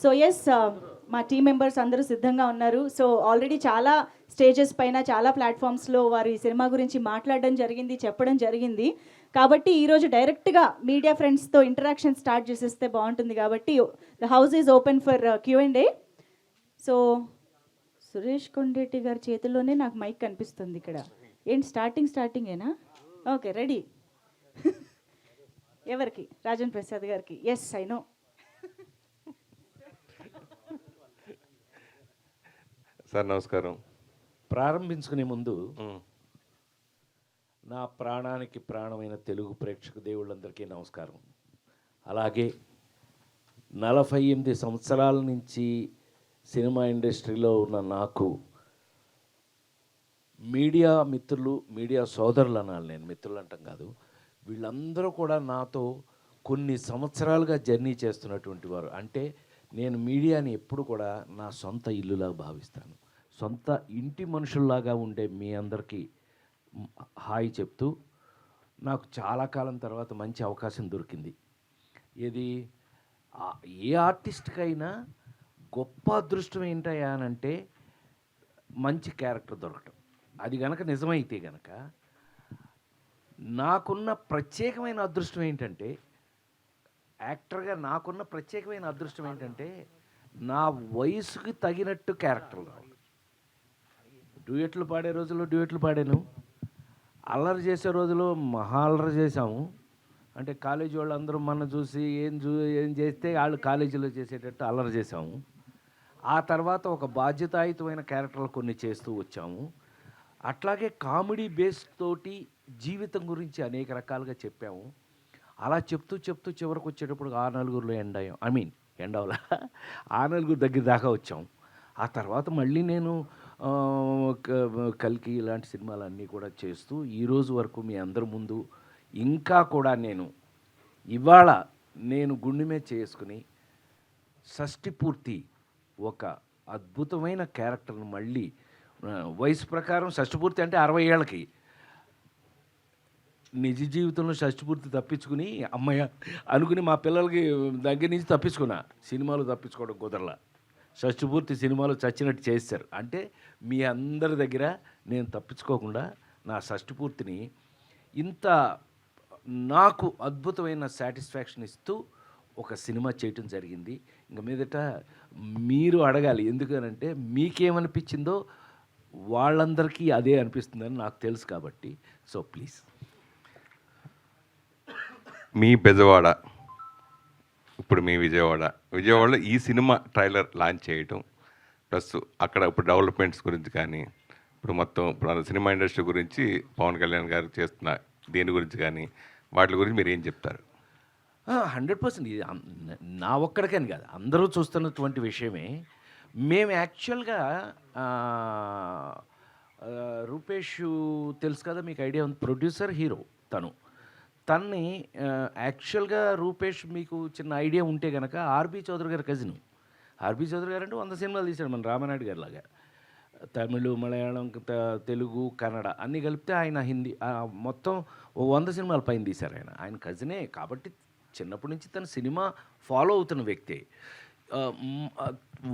So yes, మా team members అందరూ సిద్ధంగా ఉన్నారు. సో ఆల్రెడీ చాలా స్టేజెస్ పైన చాలా ప్లాట్ఫామ్స్లో వారి సినిమా గురించి మాట్లాడడం జరిగింది, చెప్పడం జరిగింది. కాబట్టి ఈరోజు డైరెక్ట్గా మీడియా ఫ్రెండ్స్తో ఇంటరాక్షన్ స్టార్ట్ చేసేస్తే బాగుంటుంది. కాబట్టి the house is open for Q&A. So Suresh Kondeti గారి చేతుల్లోనే నాకు మైక్ కనిపిస్తుంది ఇక్కడ. ఏంటి స్టార్టింగేనా? Okay, ready. ఎవరికి? రాజన్ ప్రసాద్ గారికి. Yes, I know. సార్ నమస్కారం. ప్రారంభించుకునే ముందు నా ప్రాణానికి ప్రాణమైన తెలుగు ప్రేక్షక దేవుళ్ళందరికీ నమస్కారం. అలాగే 48 సంవత్సరాల నుంచి సినిమా ఇండస్ట్రీలో ఉన్న నాకు మీడియా మిత్రులు, మీడియా సోదరులు అనాలి, నేను మిత్రులు అంటాం కాదు, వీళ్ళందరూ కూడా నాతో కొన్ని సంవత్సరాలుగా జర్నీ చేస్తున్నటువంటి వారు. అంటే నేను మీడియాని ఎప్పుడు కూడా నా సొంత ఇల్లులాగా భావిస్తాను. సొంత ఇంటి మనుషుల్లాగా ఉండే మీ అందరికీ హాయ్ చెప్తూ, నాకు చాలా కాలం తర్వాత మంచి అవకాశం దొరికింది. ఇది ఏ ఆర్టిస్ట్కైనా గొప్ప అదృష్టం ఏంటయ్యా అని అంటే మంచి క్యారెక్టర్ దొరకటం. అది గనక నిజమైతే గనక నాకున్న ప్రత్యేకమైన అదృష్టం ఏంటంటే, యాక్టర్గా నాకున్న ప్రత్యేకమైన అదృష్టం ఏంటంటే నా వయసుకి తగినట్టు క్యారెక్టర్లు రావాలి. డ్యూయెట్లు పాడే రోజుల్లో డ్యూయెట్లు పాడాను, అల్లరి చేసే రోజులో మహా అల్లరి చేసాము. అంటే కాలేజీ వాళ్ళు అందరూ మన చూసి ఏం చేస్తే వాళ్ళు కాలేజీలో చేసేటట్టు అల్లరి చేసాము. ఆ తర్వాత ఒక బాధ్యతాయుతమైన క్యారెక్టర్లు కొన్ని చేస్తూ వచ్చాము. అట్లాగే కామెడీ బేస్ తోటి జీవితం గురించి అనేక రకాలుగా చెప్పాము. అలా చెప్తూ చివరికి వచ్చేటప్పుడు ఆ నలుగురిలో ఎండవల ఆ నలుగురు దగ్గర దాకా వచ్చాం. ఆ తర్వాత మళ్ళీ నేను కల్కి ఇలాంటి సినిమాలన్నీ కూడా చేస్తూ ఈరోజు వరకు మీ అందరి ముందు ఇంకా కూడా ఇవాళ నేను గుండె మీద చేసుకుని షష్టి పూర్తి ఒక అద్భుతమైన క్యారెక్టర్ను మళ్ళీ వయసు ప్రకారం షష్టి పూర్తి అంటే 60 ఏళ్ళకి, నిజ జీవితంలో షష్టిపూర్తి తప్పించుకుని అమ్మయ్య అనుకుని మా పిల్లలకి దగ్గర నుంచి తప్పించుకున్నా. సినిమాలు తప్పించుకోవడం కుదరలా. షష్టిపూర్తి సినిమాలు చచ్చినట్టు చేస్తారు. అంటే మీ అందరి దగ్గర నేను తప్పించుకోకుండా నా షష్టిపూర్తిని ఇంత నాకు అద్భుతమైన సాటిస్ఫాక్షన్ ఇస్తూ ఒక సినిమా చేయటం జరిగింది. ఇంక మీదట మీరు అడగాలి, ఎందుకనంటే మీకేమనిపించిందో వాళ్ళందరికీ అదే అనిపిస్తుందని నాకు తెలుసు. కాబట్టి సో ప్లీజ్. మీ బెజవాడ, ఇప్పుడు మీ విజయవాడలో ఈ సినిమా ట్రైలర్ లాంచ్ చేయటం, ప్లస్ అక్కడ ఇప్పుడు డెవలప్మెంట్స్ గురించి కానీ, ఇప్పుడు సినిమా ఇండస్ట్రీ గురించి పవన్ కళ్యాణ్ గారు చేస్తున్న దీని గురించి కానీ, వాటి గురించి మీరు ఏం చెప్తారు? 100% ఇది నా ఒక్కడికని కాదు, అందరూ చూస్తున్నటువంటి విషయమే. మేము యాక్చువల్గా రూపేష్ తెలుసు కదా, మీకు ఐడియా ఉంది, ప్రొడ్యూసర్ హీరో తన్ని యాక్చువల్గా రూపేష్ మీకు చిన్న ఐడియా ఉంటే కనుక ఆర్బీ చౌదరి గారి కజిన్. ఆర్బీ చౌదరి గారు అంటే 100 సినిమాలు తీశాడు మన రామానాయుడు గారి లాగా. తమిళ్, మలయాళం, తెలుగు, కన్నడ అన్నీ కలిపితే ఆయన హిందీ మొత్తం 100 సినిమాల పైన తీశారు. ఆయన కజినే కాబట్టి చిన్నప్పటి నుంచి తన సినిమా ఫాలో అవుతున్న వ్యక్తే.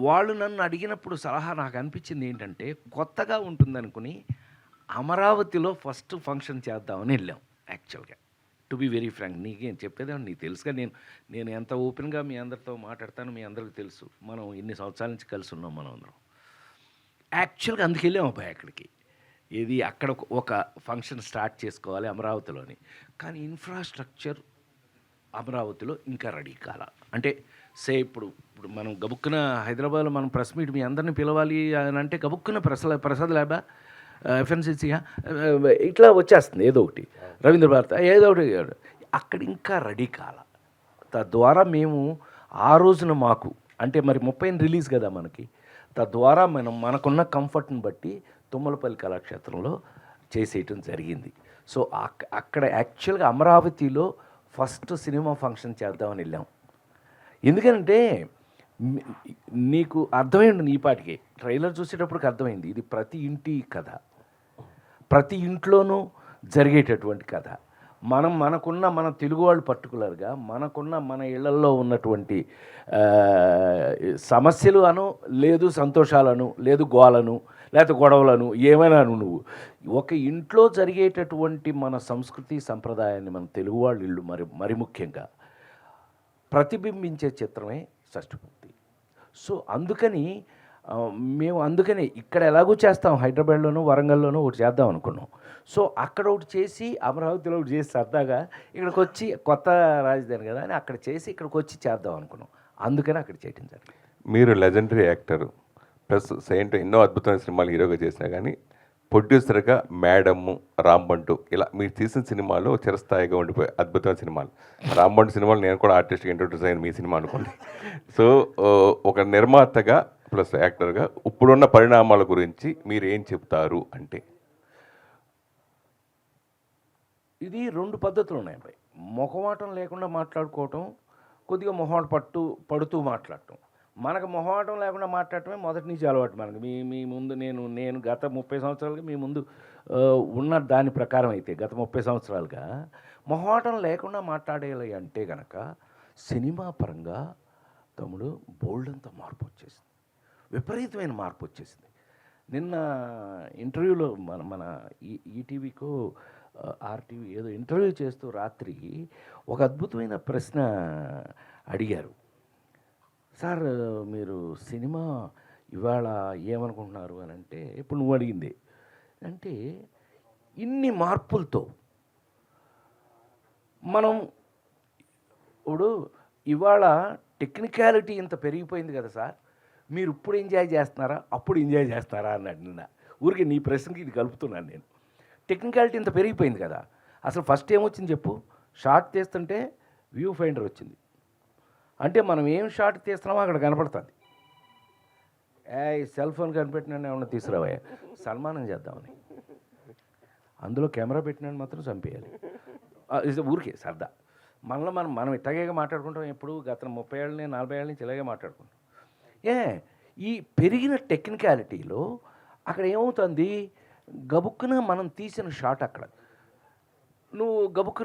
వాళ్ళు నన్ను అడిగినప్పుడు సలహా నాకు అనిపించింది ఏంటంటే, కొత్తగా ఉంటుంది అనుకుని అమరావతిలో ఫస్ట్ ఫంక్షన్ చేద్దామని వెళ్ళాం. యాక్చువల్గా టు బి వెరీ ఫ్రాంక్, నీకేం చెప్పేదే నీకు తెలుసుగా, నేను ఎంత ఓపెన్గా మీ అందరితో మాట్లాడతాను, మీ అందరికీ తెలుసు. మనం ఇన్ని సంవత్సరాల నుంచి కలిసి ఉన్నాం మనం అందరం. యాక్చువల్గా అందుకు వెళ్ళాం అబ్బాయి అక్కడికి. ఇది అక్కడ ఒక ఫంక్షన్ స్టార్ట్ చేసుకోవాలి అమరావతిలోని. కానీ ఇన్ఫ్రాస్ట్రక్చర్ అమరావతిలో ఇంకా రెడీ కాల. అంటే ఇప్పుడు మనం గబుక్కున హైదరాబాద్లో మనం ప్రెస్ మీట్ మీ అందరిని పిలవాలి అని అంటే గబుక్కున ప్రసాద్ ల్యాబా, ఎఫ్ఎన్సీసీగా ఇట్లా వచ్చేస్తుంది ఏదో ఒకటి, రవీంద్ర భారత ఏదో ఒకటి. అక్కడ ఇంకా రెడీ కాల. తద్వారా మేము ఆ రోజున మాకు అంటే మరి 30 రిలీజ్ కదా మనకి, తద్వారా మనకున్న కంఫర్ట్ని బట్టి తుమ్మలపల్లి కళాక్షేత్రంలో చేసేయటం జరిగింది. సో అక్కడ యాక్చువల్గా అమరావతిలో ఫస్ట్ సినిమా ఫంక్షన్ చేద్దామని వెళ్ళాం. ఎందుకంటే నీకు అర్థమైంది, ఈ పాటికి ట్రైలర్ చూసేటప్పటికి అర్థమైంది, ఇది ప్రతి ఇంటి కథ, ప్రతి ఇంట్లోనూ జరిగేటటువంటి కథ. మనకున్న మన తెలుగు వాళ్ళు పర్టికులర్గా మనకున్న మన ఇళ్లల్లో ఉన్నటువంటి సమస్యలు అను, లేదు సంతోషాలను, లేదు గోలను, లేకపోతే గొడవలను, ఏమైనా నువ్వు ఒక ఇంట్లో జరిగేటటువంటి మన సంస్కృతి సంప్రదాయాన్ని మన తెలుగు వాళ్ళు ఇళ్ళు మరి ముఖ్యంగా ప్రతిబింబించే చిత్రమే షష్ఠపూర్తి. సో అందుకని అందుకని ఇక్కడ ఎలాగో చేస్తాం, హైదరాబాద్లోనూ వరంగల్లోనూ ఒకటి చేద్దాం అనుకున్నాం. సో అక్కడ ఒకటి చేసి అమరావతిలో ఒకటి చేసి సరదాగా ఇక్కడికి వచ్చి కొత్త రాజధాని కదా అని అక్కడ చేసి ఇక్కడికి వచ్చి చేద్దాం అనుకున్నాం. అందుకని అక్కడ చేయటం జరిగింది. మీరు లెజెండరీ యాక్టర్ ప్లస్ సెయింట్ ఎన్నో అద్భుతమైన సినిమాలు హీరోగా చేసినా కానీ ప్రొడ్యూసర్గా మేడము, రాంబంటు ఇలా మీరు తీసిన సినిమాలు చిరస్థాయిగా ఉండిపోయి అద్భుతమైన సినిమాలు. రాంబంటు సినిమాలు నేను కూడా ఆర్టిస్ట్గా ఇంట్రొడ్యూస్ అయ్యాను మీ సినిమా అనుకోండి. సో ఒక నిర్మాతగా ప్లస్ యాక్టర్గా ఇప్పుడున్న పరిణామాల గురించి మీరు ఏం చెప్తారు అంటే? ఇది 2 పద్ధతులు ఉన్నాయి అబ్బాయి. మొహమాటం లేకుండా మాట్లాడుకోవటం, కొద్దిగా పడుతూ మాట్లాడటం. మనకు మొహమాటం లేకుండా మాట్లాడటమే మొదటి నుంచి అలవాటు మనకు. మీ ముందు నేను గత 30 సంవత్సరాలుగా మీ ముందు ఉన్న దాని ప్రకారం అయితే గత 30 సంవత్సరాలుగా మొహమాటం లేకుండా మాట్లాడేయాలి అంటే కనుక సినిమా పరంగా తమ్ముడు బోల్డంత మార్పు వచ్చేసింది, విపరీతమైన మార్పు వచ్చేసింది. నిన్న ఇంటర్వ్యూలో మన ఈటీవీకో ఆర్టీవీ ఏదో ఇంటర్వ్యూ చేస్తూ రాత్రి ఒక అద్భుతమైన ప్రశ్న అడిగారు. సార్ మీరు సినిమా ఇవాళ ఏమనుకుంటున్నారు అని అంటే, ఇప్పుడు నువ్వు అడిగింది అంటే ఇన్ని మార్పులతో మనం ఇప్పుడు ఇవాళ టెక్నికాలిటీ ఇంత పెరిగిపోయింది కదా సార్, మీరు ఇప్పుడు ఎంజాయ్ చేస్తున్నారా అప్పుడు ఎంజాయ్ చేస్తున్నారా అన్నాడు నిన్న. ఊరికి నీ ప్రశ్నకి ఇది కలుపుతున్నాను నేను. టెక్నికాలిటీ ఇంత పెరిగిపోయింది కదా, అసలు ఫస్ట్ ఏమొచ్చింది చెప్పు? షార్ట్ తీస్తుంటే వ్యూ ఫైండర్ వచ్చింది. అంటే మనం ఏం షార్ట్ తీస్తున్నామో అక్కడ కనపడుతుంది. సెల్ ఫోన్ కనిపెట్టినా ఏమన్నా తీసుకురావా, సన్మానం చేద్దామని. అందులో కెమెరా పెట్టినాను మాత్రం చంపేయాలి. ఊరికే సరదా. మనం ఇట్లాగే మాట్లాడుకుంటాం. ఎప్పుడు గత 30 ఏళ్ళ 40 ఏళ్ళ నుంచి ఇలాగే మాట్లాడుకుంటాం. ఈ పెరిగిన టెక్నికాలిటీలో అక్కడ ఏమవుతుంది, గబుక్కున మనం తీసిన షాట్ అక్కడ నువ్వు గబుక్కు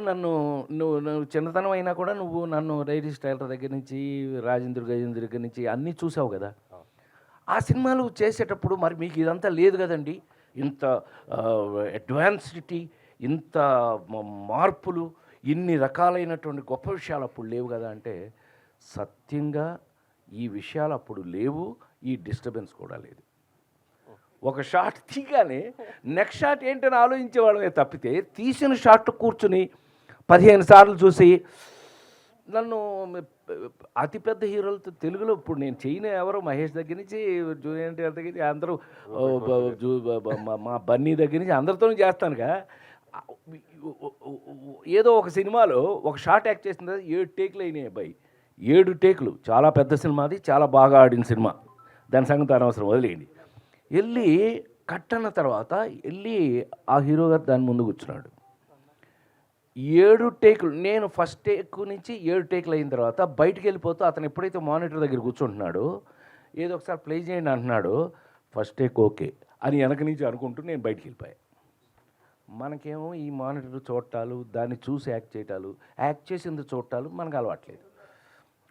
నువ్వు చిన్నతనం అయినా కూడా నువ్వు నన్ను రైడీ స్టైలర్ దగ్గర నుంచి రాజేంద్ర గజేంద్ర దగ్గర నుంచి అన్నీ చూసావు కదా. ఆ సినిమాలు చేసేటప్పుడు మరి మీకు ఇదంతా లేదు కదండి, ఇంత అడ్వాన్సిటీ, ఇంత మార్పులు, ఇన్ని రకాలైనటువంటి గొప్ప విషయాలు అప్పుడు లేవు కదా అంటే సత్యంగా ఈ విషయాలు అప్పుడు లేవు. ఈ డిస్టర్బెన్స్ కూడా లేదు. ఒక షాట్ తీగానే నెక్స్ట్ షాట్ ఏంటని ఆలోచించేవాళ్ళమే తప్పితే తీసిన షాట్ కూర్చుని 15 సార్లు చూసి నన్ను అతిపెద్ద హీరోలతో తెలుగులో ఇప్పుడు నేను చేయని ఎవరో మహేష్ దగ్గర నుంచి జూనియర్ ఎన్టీఆర్ దగ్గర నుంచి అందరూ మా బన్నీ దగ్గర నుంచి అందరితో చేస్తానుగా. ఏదో ఒక సినిమాలో ఒక షాట్ యాక్ట్ చేసిన 7 టేకులు అయినాయి అబ్బాయి. 7 టేకులు. చాలా పెద్ద సినిమా, అది చాలా బాగా ఆడిన సినిమా, దాని సంగతి అనవసరం వదిలేయండి. వెళ్ళి కట్ అన్న తర్వాత వెళ్ళి ఆ హీరో గారు దాని ముందు కూర్చున్నాడు. 7 టేకులు. నేను ఫస్ట్ టేక్ నుంచి 7 టేకులు అయిన తర్వాత బయటికి వెళ్ళిపోతూ అతను ఎప్పుడైతే మానిటర్ దగ్గర కూర్చుంటున్నాడో ఏదో ఒకసారి ప్లే చేయండి అంటున్నాడు. ఫస్ట్ టేక్ ఓకే అని వెనక నుంచి అనుకుంటూ నేను బయటికి వెళ్ళిపోయాను. మనకేమో ఈ మానిటర్ చూడటాలు, దాన్ని చూసి యాక్ట్ చేయటాలు, యాక్ట్ చేసింది చూడటాలు మనకు అలవాట్లేదు.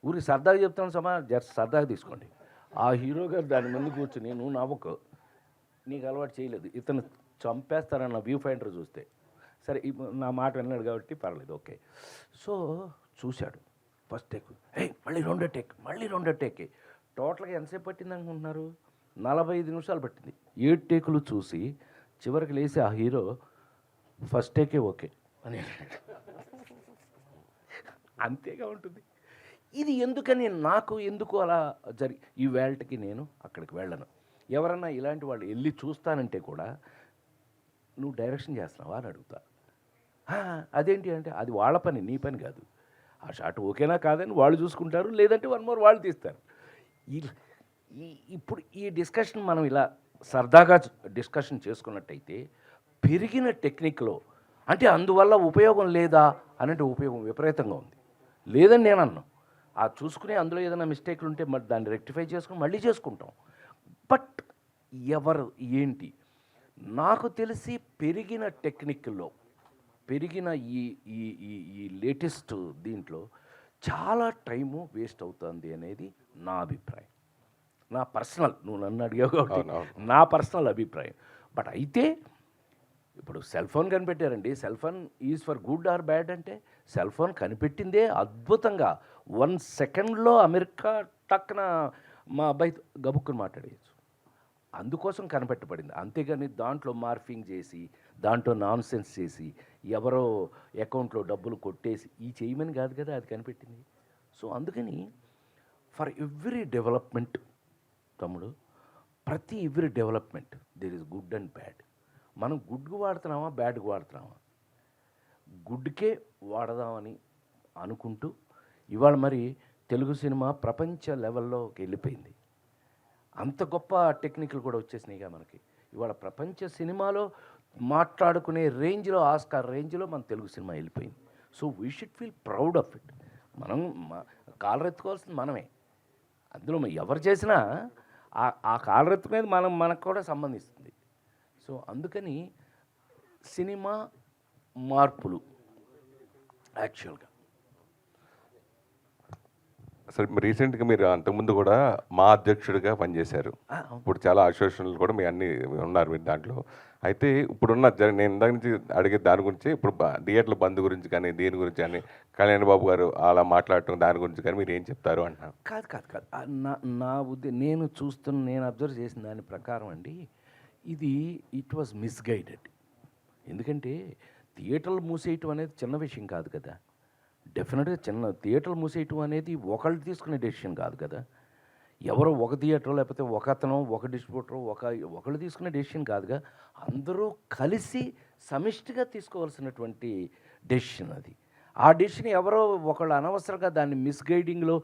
ఊరికి సరదాగా చెప్తాను, జస్ట్ సరదాగా తీసుకోండి. ఆ హీరో గారు దాని ముందు కూర్చుని నువ్వు నవ్వకు, నీకు అలవాటు చేయలేదు, ఇతను చంపేస్తారన్న వ్యూ ఫైండర్ చూస్తే సరే నా మాట విన్నాడు కాబట్టి పర్లేదు ఓకే. సో చూశాడు ఫస్ట్ టేక్, మళ్ళీ రెండో టేక్, మళ్ళీ రెండో టేక్. టోటల్గా ఎంతసేపు పట్టింది అనుకుంటున్నారు? 45 నిమిషాలు పట్టింది. 7 టేకులు చూసి చివరికి లేచి ఆ హీరో ఫస్ట్ టేకే ఓకే అని అంతేగా ఉంటుంది. ఇది ఎందుకని నాకు ఎందుకు అలా ఈ వేళకి నేను అక్కడికి వెళ్ళను. ఎవరన్నా ఇలాంటి వాళ్ళు వెళ్ళి చూస్తానంటే కూడా నువ్వు డైరెక్షన్ చేస్తున్నావా అని అడుగుతా. అదేంటి అంటే అది వాళ్ళ పని, నీ పని కాదు. ఆ షాట్ ఓకేనా కాదని వాళ్ళు చూసుకుంటారు, లేదంటే 1 మోర్ వాళ్ళు తీస్తారు. ఇప్పుడు ఈ డిస్కషన్ మనం ఇలా సరదాగా డిస్కషన్ చేసుకున్నట్టయితే పెరిగిన టెక్నిక్లో అంటే అందువల్ల ఉపయోగం లేదా అనంటే ఉపయోగం విపరీతంగా ఉంది. లేదని నేను అన్నాను. ఆ చూసుకునే అందులో ఏదైనా మిస్టేక్లు ఉంటే మరి దాన్ని రెక్టిఫై చేసుకుని మళ్ళీ చేసుకుంటాం. బట్ ఎవరు ఏంటి నాకు తెలిసి పెరిగిన టెక్నిక్లో పెరిగిన ఈ ఈ ఈ ఈ లేటెస్ట్ దీంట్లో చాలా టైము వేస్ట్ అవుతుంది అనేది నా అభిప్రాయం. నా పర్సనల్, నువ్వు నన్ను అడిగావు కాబట్టి నా పర్సనల్ అభిప్రాయం. బట్ అయితే ఇప్పుడు సెల్ ఫోన్ కనిపెట్టారండి, cell phone is for good or bad అంటే సెల్ ఫోన్ కనిపెట్టిందే అద్భుతంగా 1 సెకండ్లో అమెరికా టక్కున మా అబ్బాయి గబుక్కుని మాట్లాడేయచ్చు. అందుకోసం కనిపెట్టబడింది. అంతేగాని దాంట్లో మార్ఫింగ్ చేసి దాంట్లో నాన్ సెన్స్ చేసి ఎవరో అకౌంట్లో డబ్బులు కొట్టేసి ఈ చేయమని కాదు కదా అది కనిపెట్టింది. సో అందుకని ఫర్ ఎవ్రీ డెవలప్మెంట్ తమ్ముడు, ప్రతి every development there is good and bad. మనం గుడ్కు వాడుతున్నామా బ్యాడ్కి వాడుతున్నామా? గుడ్కే వాడదామని అనుకుంటూ ఇవాళ మరి తెలుగు సినిమా ప్రపంచ లెవెల్లోకి వెళ్ళిపోయింది. అంత గొప్ప టెక్నికల్ కూడా వచ్చేసినాయిగా మనకి. ఇవాళ ప్రపంచ సినిమాలో మాట్లాడుకునే రేంజ్లో, ఆస్కార్ రేంజ్లో మన తెలుగు సినిమా వెళ్ళిపోయింది. So we should feel proud of it. మనం కాలర్ ఎత్తుకోవాల్సింది మనమే. అందులో ఎవరు చేసినా ఆ కాలర్ ఎత్తుకునేది మనకు కూడా సంబంధిస్తుంది. సో అందుకని సినిమా మార్పులు యాక్చువల్గా అసలు రీసెంట్గా మీరు అంతకుముందు కూడా మా అధ్యక్షుడిగా పనిచేశారు. ఇప్పుడు చాలా అసోసియేషన్లు కూడా మీ అన్ని ఉన్నారు మీరు దాంట్లో. అయితే ఇప్పుడున్న నేను ఇందాక నుంచి అడిగే దాని గురించి, ఇప్పుడు థియేటర్ల బంద్ గురించి కానీ దీని గురించి కానీ కళ్యాణ్ బాబు గారు అలా మాట్లాడటం దాని గురించి కానీ మీరు ఏం చెప్తారు అంటున్నారు? కాదు నేను అబ్జర్వ్ చేసిన దాని ప్రకారం అండి, ఇట్ వాజ్ మిస్గైడెడ్. ఎందుకంటే థియేటర్లు మూసేయటం అనేది చిన్న విషయం కాదు కదా. డెఫినెట్గా థియేటర్లు మూసేయటం అనేది ఒకళ్ళు తీసుకునే డెసిషన్ కాదు కదా. ఎవరో ఒక థియేటర్ లేకపోతే ఒక అతను ఒక డిస్ట్రిబ్యూటర్ ఒకళ్ళు తీసుకునే డెసిషన్ కాదుగా. అందరూ కలిసి సమిష్టిగా తీసుకోవాల్సినటువంటి డెసిషన్ అది. ఆ డెసిషన్ ఎవరో ఒకళ్ళు అనవసరంగా దాన్ని మిస్గైడింగ్లో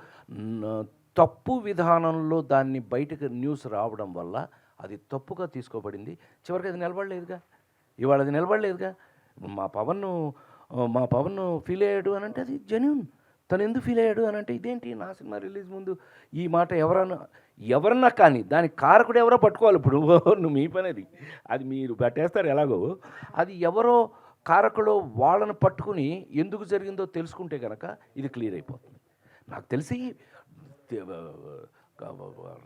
తప్పు విధానంలో దాన్ని బయటకు న్యూస్ రావడం వల్ల అది తప్పుగా తీసుకోబడింది. చివరికి అది నిలబడలేదుగా. ఇవాళ అది నిలబడలేదుగా. మా పవన్ ఫీల్ అయ్యాడు అని అంటే అది జెన్యూన్. తను ఎందుకు ఫీల్ అయ్యాడు అని అంటే ఇదేంటి నా సినిమా రిలీజ్ ముందు ఈ మాట ఎవరన్నా కానీ దానికి కారకుడు ఎవరో పట్టుకోవాలి. ఇప్పుడు నువ్వు మీ పనేది అది మీరు పట్టేస్తారు ఎలాగో. అది ఎవరో కారకుడు వాళ్ళని పట్టుకుని ఎందుకు జరిగిందో తెలుసుకుంటే కనుక ఇది క్లియర్ అయిపోతుంది. నాకు తెలిసి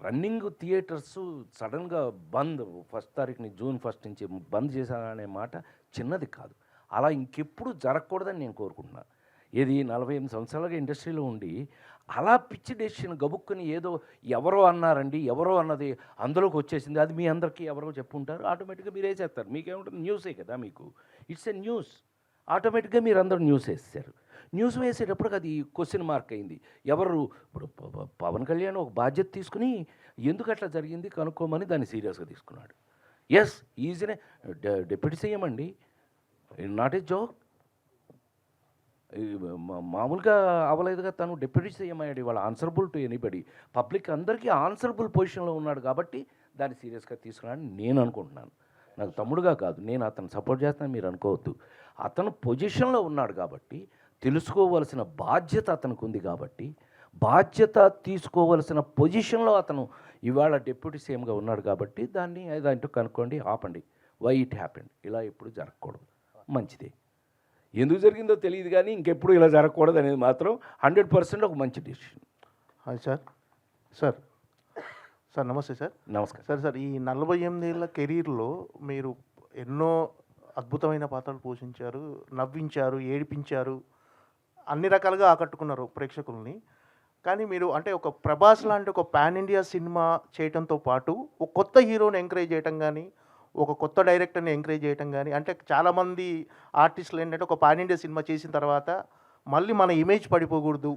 రన్నింగ్ థియేటర్స్ సడన్గా బంద్ 1 తారీఖుని జూన్ 1 నుంచి బంద్ చేశారనే మాట చిన్నది కాదు. అలా ఇంకెప్పుడు జరగకూడదని నేను కోరుకుంటున్నాను. ఏది 48 సంవత్సరాలుగా ఇండస్ట్రీలో ఉండి అలా పిచ్చి డెసిషన్ గబుక్కుని ఏదో ఎవరో అన్నారండి, ఎవరో అన్నది అందులోకి వచ్చేసింది, అది మీ అందరికీ ఎవరో చెప్పుంటారు, ఆటోమేటిక్గా మీరు వేసేస్తారు. మీకేముంటుంది, న్యూసే కదా మీకు. It's a news. ఆటోమేటిక్గా మీరు అందరూ న్యూస్ వేసేసారు. న్యూస్ వేసేటప్పటికి అది క్వశ్చన్ మార్క్ అయింది. ఎవరు ఇప్పుడు పవన్ కళ్యాణ్ ఒక బాధ్యత తీసుకుని ఎందుకు అట్లా జరిగింది కనుక్కోమని దాన్ని సీరియస్గా తీసుకున్నాడు. ఎస్, ఈజీనే డిప్యూటీ సీఎం అండి, నాట్ ఏ జోక్. మామూలుగా అవ్వలేదుగా. తను డిప్యూటీ సీఎం అయ్యాడు. ఇవాళ ఆన్సరబుల్ టు ఎనీబడి. పబ్లిక్ అందరికీ ఆన్సరబుల్ పొజిషన్లో ఉన్నాడు కాబట్టి దాన్ని సీరియస్గా తీసుకున్నాడని నేను అనుకుంటున్నాను. నాకు తమ్ముడుగా కాదు, నేను అతను సపోర్ట్ చేస్తాను మీరు అనుకోవద్దు. అతను పొజిషన్లో ఉన్నాడు కాబట్టి తెలుసుకోవలసిన బాధ్యత అతనికి ఉంది కాబట్టి బాధ్యత తీసుకోవలసిన పొజిషన్లో అతను ఇవాళ డిప్యూటీ సీఎంగా ఉన్నాడు కాబట్టి దాన్ని ఏదంటూ కనుక్కోండి, ఆపండి. Why it happened. ఇలా ఎప్పుడు జరగకూడదు, మంచిదే. ఎందుకు జరిగిందో తెలియదు కానీ ఇంకెప్పుడు ఇలా జరగకూడదు అనేది మాత్రం 100% ఒక మంచి డిసిషన్. హాయ్ సార్ నమస్తే సార్. నమస్కారం సార్ ఈ 48 ఏళ్ళ కెరీర్లో మీరు ఎన్నో అద్భుతమైన పాత్రలు పోషించారు, నవ్వించారు, ఏడిపించారు, అన్ని రకాలుగా ఆకట్టుకున్నారు ప్రేక్షకుల్ని. కానీ మీరు అంటే ఒక ప్రభాస్ లాంటి ఒక పాన్ ఇండియా సినిమా చేయడంతో పాటు ఒక కొత్త హీరోని ఎంకరేజ్ చేయటం కానీ, ఒక కొత్త డైరెక్టర్ని ఎంకరేజ్ చేయటం కానీ, అంటే చాలామంది ఆర్టిస్టులు ఏంటంటే ఒక పాన్ ఇండియా సినిమా చేసిన తర్వాత మళ్ళీ మన ఇమేజ్ పడిపోకూడదు,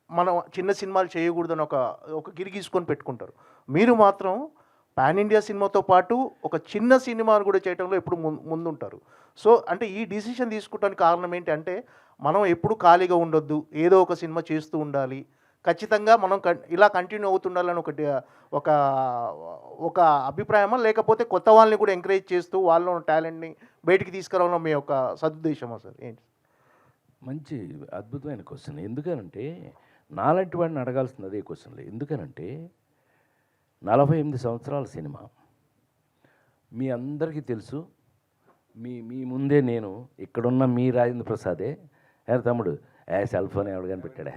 మనం చిన్న సినిమాలు చేయకూడదు అని ఒక గిరిగీసుకొని పెట్టుకుంటారు. మీరు మాత్రం పాన్ ఇండియా సినిమాతో పాటు ఒక చిన్న సినిమాను కూడా చేయడంలో ఎప్పుడు ముందుంటారు. సో అంటే ఈ డిసిషన్ తీసుకోవడానికి కారణం ఏంటి అంటే మనం ఎప్పుడు ఖాళీగా ఉండొద్దు, ఏదో ఒక సినిమా చేస్తూ ఉండాలి, ఖచ్చితంగా మనం ఇలా కంటిన్యూ అవుతుండాలని ఒక అభిప్రాయమా, లేకపోతే కొత్త వాళ్ళని కూడా ఎంకరేజ్ చేస్తూ వాళ్ళ టాలెంట్ని బయటికి తీసుకురావడం మీ యొక్క సదుద్దేశమా సార్? ఏంటి? మంచి అద్భుతమైన క్వశ్చన్. ఎందుకనంటే నాలాంటి వాడిని అడగాల్సింది అదే క్వశ్చన్లే. ఎందుకనంటే 48 సంవత్సరాల సినిమా మీ అందరికీ తెలుసు. మీ ముందే నేను ఇక్కడున్న మీ రాజేంద్ర ప్రసాదే తమ్ముడు సెల్ ఫోన్ ఎవడు కానీ పెట్టాడా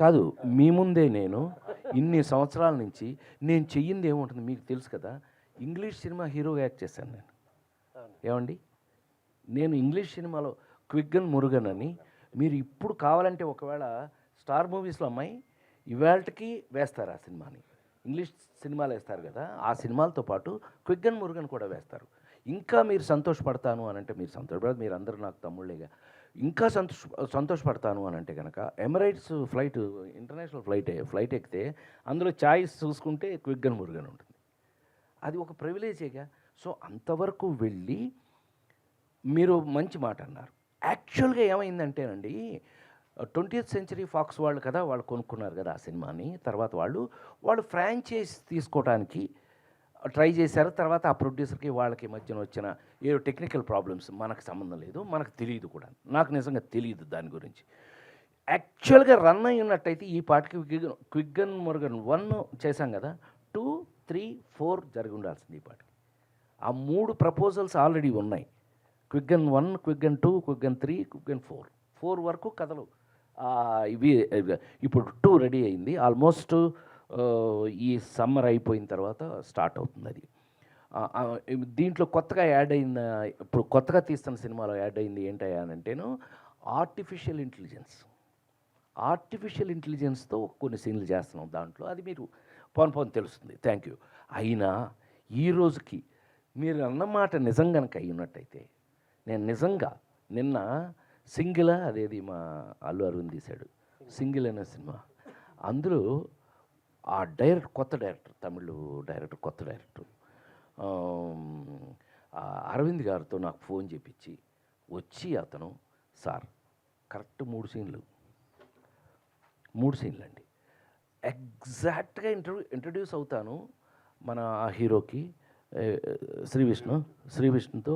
కాదు, మీ ముందే నేను ఇన్ని సంవత్సరాల నుంచి నేను చెయ్యింది ఏముంటుంది మీకు తెలుసు కదా. ఇంగ్లీష్ సినిమా హీరోగా యాక్ట్ చేశాను నేను. ఏమండి, నేను ఇంగ్లీష్ సినిమాలో క్విగ్గన్ మురుగన్ అని, మీరు ఇప్పుడు కావాలంటే ఒకవేళ స్టార్ మూవీస్లో అమ్మాయి ఇవాళకి వేస్తారు ఆ సినిమాని. ఇంగ్లీష్ సినిమాలు వేస్తారు కదా, ఆ సినిమాలతో పాటు క్విగ్గన్ మురుగన్ కూడా వేస్తారు. ఇంకా మీరు సంతోషపడతాను అని అంటే, మీరు సంతోషపడదు, మీరు అందరూ నాకు తమ్ముళ్ళేగా, ఇంకా సంతోషపడతాను అని అంటే కనుక ఎమిరేట్స్ ఫ్లైట్, ఇంటర్నేషనల్ ఫ్లైట్ ఎక్కితే అందులో ఛాయిస్ చూసుకుంటే క్విగ్గన్ మురుగన్ ఉంటుంది. అది ఒక ప్రివిలేజేగా. సో అంతవరకు వెళ్ళి మీరు మంచి మాట అన్నారు. యాక్చువల్గా ఏమైందంటేనండి, 20th సెంచరీ ఫాక్స్ వాళ్ళు కదా, వాళ్ళు కొనుక్కున్నారు కదా ఆ సినిమాని. తర్వాత వాళ్ళు ఫ్రాంచైజ్ తీసుకోవడానికి ట్రై చేశారు. తర్వాత ఆ ప్రొడ్యూసర్కి వాళ్ళకి మధ్యన వచ్చిన ఏదో టెక్నికల్ ప్రాబ్లమ్స్, మనకు సంబంధం లేదు, మనకు తెలియదు కూడా, నాకు నిజంగా తెలియదు దాని గురించి. యాక్చువల్గా రన్ అయి ఉన్నట్టయితే ఈ పాటికి క్విగ్గన్ మురుగన్ 1 చేశాం కదా, 2, 3, 4 జరిగి ఉండాల్సింది ఈ పాటికి. ఆ 3 ప్రపోజల్స్ ఆల్రెడీ ఉన్నాయి. క్విగ్గన్ 1, క్విగ్గన్ 2, క్విగ్గన్ 3, క్విగ్గన్ 4 వరకు కథలు ఇవి. ఇప్పుడు 2 రెడీ అయింది. ఆల్మోస్ట్ ఈ సమ్మర్ అయిపోయిన తర్వాత స్టార్ట్ అవుతుంది అది. దీంట్లో కొత్తగా యాడ్ అయిన, ఇప్పుడు కొత్తగా తీస్తున్న సినిమాలో యాడ్ అయింది ఏంటయ్యా అని అంటేను, ఆర్టిఫిషియల్ ఇంటెలిజెన్స్తో కొన్ని సీన్లు చేస్తున్నాం దాంట్లో. అది మీరు పోను తెలుస్తుంది. Thank you. అయినా ఈ రోజుకి మీరు అన్నమాట నిజం కనుక అయి ఉన్నట్టయితే, నేను నిజంగా నిన్న సింగిల్, అదేది మా అల్లు అరవింద్ తీశాడు సింగిల్ అనే సినిమా, అందులో ఆ కొత్త డైరెక్టర్, తమిళ్ డైరెక్టర్, కొత్త డైరెక్టర్ అరవింద్ గారితో నాకు ఫోన్ చేపించి వచ్చి అతను, సార్ కరెక్ట్ 3 సీన్లు అండి, ఎగ్జాక్ట్గా ఇంట్రడ్యూస్ అవుతాను మన ఆ హీరోకి, శ్రీ విష్ణుతో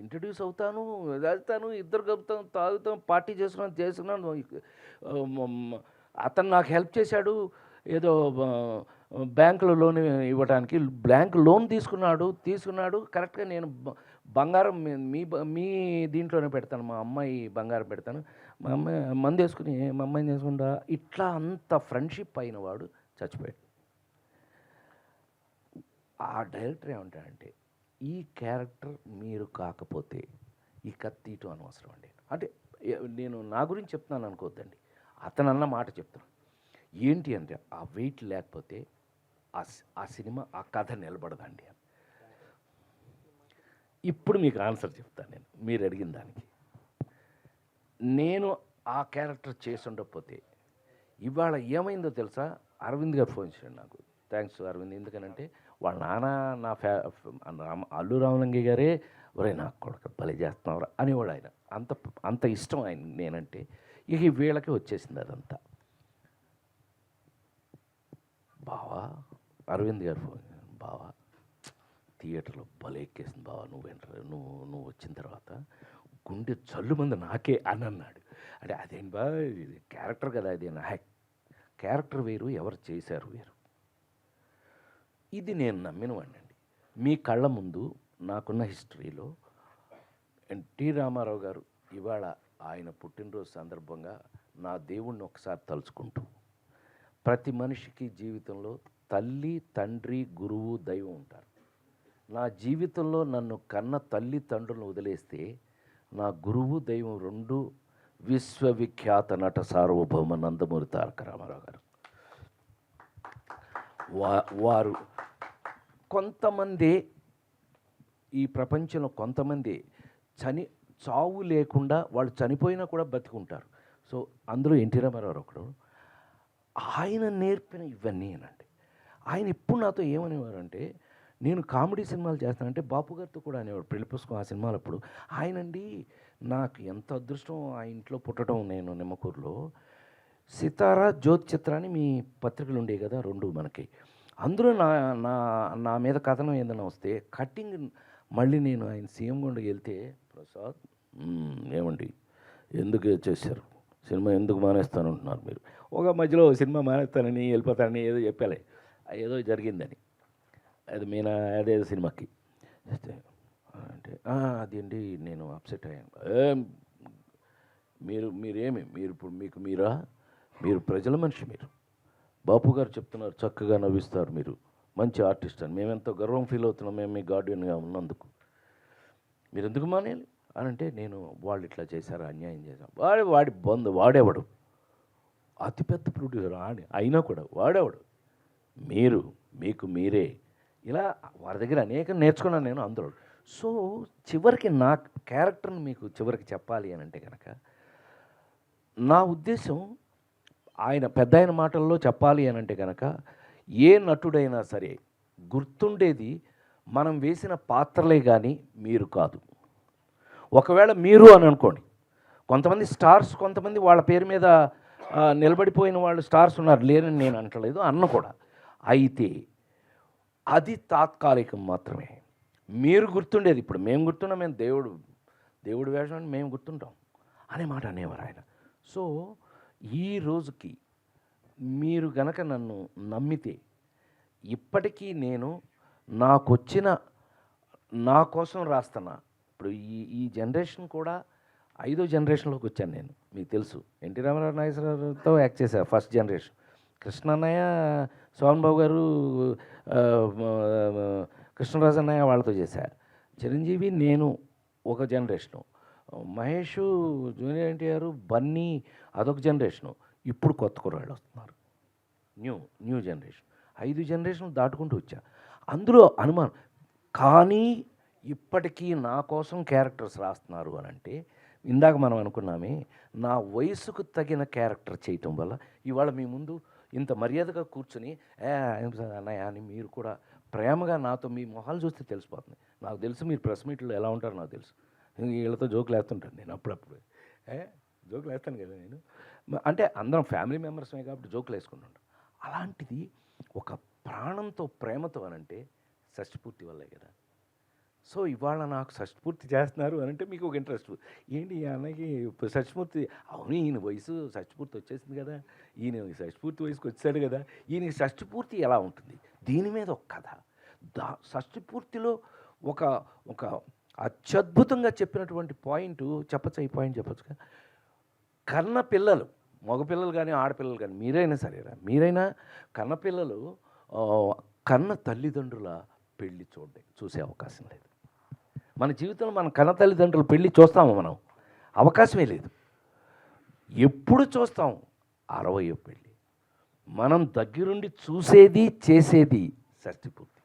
ఇంట్రడ్యూస్ అవుతాను, వెళ్తాను, ఇద్దరు కలుపుతాం, తాగుతాం, పార్టీ చేసుకున్నాను. అతను నాకు హెల్ప్ చేశాడు, ఏదో బ్యాంకులో లోన్ ఇవ్వడానికి. బ్యాంక్ లోన్ తీసుకున్నాడు కరెక్ట్గా. నేను బంగారం మీ దీంట్లోనే పెడతాను, మా అమ్మాయి బంగారం పెడతాను, మా అమ్మాయి మందు వేసుకుని మా అమ్మాయిని చేసుకుంటా. ఇట్లా అంత ఫ్రెండ్షిప్ అయిన వాడు చచ్చిపోయాడు. ఆ డైరెక్టర్ ఏమంటాడంటే, ఈ క్యారెక్టర్ మీరు కాకపోతే ఈ కత్తిటు అనవసరం అండి. అంటే నేను నా గురించి చెప్తున్నాను అనుకోవద్దండి, అతను అన్న మాట చెప్తాను. ఏంటి అంటే, ఆ వెయిట్ లేకపోతే ఆ సినిమా, ఆ కథ నిలబడదండి అని. ఇప్పుడు మీకు ఆన్సర్ చెప్తాను నేను, మీరు అడిగిన దానికి. నేను ఆ క్యారెక్టర్ చేసి ఉండకపోతే ఇవాళ ఏమైందో తెలుసా? అరవింద్ గారు ఫోన్ చేశాడు నాకు. థ్యాంక్స్ అరవింద్, ఎందుకనంటే వాళ్ళ నాన్న నా అల్లు రామలింగ గారే, ఒరే నాకు కొడుకు భలే చేస్తున్నావురా అనేవాడు ఆయన. అంత ఇష్టం ఆయన నేనంటే. ఇక వీళ్ళకి వచ్చేసింది అదంతా. బావా, అరవింద్ గారు ఫోన్, బావా థియేటర్లో భలే ఎక్కేసింది బావా, నువ్వు వచ్చిన తర్వాత గుండె జల్లు మంది నాకే అని అన్నాడు. అంటే అదేంటి బా, ఇది క్యారెక్టర్ కదా, అది నా క్యారెక్టర్ వేరు, ఎవరు చేశారు వేరు. ఇది నేను నమ్మిన వాడినండి. మీ కళ్ళ ముందు నాకున్న హిస్టరీలో ఎన్టీ రామారావు గారు ఇవాళ ఆయన పుట్టినరోజు సందర్భంగా నా దేవుణ్ణి ఒకసారి తలుచుకుంటూ, ప్రతి మనిషికి జీవితంలో తల్లి, తండ్రి, గురువు, దైవం ఉంటారు. నా జీవితంలో నన్ను కన్న తల్లి తండ్రులను వదిలేస్తే నా గురువు, దైవం 2 విశ్వవిఖ్యాత నట సార్వభౌమ నందమూరి తారక రామారావు గారు. వారు కొంతమంది, ఈ ప్రపంచంలో కొంతమంది చావు లేకుండా వాళ్ళు చనిపోయినా కూడా బతికుంటారు. సో అందులో ఎన్టీ రామారావు ఒకడు. ఆయన నేర్పిన ఇవన్నీ అనండి. ఆయన ఇప్పుడు నాతో ఏమనేవారంటే, నేను కామెడీ సినిమాలు చేస్తానంటే బాపు గారితో కూడా అనేవాడు. పెళ్లి పుస్తకం ఆ సినిమాలప్పుడు ఆయనండి, నాకు ఎంత అదృష్టం ఆ ఇంట్లో పుట్టడం. నేను నిమ్మకూరులో సితారా, జ్యోతి చిత్ర అని మీ పత్రికలు ఉండేవి కదా 2 మనకి. అందులో నా మీద కథనం ఏదైనా వస్తే కట్టింగ్, మళ్ళీ నేను ఆయన సీఎం గుండెకి వెళ్తే, ప్రసాద్ ఏమండి ఎందుకు చేశారు సినిమా, ఎందుకు మానేస్తానంటున్నారు మీరు? ఒక మధ్యలో సినిమా మానేస్తానని వెళ్ళిపోతానని ఏదో చెప్పాలి, ఏదో జరిగిందని. అది అదేదో సినిమాకి అంటే అదేంటి నేను అప్సెట్ అయ్యాను. మీరు ఇప్పుడు మీరు ప్రజల మనిషి, మీరు బాపు గారు చెప్తున్నారు, చక్కగా నవ్విస్తారు, మీరు మంచి ఆర్టిస్ట్ అని మేమెంతో గర్వం ఫీల్ అవుతున్నాం మేము మీ గార్డియన్గా ఉన్నందుకు. మీరు ఎందుకు మానేయాలి అని అంటే, నేను వాళ్ళు ఇట్లా చేశారు, అన్యాయం చేశారు. వాడి వాడేవాడు అతిపెద్ద ప్రొడ్యూసర్ అయినా కూడా వాడేవాడు. మీకు మీరే ఇలా వారి దగ్గర అనేకం నేర్చుకున్నాను నేను అందులో. సో చివరికి నా క్యారెక్టర్ని మీకు చివరికి చెప్పాలి అని అంటే కనుక, నా ఉద్దేశం పెద్ద ఆయన మాటల్లో చెప్పాలి అని అంటే కనుక, ఏ నటుడైనా సరే గుర్తుండేది మనం వేసిన పాత్రలే కానీ మీరు కాదు. ఒకవేళ మీరు అని అనుకోండి, కొంతమంది స్టార్స్, కొంతమంది వాళ్ళ పేరు మీద నిలబడిపోయిన వాళ్ళు స్టార్స్ ఉన్నారు, లేరని నేను అంటలేదు, అన్న కూడా. అయితే అది తాత్కాలికం మాత్రమే. మీరు గుర్తుండేది, ఇప్పుడు మేము గుర్తున్నాం, మేము దేవుడు వేషం అని మేము గుర్తుంటాం అనే మాట అనేవారు ఆయన. సో ఈ రోజుకి మీరు గనక నన్ను నమ్మితే, ఇప్పటికీ నేను నా కోసం రాస్తున్నా. ఇప్పుడు ఈ జనరేషన్ కూడా 5వ జనరేషన్లోకి వచ్చాను నేను. మీకు తెలుసు, ఎన్టీ రామారావు నాగేశ్వరరావుతో యాక్ట్ చేశాను ఫస్ట్ జనరేషన్. కృష్ణన్నయ్య, సోహన్ బాబు గారు, కృష్ణరాజు అన్నయ్య వాళ్ళతో చేశా. చిరంజీవి, నేను ఒక జనరేషను. మహేష్, జూనియర్ ఎన్టీఆర్, బన్నీ అదొక జనరేషను. ఇప్పుడు కొత్త కుర్రాళ్ళు వస్తున్నారు, న్యూ జనరేషన్. 5 జనరేషన్ దాటుకుంటూ వచ్చా. అందులో అనుమానం కానీ ఇప్పటికీ నా కోసం క్యారెక్టర్స్ రాస్తున్నారు అని అంటే, ఇందాక మనం అనుకున్నామే, నా వయసుకు తగిన క్యారెక్టర్ చేయటం వల్ల ఇవాళ మీ ముందు ఇంత మర్యాదగా కూర్చొని అన్నయ్య అని మీరు కూడా ప్రేమగా నాతో, మీ మొహాలు చూస్తే తెలిసిపోతుంది. నాకు తెలుసు మీరు ప్రెస్ మీట్లో ఎలా ఉంటారో నాకు తెలుసు. వీళ్ళతో జోకులు వేస్తుంటాను నేను అప్పుడప్పుడు. జోకులు వేస్తాను కదా నేను, అంటే అందరం ఫ్యామిలీ మెంబర్స్మే కాబట్టి జోకులు వేసుకుంటుంటాం. అలాంటిది ఒక ప్రాణంతో, ప్రేమతో అనంటే షష్ఠపూర్తి వల్లే కదా. సో ఇవాళ నాకు షష్ఠపూర్తి చేస్తున్నారు అని అంటే మీకు ఒక ఇంట్రెస్ట్. ఏంటి ఈ అన్నకి షష్ఠపూర్తి? అవును, ఈయన వయసు షష్ఠపూర్తి వచ్చేసింది కదా, ఈయన షష్ఠపూర్తి వయసుకి వచ్చాడు కదా, ఈయనకి షష్ఠపూర్తి ఎలా ఉంటుంది, దీని మీద ఒక కథ. షష్ఠపూర్తిలో ఒక అత్యద్భుతంగా చెప్పినటువంటి పాయింట్ చెప్పచ్చు. ఈ పాయింట్ చెప్పచ్చుగా, కన్న పిల్లలు, మగపిల్లలు కానీ ఆడపిల్లలు కానీ, మీరైనా సరేరా, మీరైనా కన్నపిల్లలు కన్న తల్లిదండ్రుల పెళ్ళి చూసే అవకాశం లేదు. మన జీవితంలో మన కన్న తల్లిదండ్రుల పెళ్ళి చూస్తాము మనం? అవకాశమే లేదు. ఎప్పుడు చూస్తాం? 60వ పెళ్ళి. మనం దగ్గరుండి చూసేది, చేసేది షష్ఠపూర్తి.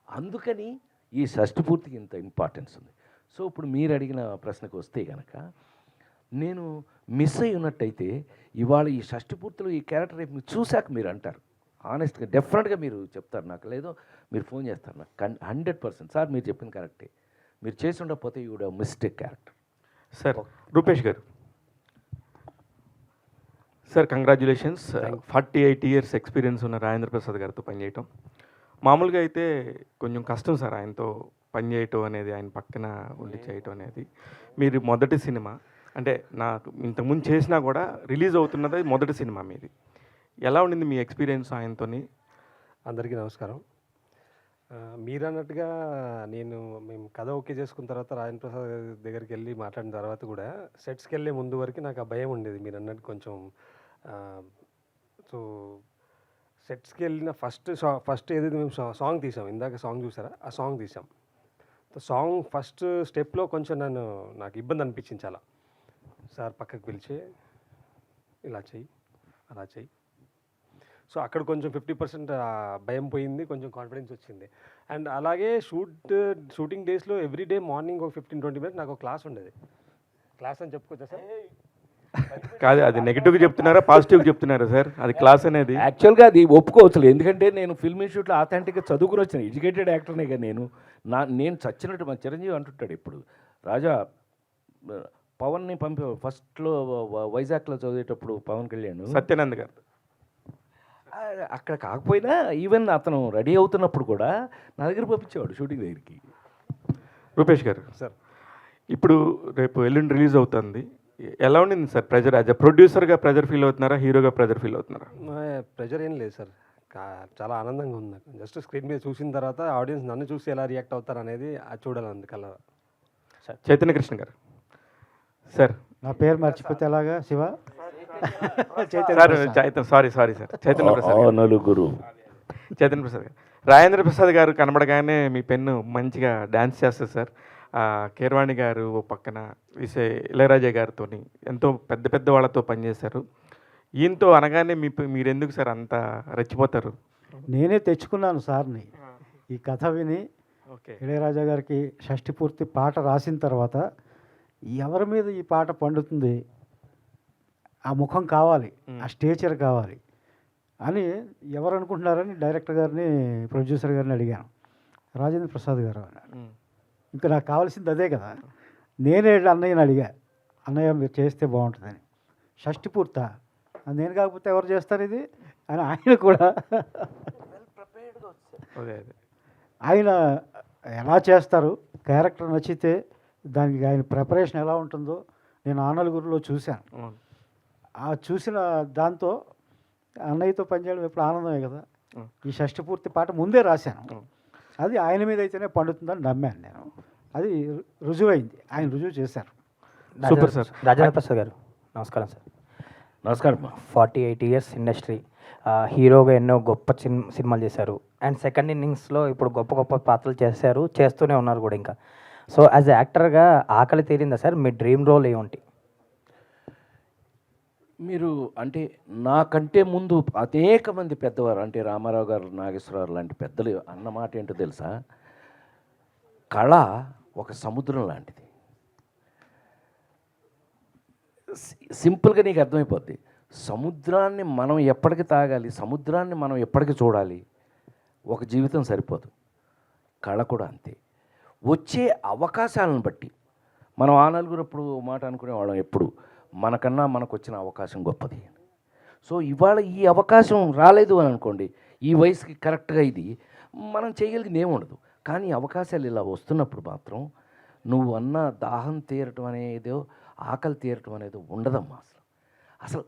అందుకని ఈ షష్ఠపూర్తికి ఇంత ఇంపార్టెన్స్ ఉంది. సో ఇప్పుడు మీరు అడిగిన ప్రశ్నకు వస్తే కనుక, నేను మిస్ అయి ఉన్నట్టయితే ఇవాళ ఈ షష్ఠపూర్తిలో ఈ క్యారెక్టర్ రేపు మీరు చూశాక మీరు అంటారు, ఆనెస్ట్గా డెఫినెట్గా మీరు చెప్తారు నాకు, లేదో మీరు ఫోన్ చేస్తారు నాకు 100%. సార్ మీరు చెప్పింది కరెక్టే, మీరు చేసి ఉండకపోతే you would have mistake character. Sir Rupesh గారు, సార్ కంగ్రాచ్యులేషన్స్. 48 ఇయర్స్ ఎక్స్పీరియన్స్ ఉన్న రాజేంద్ర ప్రసాద్ గారితో పనిచేయటం మామూలుగా అయితే కొంచెం కష్టం సార్. ఆయనతో పనిచేయటం అనేది, ఆయన పక్కన ఉండి చేయటం అనేది. మీరు మొదటి సినిమా అంటే నాకు ఇంతకుముందు చేసినా కూడా రిలీజ్ అవుతున్నది మొదటి సినిమా మీది. ఎలా ఉండింది మీ ఎక్స్పీరియన్స్ ఆయనతోని? అందరికీ నమస్కారం. మీరు అన్నట్టుగా మేము కథ ఓకే చేసుకున్న తర్వాత రాజేంద్ర ప్రసాద్ దగ్గరికి వెళ్ళి మాట్లాడిన తర్వాత కూడా సెట్స్కి వెళ్ళే ముందు వరకు నాకు ఆ భయం ఉండేది, మీరు అన్నట్టు కొంచెం. సో సెట్స్కి వెళ్ళిన ఫస్ట్ ఏదైతే మేము సాంగ్ తీసాం, ఇందాక సాంగ్ చూసారా, ఆ సాంగ్ తీసాం. సాంగ్ ఫస్ట్ స్టెప్లో కొంచెం నాకు ఇబ్బంది అనిపించింది చాలా. సార్ పక్కకు పిలిచి ఇలా చెయ్యి, అలా చెయ్యి. సో అక్కడ కొంచెం 50% భయం పోయింది, కొంచెం కాన్ఫిడెన్స్ వచ్చింది. అండ్ అలాగే షూటింగ్ డేస్లో ఎవ్రీడే మార్నింగ్ ఒక 15-20 మినిట్స్ నాకు ఒక క్లాస్ ఉండేది. క్లాస్ అని చెప్పుకోవచ్చా సార్? కాదు, అది నెగిటివ్గా చెప్తున్నారా పాజిటివ్గా చెప్తున్నారా సార్? అది క్లాస్ అనేది యాక్చువల్గా అది ఒప్పుకోవచ్చు, ఎందుకంటే నేను ఫిల్మ్ ఇన్స్టిట్యూట్లో ఆథెంటిక్గా చదువుకుని వచ్చిన ఎడ్యుకేటెడ్ యాక్టర్నే కదా నేను చచ్చినట్టు. మన చిరంజీవి అంటుంటాడు ఇప్పుడు, రాజా పవన్ని ఫస్ట్లో వైజాగ్లో చదివేటప్పుడు పవన్ కళ్యాణ్, సత్యానంద్ గారు అక్కడ కాకపోయినా ఈవెన్ అతను రెడీ అవుతున్నప్పుడు కూడా నా దగ్గర పంపించేవాడు షూటింగ్ దగ్గరికి. రూపేష్ గారు సార్, ఇప్పుడు రేపు ఎల్లుండి రిలీజ్ అవుతుంది, ఎలా ఉండింది సార్ ప్రెజర్? యాజ్ అ ప్రొడ్యూసర్గా ప్రెజర్ ఫీల్ అవుతున్నారా, హీరోగా ప్రెజర్ ఫీల్ అవుతున్నారా? ప్రెజర్ ఏం లేదు సార్, చాలా ఆనందంగా ఉంది నాకు. జస్ట్ స్క్రీన్ మీద చూసిన తర్వాత ఆడియన్స్ నన్ను చూసి ఎలా రియాక్ట్ అవుతారు అనేది అది చూడాలి. అందుకల్లా సార్. చైతన్య కృష్ణ గారు. సార్ నా పేరు మర్చిపోతే ఎలాగా Shiva? Sir sorry sir Chaitanya Prasad గారు. నలుగురు చైతన్య ప్రసాద్ గారు. రాజేంద్ర ప్రసాద్ గారు కనబడగానే మీ పెన్ను మంచిగా డ్యాన్స్ చేస్తారు సార్. కీరవాణి గారు ఓ పక్కన ఇళయరాజా గారితో ఎంతో పెద్ద పెద్ద వాళ్ళతో పనిచేశారు. ఈయనతో అనగానే మీరెందుకు సార్ అంత రెచ్చిపోతారు? నేనే తెచ్చుకున్నాను సార్ని ఈ కథ విని. ఓకే. ఇళయరాజా గారికి షష్ఠి పూర్తి పాట రాసిన తర్వాత ఎవరి మీద ఈ పాట పండుతుంది, ఆ ముఖం కావాలి, ఆ స్టేచర్ కావాలి అని ఎవరు అనుకుంటున్నారని డైరెక్టర్ గారిని ప్రొడ్యూసర్ గారిని అడిగాను. రాజేంద్ర ప్రసాద్ గారు అన్నారు. ఇంకా నాకు కావాల్సింది అదే కదా. నేనే అన్నయ్యని అడిగా, అన్నయ్య మీరు చేస్తే బాగుంటుందని. షష్ఠి పూర్తా, నేను కాకపోతే ఎవరు చేస్తారు ఇది అని ఆయన కూడా ఆయన ఎలా చేస్తారు, క్యారెక్టర్ నచ్చితే దానికి ఆయన ప్రిపరేషన్ ఎలా ఉంటుందో నేను ఆ నలుగురిలో చూశాను. ఆ చూసిన దాంతో అన్నయ్యతో పనిచేయడం ఎప్పుడు ఆనందమే కదా. ఈ షష్ఠి పూర్తి పాట ముందే రాశాను, అది ఆయన మీద అయితేనే పండుతుందని నమ్మాను నేను. అది రుజువైంది, ఆయన రుజువు చేశారు. Super sir. రాజేంద్ర ప్రసాద్ గారు నమస్కారం సార్. నమస్కారం. 48 ఇయర్స్ ఇండస్ట్రీ, హీరోగా ఎన్నో గొప్ప సినిమాలు చేశారు. అండ్ సెకండ్ ఇన్నింగ్స్లో ఇప్పుడు గొప్ప గొప్ప పాత్రలు చేస్తూనే ఉన్నారు కూడా ఇంకా. సో యాజ్ ఎ యాక్టర్గా ఆకలి తీరిందా సార్? మీ డ్రీమ్ రోల్ ఏమిటి? మీరు అంటే నాకంటే ముందు అనేక మంది పెద్దవారు అంటే రామారావు గారు, నాగేశ్వరరావు లాంటి పెద్దలు అన్న మాట ఏంటో తెలుసా? కళ ఒక సముద్రం లాంటిది. సింపుల్గా నీకు అర్థమైపోద్ది. సముద్రాన్ని మనం ఎప్పటికి తాగాలి, సముద్రాన్ని మనం ఎప్పటికి చూడాలి, ఒక జీవితం సరిపోదు. కళ కూడా అంతే. వచ్చే అవకాశాలను బట్టి మనం ఆ నలుగురు ఎప్పుడు మాట అనుకునేవాళ్ళం, ఎప్పుడు మనకన్నా మనకు వచ్చిన అవకాశం గొప్పది. సో ఇవాళ ఈ అవకాశం రాలేదు అని అనుకోండి, ఈ వయసుకి కరెక్ట్గా ఇది మనం చేయగలిగింది ఏముండదు. కానీ అవకాశాలు ఇలా వస్తున్నప్పుడు మాత్రం నువ్వు అన్న దాహం తీరటం అనేదో, ఆకలి తీరటం అనేదో ఉండదమ్మా. అసలు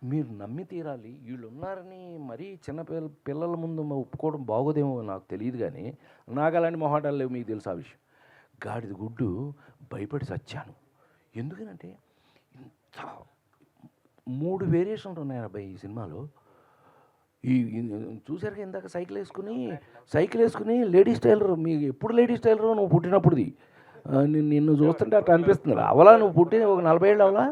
మీరు నమ్మి తీరాలి. వీళ్ళు ఉన్నారని మరీ చిన్న పిల్లల ముందు ఒప్పుకోవడం బాగోదేమో నాకు తెలియదు. కానీ నాకు అలాంటి మొహాటాలు లేవు, మీకు తెలుసు ఆ విషయం. గాడిద గుడ్డు భయపడి చచ్చాను. ఎందుకనంటే ఇంత 3 వేరియేషన్లు ఉన్నాయి అబ్బాయి ఈ సినిమాలో. చూసారుగా ఇందాక సైకిల్ వేసుకుని లేడీస్ టైలర్. మీకు ఎప్పుడు లేడీస్ టైలర్ నువ్వు పుట్టినప్పుడుది? నిన్ను చూస్తుంటే అట్లా అనిపిస్తుంది. అవలా నువ్వు పుట్టిన ఒక 40 ఏళ్ళు అవలా?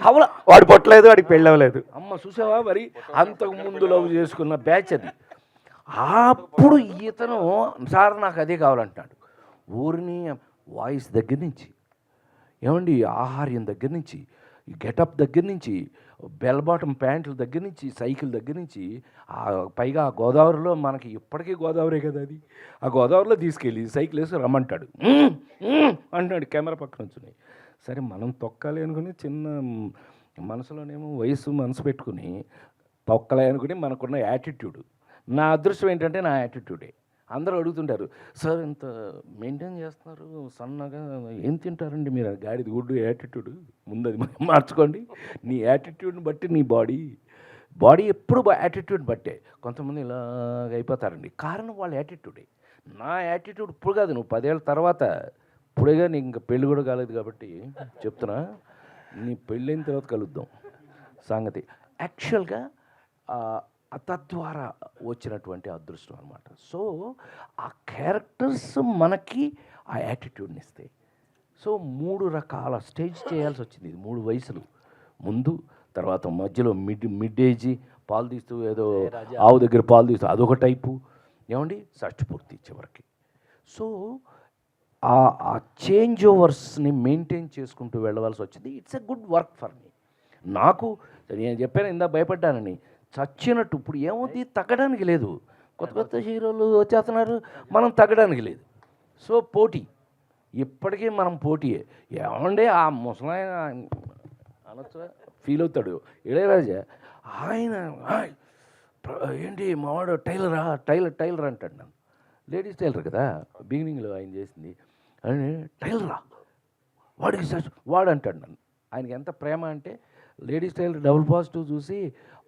అవలా వాడు పొట్టలేదు, వాడికి పెళ్ళి అవ్వలేదు. అమ్మ చూసావా? మరి అంతకు ముందు లవ్ చేసుకున్న బ్యాచ్ అది. అప్పుడు ఇతను సార్ నాకు అదే కావాలంటున్నాడు. ఊరిని వాయిస్ దగ్గర నుంచి, ఏమండి ఆహార్యం దగ్గర నుంచి, గెటప్ దగ్గర నుంచి, బెల్ బాటమ్ ప్యాంట్ల దగ్గర నుంచి, సైకిల్ దగ్గర నుంచి, పైగా ఆ గోదావరిలో మనకి ఇప్పటికీ గోదావరే కదా అది. ఆ గోదావరిలో తీసుకెళ్ళి సైకిల్ వేసి రమ్మంటాడు. అంటున్నాడు కెమెరా పక్కన వచ్చున్నాయి. సరే మనం తొక్కాలి అనుకుని చిన్న మనసులోనేమో మనసు పెట్టుకుని తొక్కలే అనుకుని మనకున్న యాటిట్యూడ్. నా అదృష్టం ఏంటంటే నా యాటిట్యూడే. అందరూ అడుగుతుంటారు, సార్ ఇంత మెయింటైన్ చేస్తున్నారు సన్నగా, ఏం తింటారండి మీరు? గాడిద గుడ్డు యాటిట్యూడ్. ముందు అది మార్చుకోండి. నీ యాటిట్యూడ్ని బట్టి నీ బాడీ ఎప్పుడు యాటిట్యూడ్ బట్టే. కొంతమంది ఇలాగ అయిపోతారండి, కారణం వాళ్ళ యాటిట్యూడే. నా యాటిట్యూడ్ ఇప్పుడు కాదు, నువ్వు 10 ఏళ్ళ తర్వాత. ఇప్పుడేగా నీకు ఇంకా పెళ్ళి కూడా కాలేదు కాబట్టి చెప్తున్నా, నీ పెళ్ళైన తర్వాత కలుద్దాం సంగతి. యాక్చువల్గా తద్వారా వచ్చినటువంటి అదృష్టం అనమాట. సో ఆ క్యారెక్టర్స్ మనకి ఆ యాటిట్యూడ్ని ఇస్తాయి. సో 3 రకాల స్టేజ్ చేయాల్సి వచ్చింది. ఇది 3 వయసులు, ముందు, తర్వాత మధ్యలో మిడ్ ఏజ్, పాలు తీస్తూ ఏదో ఆవు దగ్గర పాలు తీస్తూ అదొక టైపు, ఏమండి షష్ఠి పూర్తి ఇచ్చేవరకు. సో ఆ చేంజ్ ఓవర్స్ని మెయింటైన్ చేసుకుంటూ వెళ్ళవలసి వచ్చింది. It's a good work for me. నాకు నేను చెప్పాను ఇందా భయపడ్డానని, చచ్చినట్టు. ఇప్పుడు ఏమవుతుంది, తగ్గడానికి లేదు. కొత్త హీరోలు వచ్చేస్తున్నారు, మనం తగ్గడానికి లేదు. సో పోటీ, ఇప్పటికీ మనం పోటీయే. ఏమంటే ఆ ముసలాయన అనొచ్చా ఫీల్ అవుతాడు ఇళయరాజా, ఆయన ఏంటి మావాడు టైలర్ అంటాడు నన్ను. లేడీస్ టైలర్ కదా బిగినింగ్లో ఆయన చేసింది. అని టైలరా వాడు అంటాడు నన్ను. ఆయనకి ఎంత ప్రేమ అంటే లేడీస్ టైలర్ డబుల్ పాజిటివ్ చూసి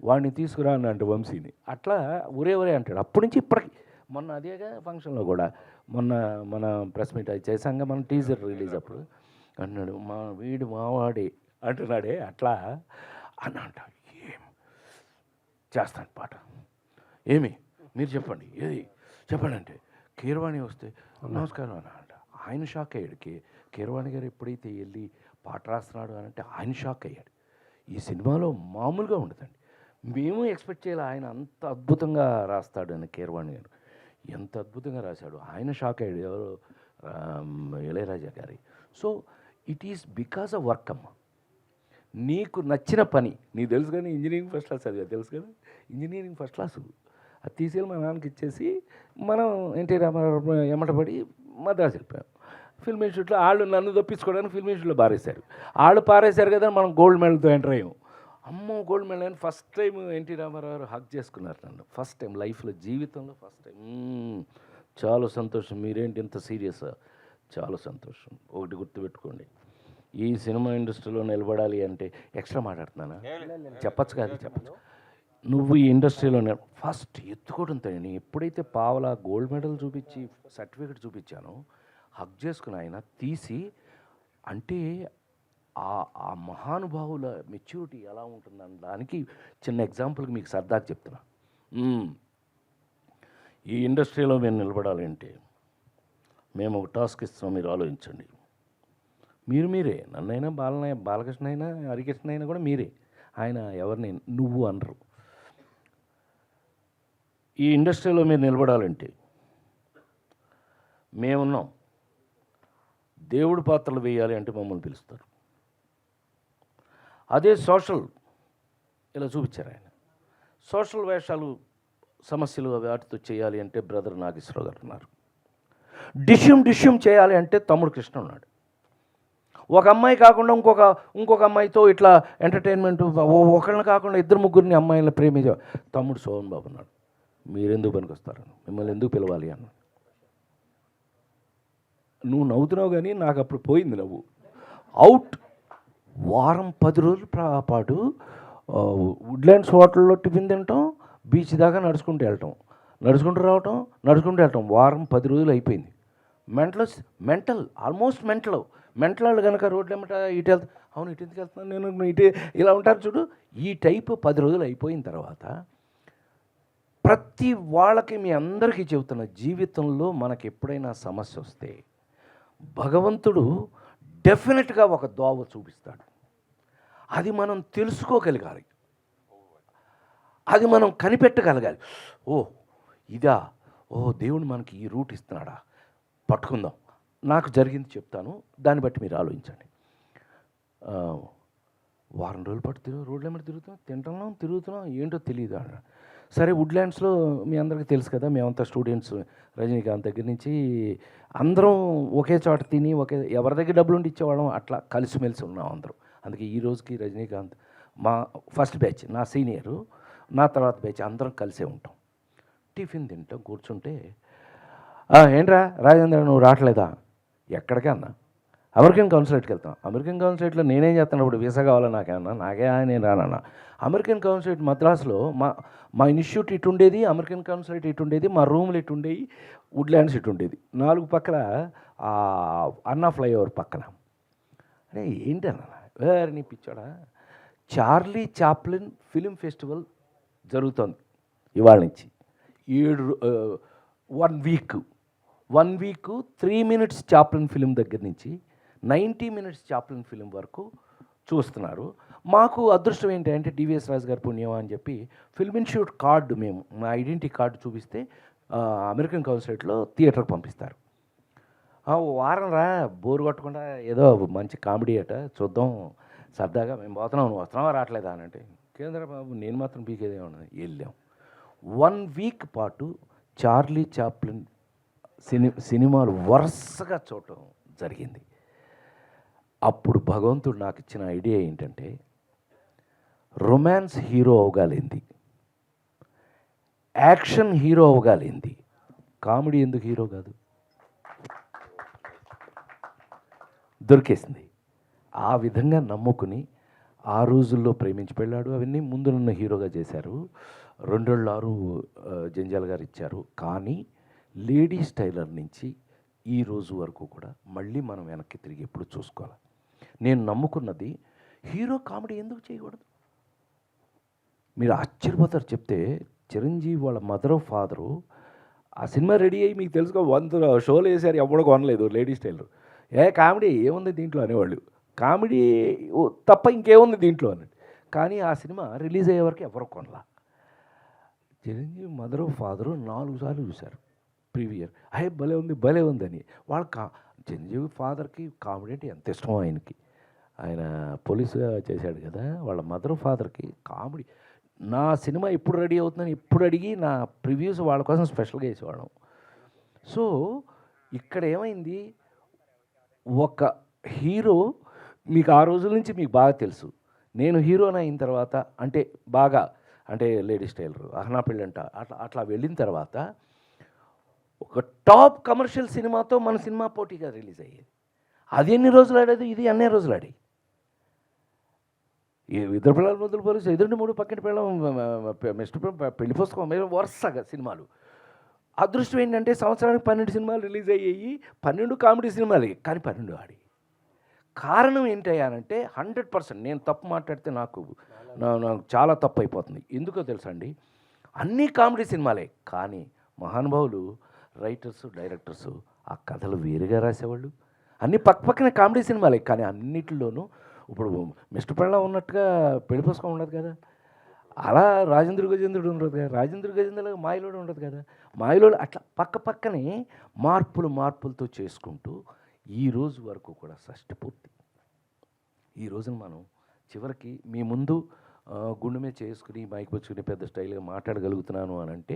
వాడిని తీసుకురా అన్నట్టు వంశీని. అట్లా ఒరే అంటాడు. అప్పటి నుంచి ఇప్పటికి మొన్న అదేగా ఫంక్షన్లో కూడా మొన్న మన ప్రెస్ మీట్ అది చేశాక మన టీజర్ రిలీజ్ అప్పుడు అన్నాడు వీడు మావాడే అంటున్నాడే అట్లా అని అంట. ఏం చేస్తాను పాట, ఏమి మీరు చెప్పండి, ఏది చెప్పండి అంటే కీరవాణి వస్తే నమస్కారం అని అంట. ఆయన షాక్ అయ్యాడు. కీరవాణి గారు ఎప్పుడైతే వెళ్ళి పాట రాస్తున్నాడు అని అంటే ఆయన షాక్ అయ్యాడు. ఈ సినిమాలో మామూలుగా ఉండదండి, మేము ఎక్స్పెక్ట్ చేయాలి ఆయన అంత అద్భుతంగా రాస్తాడని. కీరవాణి గారు ఎంత అద్భుతంగా రాశాడు, ఆయన షాక్ అయ్యాడు. ఎవరు ఇళయరాజా గారి. So it is because of work అమ్మ. నీకు నచ్చిన పని నీకు తెలుసు కానీ ఇంజనీరింగ్ ఫస్ట్ క్లాస్ అది తెలుసు కదా, ఇంజనీరింగ్ ఫస్ట్ క్లాసు అది తీసుకెళ్ళి మా నాన్నకి ఇచ్చేసి మనం ఎన్టీ రామారావు ఎమ్మటపడి మద్రాసు వెళ్ళిపోయాం. ఫిల్మ్ ఇన్స్టిట్యూట్లో వాళ్ళు నన్ను తప్పించుకోవడానికి ఫిల్మ్ ఇన్స్టిట్యూట్లో పారేశారు. వాళ్ళు పారేశారు కదా, మనం గోల్డ్ మెడల్తో ఎంటర్ అయ్యాం. అమ్మో గోల్డ్ మెడల్ అని first time NT Rama Rao hug చేసుకున్నారు నన్ను. ఫస్ట్ టైం లైఫ్లో, జీవితంలో ఫస్ట్ టైం. చాలా సంతోషం. మీరేంటి ఇంత సీరియస్? చాలా సంతోషం. ఒకటి గుర్తుపెట్టుకోండి, ఈ సినిమా ఇండస్ట్రీలో నిలబడాలి అంటే ఎక్స్ట్రా మాట్లాడుతున్నానా? చెప్పచ్చు కాదు, చెప్పచ్చు. నువ్వు ఈ ఇండస్ట్రీలో ఫస్ట్ ఎత్తుకోవడంతో నేను ఎప్పుడైతే పావలా గోల్డ్ మెడల్ చూపించి సర్టిఫికెట్ చూపించానో హక్ చేసుకుని ఆయన తీసి అంటే ఆ మహానుభావుల మెచ్యూరిటీ ఎలా ఉంటుందని దానికి చిన్న ఎగ్జాంపుల్కి మీకు సరదాగా చెప్తున్నా. ఈ ఇండస్ట్రీలో మేము నిలబడాలంటే మేము ఒక టాస్క్ ఇస్తాం, మీరు ఆలోచించండి. మీరే నన్నైనా బాలకృష్ణ అయినా హరికృష్ణ అయినా కూడా మీరే. ఆయన ఎవరిని నువ్వు అనరు. ఈ ఇండస్ట్రీలో మీరు నిలబడాలంటే మేమున్నాం. దేవుడి పాత్రలు వేయాలి అంటే మమ్మల్ని పిలుస్తారు. అదే సోషల్ ఇలా చూపించారు ఆయన. సోషల్ వేషాలు, సమస్యలు వాటితో చేయాలి అంటే బ్రదర్ నాగేశ్వరరావు గారు ఉన్నారు. డిష్యూమ్ చేయాలి అంటే తమ్ముడు కృష్ణ ఉన్నాడు. ఒక అమ్మాయి కాకుండా ఇంకొక అమ్మాయితో ఇట్లా ఎంటర్టైన్మెంట్, ఒకళ్ళని కాకుండా ఇద్దరు ముగ్గురిని అమ్మాయిలను ప్రేమించే తమ్ముడు సోహన్ బాబు ఉన్నాడు. మీరెందుకు పనికొస్తారు, మిమ్మల్ని ఎందుకు పిలవాలి అన్న. నువ్వు నవ్వుతున్నావు కానీ నాకు అప్పుడు పోయింది నవ్వు. అవుట్. వారం 10 రోజుల పాటు వుడ్లాండ్స్ హోటల్లో టిఫిన్ తినటం, బీచ్ దాకా నడుచుకుంటూ వెళ్ళటం, నడుచుకుంటూ రావటం, నడుచుకుంటూ వెళ్ళటం. వారం 10 రోజులు అయిపోయింది. ఆల్మోస్ట్ మెంటల్ కనుక రోడ్లు ఏమంట ఇటు వెళ్తా, అవును ఇటు ఎందుకు వెళ్తున్నాను నేను, ఇటు ఇలా ఉంటారు చూడు. ఈ టైపు 10 రోజులు అయిపోయిన తర్వాత ప్రతి వాళ్ళకి, మీ అందరికీ చెబుతున్న, జీవితంలో మనకి ఎప్పుడైనా సమస్య వస్తే భగవంతుడు డెఫినెట్గా ఒక దోవ చూపిస్తాడు. అది మనం తెలుసుకోగలగాలి, అది మనం కనిపెట్టగలగాలి. ఇదా, దేవుడు మనకి ఈ రూట్ ఇస్తున్నాడా, పట్టుకుందాం. నాకు జరిగింది చెప్తాను, దాన్ని బట్టి మీరు ఆలోచించండి. వారం రోజుల పాటు రోడ్ల మీద తిరుగుతున్నాం ఏంటో తెలియదు. సరే వుడ్లాండ్స్లో మీ అందరికీ తెలుసు కదా, మేమంతా స్టూడెంట్స్. రజనీకాంత్ దగ్గర నుంచి అందరం ఒకే చోట తిని ఎవరి దగ్గర డబ్బులు ఉండి ఇచ్చేవాళ్ళం, అట్లా కలిసిమెలిసి ఉన్నాం అందరం. అందుకే ఈ రోజుకి రజనీకాంత్ మా ఫస్ట్ బ్యాచ్, నా సీనియరు, నా తర్వాత బ్యాచ్ అందరం కలిసే ఉంటాం. టిఫిన్ తింటాం, కూర్చుంటే ఏంట్రా రాజేంద్ర నువ్వు రావట్లేదా? ఎక్కడికి అన్నా, అమెరికన్ కౌన్సిలేట్కి వెళ్తాం. అమెరికన్ కౌన్సిలేట్లో నేనేం చేస్తాను, ఇప్పుడు వీసా కావాలా నాకేమన్నా, నేను రానన్నా. అమెరికన్ కౌన్సిలేట్ మద్రాసులో మా ఇన్స్టిట్యూట్ ఇటు ఉండేది, అమెరికన్ కౌన్సిలేట్ ఇటు ఉండేది, మా రూమ్లు ఇటు ఉండేవి, వుడ్లాండ్స్ ఇటు ఉండేది. 4 పక్కల అన్నా ఫ్లైఓవర్ పక్కన. అరే ఏంటి అన్న, నీ పిచ్చాడా, చార్లీ చాప్లిన్ ఫిలిం ఫెస్టివల్ జరుగుతోంది ఇవాళ నుంచి 1 వీక్ 3 minutes చాప్లిన్ ఫిలిం దగ్గర నుంచి 90 minutes చాప్లిన్ ఫిలిం వరకు చూస్తున్నారు. మాకు అదృష్టం ఏంటంటే డివిఎస్ రాజు గారి పుణ్యం అని చెప్పి ఫిల్మ్ ఇన్స్టిట్యూట్ కార్డు, మేము మా ఐడెంటిటీ కార్డు చూపిస్తే అమెరికన్ కౌన్సిలేట్లో థియేటర్కి పంపిస్తారు. వారం రా, బోరు కొట్టకుండా ఏదో మంచి కామెడీ అట చూద్దాం సరదాగా, మేము పోతున్నాం, నువ్వు వస్తున్నావా రావట్లేదా అని అంటే, కేంద్ర బాబు నేను మాత్రం పీకేదే ఉన్నది. వెళ్ళాం. 1 week పాటు చార్లీ చాప్లిన్ సినిమాలు వరుసగా చూడటం జరిగింది. అప్పుడు భగవంతుడు నాకు ఇచ్చిన ఐడియా ఏంటంటే, రొమాన్స్ హీరో అవగాలింది, యాక్షన్ హీరో అవగాలింది, కామెడీ ఎందుకు హీరో కాదు? దొరికేసింది. ఆ విధంగా నమ్ముకుని ఆ రోజుల్లో ప్రేమించి పెళ్ళాడు అవన్నీ ముందు నన్ను హీరోగా చేశారు. 2.6 జంజాల్ గారు ఇచ్చారు. కానీ లేడీస్ టైలర్ నుంచి ఈ రోజు వరకు కూడా మళ్ళీ మనం వెనక్కి తిరిగి ఎప్పుడు చూసుకోవాలి. నేను నమ్ముకున్నది హీరో కామెడీ ఎందుకు చేయకూడదు? మీరు ఆశ్చర్యపోతారు చెప్తే. చిరంజీవి వాళ్ళ మదరు ఫాదరు ఆ సినిమా రెడీ అయ్యి మీకు తెలుసుకో 100 షోలు వేసారు, ఎవడో కొనలేదు లేడీస్ టైలర్. కామెడీ ఏముంది దీంట్లో అనేవాళ్ళు. కామెడీ తప్ప ఇంకేముంది దీంట్లో అన్నట్టు. కానీ ఆ సినిమా రిలీజ్ అయ్యే వరకు ఎవరు కొనలా. చిరంజీవి మదరు ఫాదరు 4 సార్లు చూశారు ప్రీవియర్. భలే ఉందని. చిరంజీవి ఫాదర్కి కామెడీ అంటే ఎంత ఇష్టమో ఆయనకి. ఆయన పోలీసుగా చేశాడు కదా. వాళ్ళ మదర్ ఫాదర్కి కామెడీ. నా సినిమా ఎప్పుడు రెడీ అవుతుందని ఎప్పుడు అడిగి నా ప్రివ్యూస్ వాళ్ళ కోసం స్పెషల్గా వేసేవాళ్ళం. సో ఇక్కడ ఏమైంది, ఒక హీరో మీకు ఆ రోజుల నుంచి మీకు బాగా తెలుసు. నేను హీరోని అయిన తర్వాత అంటే లేడీస్ టైలర్, అహనా పెళ్ళంట అట్లా వెళ్ళిన తర్వాత ఒక టాప్ కమర్షియల్ సినిమాతో మన సినిమా పోటీగా రిలీజ్ అయ్యేది. అది ఎన్ని రోజులు ఆడేది, ఇది అన్నే రోజులు ఆడి. ఇద్దరు పిల్లలు మొదలు పోలీసు, ఎదురు 3 పక్కన పిల్లలు, మిస్టర్ పెళ్లి పుస్తకం, వరుసగా సినిమాలు. అదృష్టం ఏంటంటే సంవత్సరానికి 12 సినిమాలు రిలీజ్ అయ్యాయి. 12 కామెడీ సినిమాలే, కానీ 12 ఆడి. కారణం ఏంటయ్యానంటే 100% నేను తప్పు మాట్లాడితే నాకు చాలా తప్పు అయిపోతుంది. ఎందుకో తెలుసా అండి, అన్నీ కామెడీ సినిమాలే, కానీ మహానుభావులు రైటర్స్ డైరెక్టర్స్ ఆ కథలు వేరుగా రాసేవాళ్ళు. అన్నీ పక్కన కామెడీ సినిమాలే, కానీ అన్నిటిలోనూ ఇప్పుడు మిస్టర్ పెళ్ళ ఉన్నట్టుగా పెళ్లి పుస్తకం ఉండదు కదా, అలా రాజేంద్ర గజేంద్రుడు ఉండదు కదా, రాజేంద్ర గజేంద్రుడు మాయలోడు ఉండదు కదా, మాయలోడు అట్లా పక్కనే మార్పులతో చేసుకుంటూ ఈ రోజు వరకు కూడా షష్టి పూర్తి. ఈ రోజున మనం చివరికి మీ ముందు గుండె మీద చేసుకుని మైక్ పుచ్చుకుని పెద్ద స్టైల్గా మాట్లాడగలుగుతున్నాను అని అంటే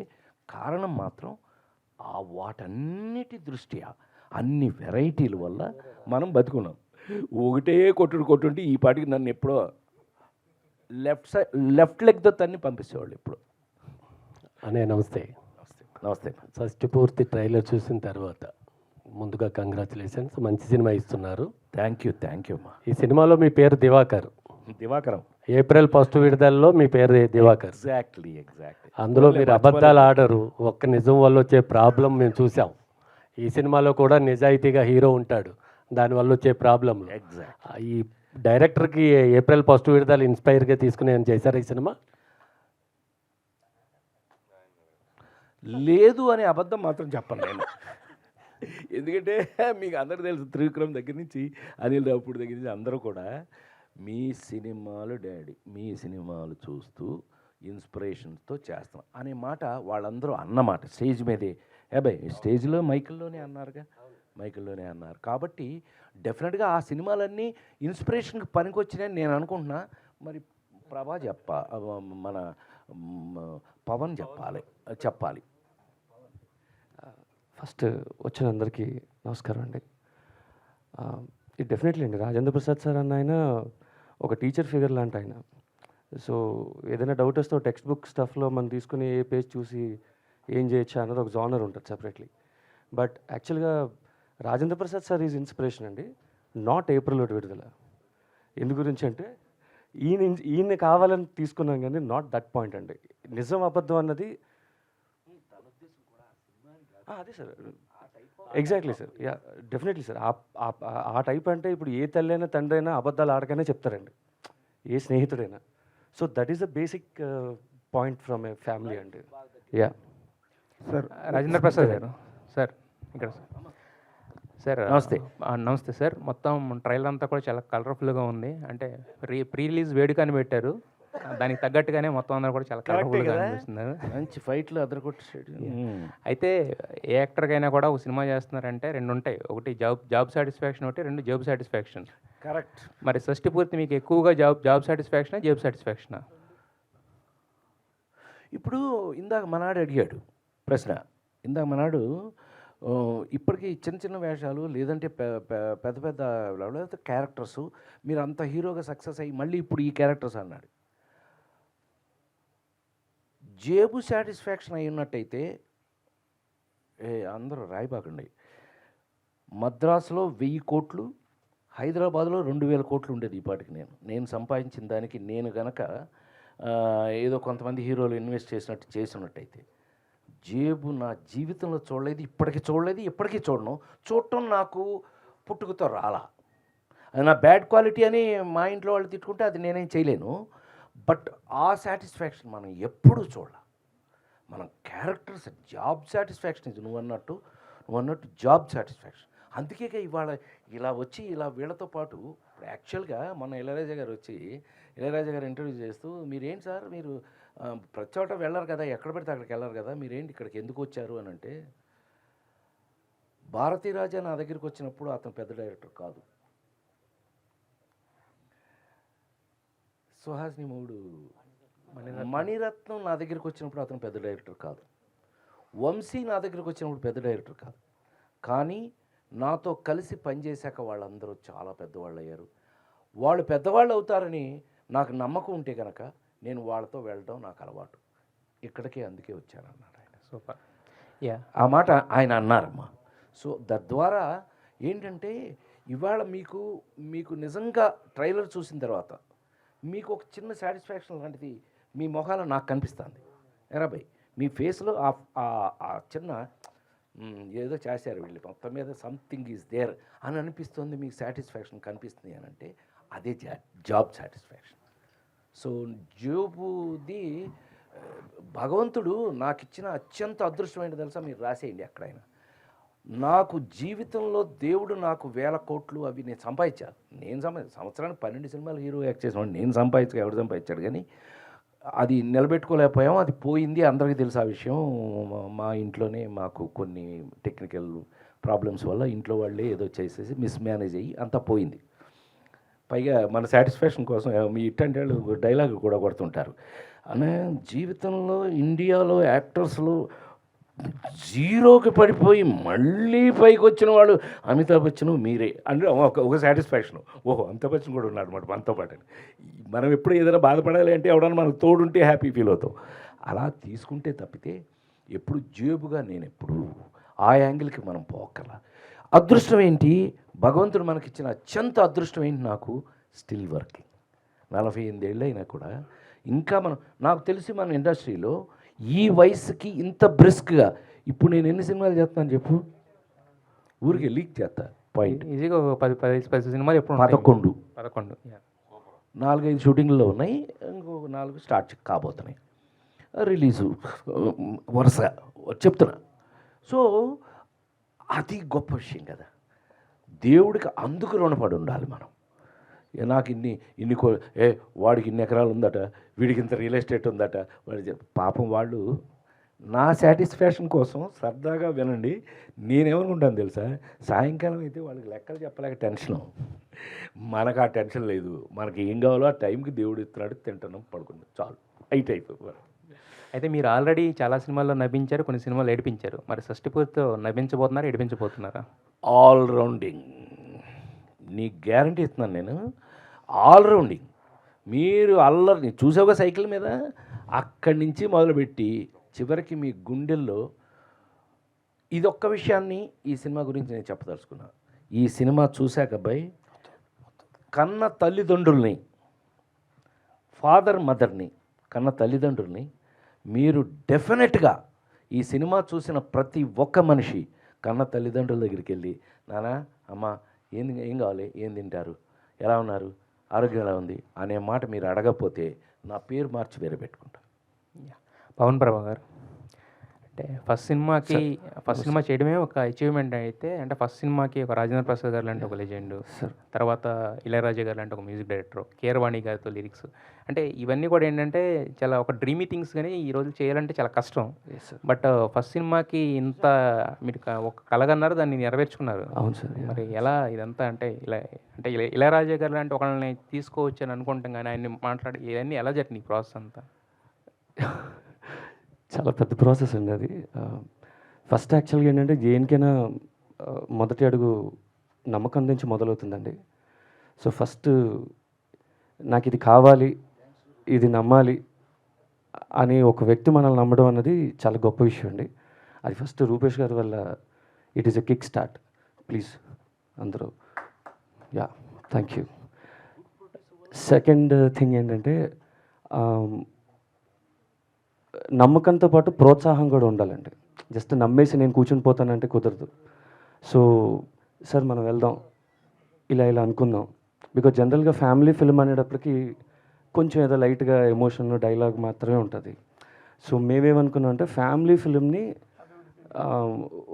కారణం మాత్రం వాటన్నిటి దృష్ట్యా అన్ని వెరైటీల వల్ల మనం బతుకున్నాం. ఒకటే కొట్టుంటే ఈ పాటికి నన్ను ఎప్పుడో లెఫ్ట్ లెగ్తో తన్ని పంపించేవాళ్ళు ఎప్పుడు. అనే నమస్తే. నమస్తే. షష్టి పూర్తి ట్రైలర్ చూసిన తర్వాత ముందుగా కంగ్రాచులేషన్స్, మంచి సినిమా ఇస్తున్నారు. థ్యాంక్ యూ అమ్మా. ఈ సినిమాలో మీ పేరు దివాకరం. ఏప్రిల్ 1 విడుదలలో మీ పేరు దివాకర్. ఎగ్జాక్ట్లీ. అందులో మీరు అబద్ధాలు ఆడరు. ఒక్క నిజం వల్ల వచ్చే ప్రాబ్లం మేము చూసాం. ఈ సినిమాలో కూడా నిజాయితీగా హీరో ఉంటాడు, దానివల్ల వచ్చే ప్రాబ్లం. ఈ డైరెక్టర్కి ఏప్రిల్ 1 విడుదల ఇన్స్పైర్గా తీసుకుని ఏం చేశారు ఈ సినిమా? లేదు అనే అబద్ధం మాత్రం చెప్పను నేను. ఎందుకంటే మీకు అందరూ తెలుసు, త్రివిక్రమ్ దగ్గర నుంచి అనిల్ రావుపూడి దగ్గర నుంచి అందరూ కూడా మీ సినిమాలు డాడీ, మీ సినిమాలు చూస్తూ ఇన్స్పిరేషన్స్తో చేస్తాం అనే మాట వాళ్ళందరూ అన్నమాట స్టేజ్ మీదే. స్టేజ్లో మైకిల్లోనే అన్నారు కాబట్టి డెఫినెట్గా ఆ సినిమాలన్నీ ఇన్స్పిరేషన్కి పనికొచ్చినాయని నేను అనుకుంటున్నా. మరి ప్రభా మన పవన్ చెప్పాలి. ఫస్ట్ వచ్చిన అందరికీ నమస్కారం అండి. ఇది డెఫినెట్లీ అండి, రాజేంద్ర ప్రసాద్ సార్ అన్న ఆయన ఒక టీచర్ ఫిగర్ లాంటి ఆయన. సో ఏదైనా డౌట్ వస్తే టెక్స్ట్ బుక్ స్టఫ్లో మనం తీసుకుని ఏ పేజ్ చూసి ఏం చేయొచ్చా అన్నది ఒక జానర్ ఉంటుంది సెపరేట్లీ. బట్ యాక్చువల్గా Rajendra Prasad sir is inspiration అండి, నాట్ ఏప్రిల్ 1 విడుదల. ఎందు గురించి అంటే ఈయన కావాలని తీసుకున్నాం కానీ నాట్ దట్ పాయింట్ అండి. నిజం అబద్ధం అన్నది అదే sir, exactly sir. Yeah definitely sir. ఆ టైప్ అంటే ఇప్పుడు ఏ తల్లి అయినా తండ్రి అయినా అబద్ధాలు ఆడకనే చెప్తారండి, ఏ స్నేహితుడైనా. So that is the basic point from a family అండి. Yeah sir, Rajendra Prasad garu sir ఇక్కడ సార్. నమస్తే సార్. మొత్తం ట్రైలర్ అంతా కూడా చాలా కలర్ఫుల్గా ఉంది. అంటే ప్రీ రిలీజ్ వేడుక అని పెట్టారు, దానికి తగ్గట్టుగానే మొత్తం అందరూ కూడా చాలా కలర్ఫుల్గా అనిపిస్తున్నారు. మంచి ఫైట్లు అదరగొట్టేసాడు. అయితే ఏ యాక్టర్కైనా కూడా ఒక సినిమా చేస్తున్నారంటే 2 ఉంటాయి, ఒకటి జాబ్ సాటిస్ఫాక్షన్, ఒకటి 2 జాబ్ సాటిస్ఫాక్షన్. కరెక్ట్. మరి షష్టి పూర్తి మీకు ఎక్కువగా జాబ్ సాటిస్ఫాక్షనా జాబ్ సాటిస్ఫాక్షనా? ఇప్పుడు ఇందాక మనాడు అడిగాడు ప్రశ్న. ఇప్పటికీ చిన్న వేషాలు లేదంటే పెద్ద క్యారెక్టర్స్, మీరు అంత హీరోగా సక్సెస్ అయ్యి మళ్ళీ ఇప్పుడు ఈ క్యారెక్టర్స్ అన్నాడు. జేబు సాటిస్ఫాక్షన్ అయి ఉన్నట్టయితే అందరూ రాయిబాకండి. మద్రాసులో 1000 కోట్లు, హైదరాబాద్లో 2000 కోట్లు ఉండేది ఈ పాటికి. నేను సంపాదించిన దానికి నేను గనక ఏదో కొంతమంది హీరోలు ఇన్వెస్ట్ చేసినట్టయితే జేబు నా జీవితంలో చూడలేదు, ఇప్పటికీ చూడలేదు, ఇప్పటికీ చూడను. చూడటం నాకు పుట్టుకతో రాలా. అది నా బ్యాడ్ క్వాలిటీ అని మా ఇంట్లో వాళ్ళు తిట్టుకుంటే అది నేనేం చేయలేను. బట్ ఆ సాటిస్ఫాక్షన్ మనం ఎప్పుడూ చూడాలి. మన క్యారెక్టర్స్ జాబ్ సాటిస్ఫాక్షన్ ఇది నువ్వు అన్నట్టు జాబ్ సాటిస్ఫాక్షన్. అందుకే ఇవాళ ఇలా వచ్చి ఇలా వీళ్ళతో పాటు ఇప్పుడు యాక్చువల్గా మన ఇళయరాజా గారు వచ్చి ఇళయరాజా గారు ఇంటర్వ్యూ చేస్తూ మీరేంటి సార్ మీరు ప్రతి చోట వెళ్ళరు కదా, ఎక్కడ పడితే అక్కడికి వెళ్ళరు కదా, మీరేంటి ఇక్కడికి ఎందుకు వచ్చారు అని అంటే, భారతీ రాజా నా దగ్గరికి వచ్చినప్పుడు అతను పెద్ద డైరెక్టర్ కాదు. సుహాసిని మూడు మణిరత్నం నా దగ్గరికి వచ్చినప్పుడు అతను పెద్ద డైరెక్టర్ కాదు. వంశీ నా దగ్గరికి వచ్చినప్పుడు పెద్ద డైరెక్టర్ కాదు. కానీ నాతో కలిసి పనిచేశాక వాళ్ళందరూ చాలా పెద్దవాళ్ళు అయ్యారు. వాళ్ళు పెద్దవాళ్ళు అవుతారని నాకు నమ్మకం ఉంటే కనుక నేను వాళ్ళతో వెళ్ళడం నాకు అలవాటు. ఇక్కడికే అందుకే వచ్చానన్నాడు ఆయన. సూపర్. యా, ఆ మాట ఆయన అన్నారమ్మా. సో తద్వారా ఏంటంటే ఇవాళ మీకు నిజంగా ట్రైలర్ చూసిన తర్వాత మీకు ఒక చిన్న సాటిస్ఫాక్షన్ లాంటిది మీ మొహాల నాకు కనిపిస్తుంది. ఎరాబాయ్ మీ ఫేస్లో ఆ చిన్న ఏదో చేశారు వీళ్ళు, మొత్తం మీద సంథింగ్ ఈజ్ దేర్ అని అనిపిస్తుంది, మీకు సాటిస్ఫాక్షన్ కనిపిస్తుంది అని అంటే అదే జాబ్ సాటిస్ఫాక్షన్. సో జోబుది భగవంతుడు నాకు ఇచ్చిన అత్యంత అదృష్టమైనది తెలుసా, మీరు రాసేయండి ఎక్కడైనా. నాకు జీవితంలో దేవుడు నాకు 1000 కోట్లు అవి నేను సంపాదించాను. సంవత్సరానికి 12 సినిమాలు హీరో యాక్ట్ చేసిన నేను ఎవడు సంపాదించాడు, కానీ అది నిలబెట్టుకోలేకపోయాం. అది పోయింది, అందరికీ తెలుసు ఆ విషయం. మా ఇంట్లోనే మాకు కొన్ని టెక్నికల్ ప్రాబ్లమ్స్ వల్ల ఇంట్లో వాళ్ళే ఏదో చేసేసి మిస్మేనేజ్ అయ్యి అంతా పోయింది. పైగా మన సాటిస్ఫాక్షన్ కోసం మీ ఇట్టంటే వాళ్ళు డైలాగ్ కూడా కొడుతుంటారు. అనే జీవితంలో ఇండియాలో యాక్టర్స్లో జీరోకి పడిపోయి మళ్ళీ పైకి వచ్చిన వాడు అమితాబ్ బచ్చన్ మీరే అంటే ఒక సాటిస్ఫాక్షన్. ఓహో, అమితాబ్ బచ్చన్ కూడా ఉన్నాడు అన్నమాట మనతో పాటు. మనం ఎప్పుడు ఏదైనా బాధపడాలి అంటే ఎవడన్నా మనకు తోడుంటే హ్యాపీ ఫీల్ అవుతాం. అలా తీసుకుంటే తప్పితే ఎప్పుడు జేబుగా నేను ఎప్పుడు ఆ యాంగిల్కి మనం పోకల. అదృష్టం ఏంటి, భగవంతుడు మనకిచ్చిన అత్యంత అదృష్టం ఏంటి, నాకు స్టిల్ వర్కింగ్. 48 ఏళ్ళు అయినా కూడా ఇంకా నాకు తెలిసి మన ఇండస్ట్రీలో ఈ వయసుకి ఇంత బ్రిస్క్గా ఇప్పుడు నేను ఎన్ని సినిమాలు చేస్తాను చెప్పు, ఊరికి లీక్ చేస్తా పాయింట్. ఈజీగా 10 సినిమాలు ఎప్పుడు 11 4-5 షూటింగ్లో ఉన్నాయి, ఇంకొక 4 స్టార్ట్ కాబోతున్నాయి, రిలీజు వరుసగా చెప్తున్నా. సో అది గొప్ప విషయం కదా, దేవుడికి అందుకు రుణపడి ఉండాలి మనం. నాకు వాడికి ఇన్ని ఎకరాలు ఉందట, వీడికి ఇంత రియల్ ఎస్టేట్ ఉందట, వాడి పాపం వాళ్ళు నా సాటిస్ఫాక్షన్ కోసం సరదాగా వినండి. నేనేమనుకుంటాను తెలుసా, సాయంకాలం అయితే వాళ్ళకి లెక్కలు చెప్పలేక టెన్షను, మనకు ఆ టెన్షన్ లేదు. మనకి ఏం కావాలో ఆ టైంకి దేవుడు ఇస్తున్నాడు, తింటున్నాం, పడుకున్నాం, చాలు అయిపోయి. అయితే మీరు ఆల్రెడీ చాలా సినిమాల్లో నవ్వించారు, కొన్ని సినిమాలు ఏడిపించారు. మరి షష్టిపూర్తితో నవ్వించబోతున్నారా, ఏడిపించబోతున్నారా? ఆల్రౌండింగ్, నీకు గ్యారంటీ ఇస్తున్నాను నేను. ఆల్రౌండింగ్. మీరు అల్లరిని చూసావుగా సైకిల్ మీద, అక్కడి నుంచి మొదలుపెట్టి చివరికి మీ గుండెల్లో ఇదొక్క విషయాన్ని ఈ సినిమా గురించి నేను చెప్పదలుచుకున్నా. ఈ సినిమా చూశాక అబ్బాయి కన్న తల్లిదండ్రుల్ని, ఫాదర్ మదర్ని, కన్న తల్లిదండ్రుల్ని మీరు డెఫినెట్గా ఈ సినిమా చూసిన ప్రతి ఒక్క మనిషి కన్న తల్లిదండ్రుల దగ్గరికి వెళ్ళి, నాన్న అమ్మ ఏం కావాలి, ఏం తింటారు, ఎలా ఉన్నారు, ఆరోగ్యం ఎలా ఉంది అనే మాట మీరు అడగకపోతే నా పేరు మార్చి వేరే పెట్టుకుంటా. పవన్ ప్రభా గారు, అంటే ఫస్ట్ సినిమా చేయడమే ఒక అచీవ్మెంట్ అయితే, అంటే ఫస్ట్ సినిమాకి ఒక రాజేంద్ర ప్రసాద్ గారు లాంటి ఒక లెజెండ్, తర్వాత ఇళయరాజా గారు లాంటి ఒక మ్యూజిక్ డైరెక్టర్, కీరవాణి గారితో లిరిక్స్, అంటే ఇవన్నీ కూడా ఏంటంటే చాలా ఒక డ్రీమీ థింగ్స్, కానీ ఈరోజు చేయాలంటే చాలా కష్టం. బట్ ఫస్ట్ సినిమాకి ఇంత మీరు ఒక కలగన్నారు, దాన్ని నెరవేర్చుకున్నారు. అవును సార్. మరి ఎలా ఇదంతా అంటే ఇళయరాజా గారు లాంటి ఒకళ్ళని తీసుకోవచ్చు అని అనుకుంటాం, కానీ ఆయన్ని మాట్లాడి ఇవన్నీ ఎలా జరిగింది ఈ ప్రాసెస్ అంతా? చాలా పెద్ద ప్రాసెస్ అండి అది. ఫస్ట్ యాక్చువల్గా ఏంటంటే దేనికైనా మొదటి అడుగు నమ్మకం నుంచి మొదలవుతుందండి. సో ఫస్ట్ నాకు ఇది కావాలి, ఇది నమ్మాలి అని ఒక వ్యక్తి మనల్ని నమ్మడం అన్నది చాలా గొప్ప విషయం అండి. అది ఫస్ట్ రూపేష్ గారి వల్ల it is a kick start. Please అందరూ, yeah, thank you. Second thing ఏంటంటే నమ్మకంతో పాటు ప్రోత్సాహం కూడా ఉండాలండి. జస్ట్ నమ్మేసి నేను కూర్చుని పోతానంటే కుదరదు. సో సార్ మనం వెళ్దాం, ఇలా ఇలా అనుకుందాం. బికాజ్ జనరల్గా ఫ్యామిలీ ఫిల్మ్ అనేటప్పటికి కొంచెం ఏదో లైట్గా ఎమోషన్ డైలాగ్ మాత్రమే ఉంటుంది. సో మేమేమనుకున్నాం అంటే ఫ్యామిలీ ఫిల్మ్ని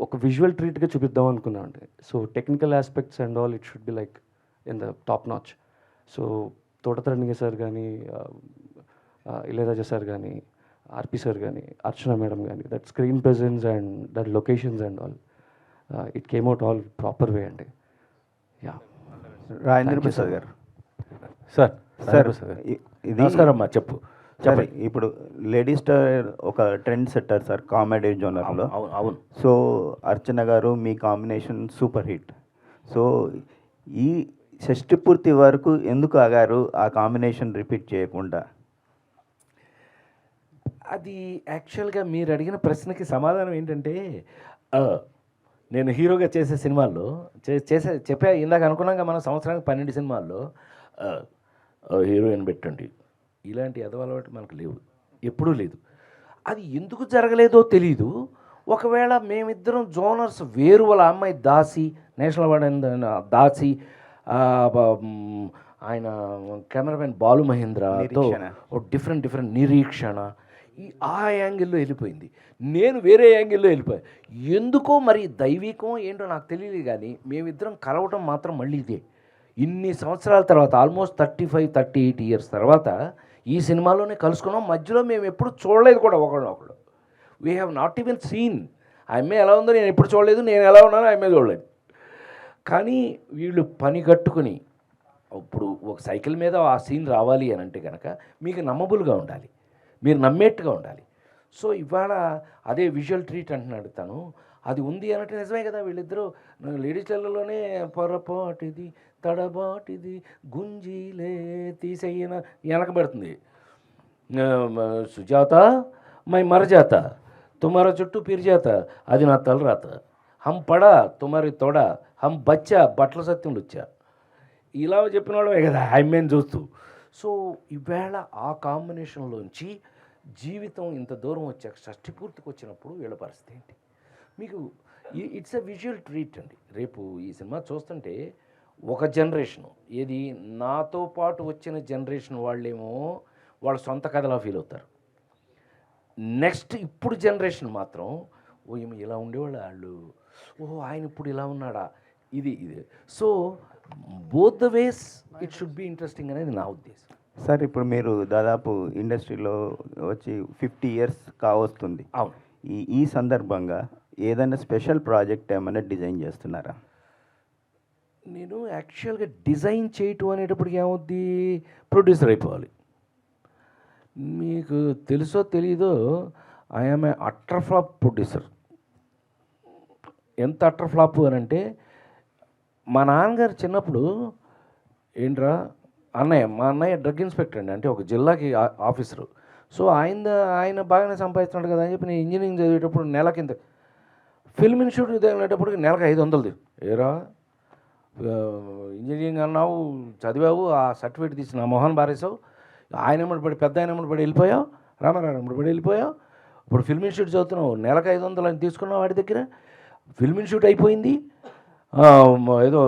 ఒక విజువల్ ట్రీట్గా చూపిద్దాం అనుకున్నాం అండి. So technical aspects and all it should be like in the top notch. So Thota Tharani sir కానీ, ఇళయరాజా సార్ కానీ, ఆర్పి సార్ కానీ, అర్చన మేడం కానీ, that screen presence and that locations and all it came out all proper way అండి. Yeah, Rajendra Prasad garu. Sir ఇది నమస్కారం అమ్మా, చెప్పు. Sir ఇప్పుడు లేడీ స్టార్ ఒక ట్రెండ్ సెట్టర్ సార్ కామెడీ జోనర్లో. అవును. సో అర్చన గారు మీ కాంబినేషన్ సూపర్ హిట్. సో ఈ షష్టి పూర్తి వరకు ఎందుకు ఆగారు ఆ కాంబినేషన్ రిపీట్ చేయకుండా? అది యాక్చువల్గా మీరు అడిగిన ప్రశ్నకి సమాధానం ఏంటంటే, నేను హీరోగా చేసే సినిమాల్లో చెప్పా ఇందాక అనుకున్నాక మనం సంవత్సరానికి 12 సినిమాల్లో హీరోయిన్ పెట్టండి, ఇలాంటి అలవాటు మనకు లేవు, ఎప్పుడూ లేదు. అది ఎందుకు జరగలేదో తెలీదు. ఒకవేళ మేమిద్దరం జోనర్స్ వేరు, వాళ్ళ అమ్మాయి దాసి, నేషనల్ అవార్డు దాసి, ఆయన కెమెరామెన్ బాలు మహేంద్రతో డిఫరెంట్ నిరీక్షణ, ఆ యాంగిల్లో వెళ్ళిపోయింది. నేను వేరే యాంగిల్లో వెళ్ళిపోయా. ఎందుకో మరి దైవికం ఏంటో నాకు తెలియదు, కానీ మేమిద్దరం కలవటం మాత్రం మళ్ళీ ఇదే. ఇన్ని సంవత్సరాల తర్వాత, ఆల్మోస్ట్ 35-38 ఇయర్స్ తర్వాత ఈ సినిమాలోనే కలుసుకున్నాం. మధ్యలో మేము ఎప్పుడు చూడలేదు కూడా ఒకళ్ళు. We have not even scene. ఆ అమ్మాయి ఎలా ఉందో నేను ఎప్పుడు చూడలేదు, నేను ఎలా ఉన్నానో ఆ అమ్మాయి చూడలేదు. కానీ వీళ్ళు పని కట్టుకుని, ఇప్పుడు ఒక సైకిల్ మీద ఆ సీన్ రావాలి అని అంటే కనుక మీకు నమ్మబుల్గా ఉండాలి, మీరు నమ్మేట్టుగా ఉండాలి. సో ఇవాళ అదే విజువల్ ట్రీట్ అంటున్నాడు తను, అది ఉంది అన్నట్టు నిజమే కదా. వీళ్ళిద్దరూ లేడీస్లలోనే పొరపాటిది తడబాటిది గుంజీలే తీసేయన వెనకబడుతుంది. సుజాత మై మరజాత తుమారా చుట్టూ పిరిజాత, అది నా తలరాత. హం పడా తుమారి తొడ, హం బచ్చా బట్టల సత్యంలో వచ్చా, ఇలా చెప్పిన వాళ్ళమే కదా ఐమెన్ చూస్తూ. సో ఈవేళ ఆ కాంబినేషన్లోంచి జీవితం ఇంత దూరం వచ్చాక షష్ఠి పూర్తికి వచ్చినప్పుడు వీళ్ళ పరిస్థితి ఏంటి? మీకు ఇట్స్ ఎ విజువల్ ట్రీట్ అండి. రేపు ఈ సినిమా చూస్తుంటే ఒక జనరేషను, ఏది నాతో పాటు వచ్చిన జనరేషన్ వాళ్ళేమో వాళ్ళ సొంత కథలా ఫీల్ అవుతారు. నెక్స్ట్ ఇప్పుడు జనరేషన్ మాత్రం ఓ ఏమో ఇలా ఉండేవాళ్ళు వాళ్ళు, ఓహో ఆయన ఇప్పుడు ఇలా ఉన్నాడా, ఇది. So both the ways it should be interesting అనేది నా ఉద్దేశం. సార్ ఇప్పుడు మీరు దాదాపు ఇండస్ట్రీలో వచ్చి 50 ఇయర్స్ కావస్తుంది. అవును. ఈ సందర్భంగా ఏదైనా స్పెషల్ ప్రాజెక్ట్ ఏమైనా డిజైన్ చేస్తున్నారా? నేను యాక్చువల్గా డిజైన్ చేయటం అనేటప్పటికి ఏమవుద్ది, ప్రొడ్యూసర్ అయిపోవాలి. మీకు తెలుసో తెలీదో, I'm a utter flop producer. ఎంత అట్టర్ ఫ్లాప్ అని అంటే, మా నాన్నగారు చిన్నప్పుడు ఏంట్రా మా అన్నయ్య డ్రగ్ ఇన్స్పెక్టర్ అండి, అంటే ఒక జిల్లాకి ఆఫీసరు. సో ఆయన బాగానే సంపాదిస్తున్నాడు కదా అని చెప్పి నేను ఇంజనీరింగ్ చదివేటప్పుడు నెల కింద ఫిల్మ్ ఇన్స్టిట్యూట్ చదివేటప్పటికి నెలకు 500. ఏరా ఇంజనీరింగ్ అన్నావు, చదివావు, ఆ సర్టిఫికేట్ తీసి నా మొహన్ బారేసావు, ఆయన ఎమ్మడి పడి పెద్ద ఆయన ఎమ్మడి పడి వెళ్ళిపోయావు, రామారావు ఎమ్మడి పడి వెళ్ళిపోయావు. ఇప్పుడు ఫిల్మ్ ఇన్స్టిట్యూట్ చదువుతున్నావు, నెలకు 500 అని తీసుకున్నావు వాడి దగ్గర. ఫిల్మ్ ఇన్స్టిట్యూట్ అయిపోయింది. ఏదో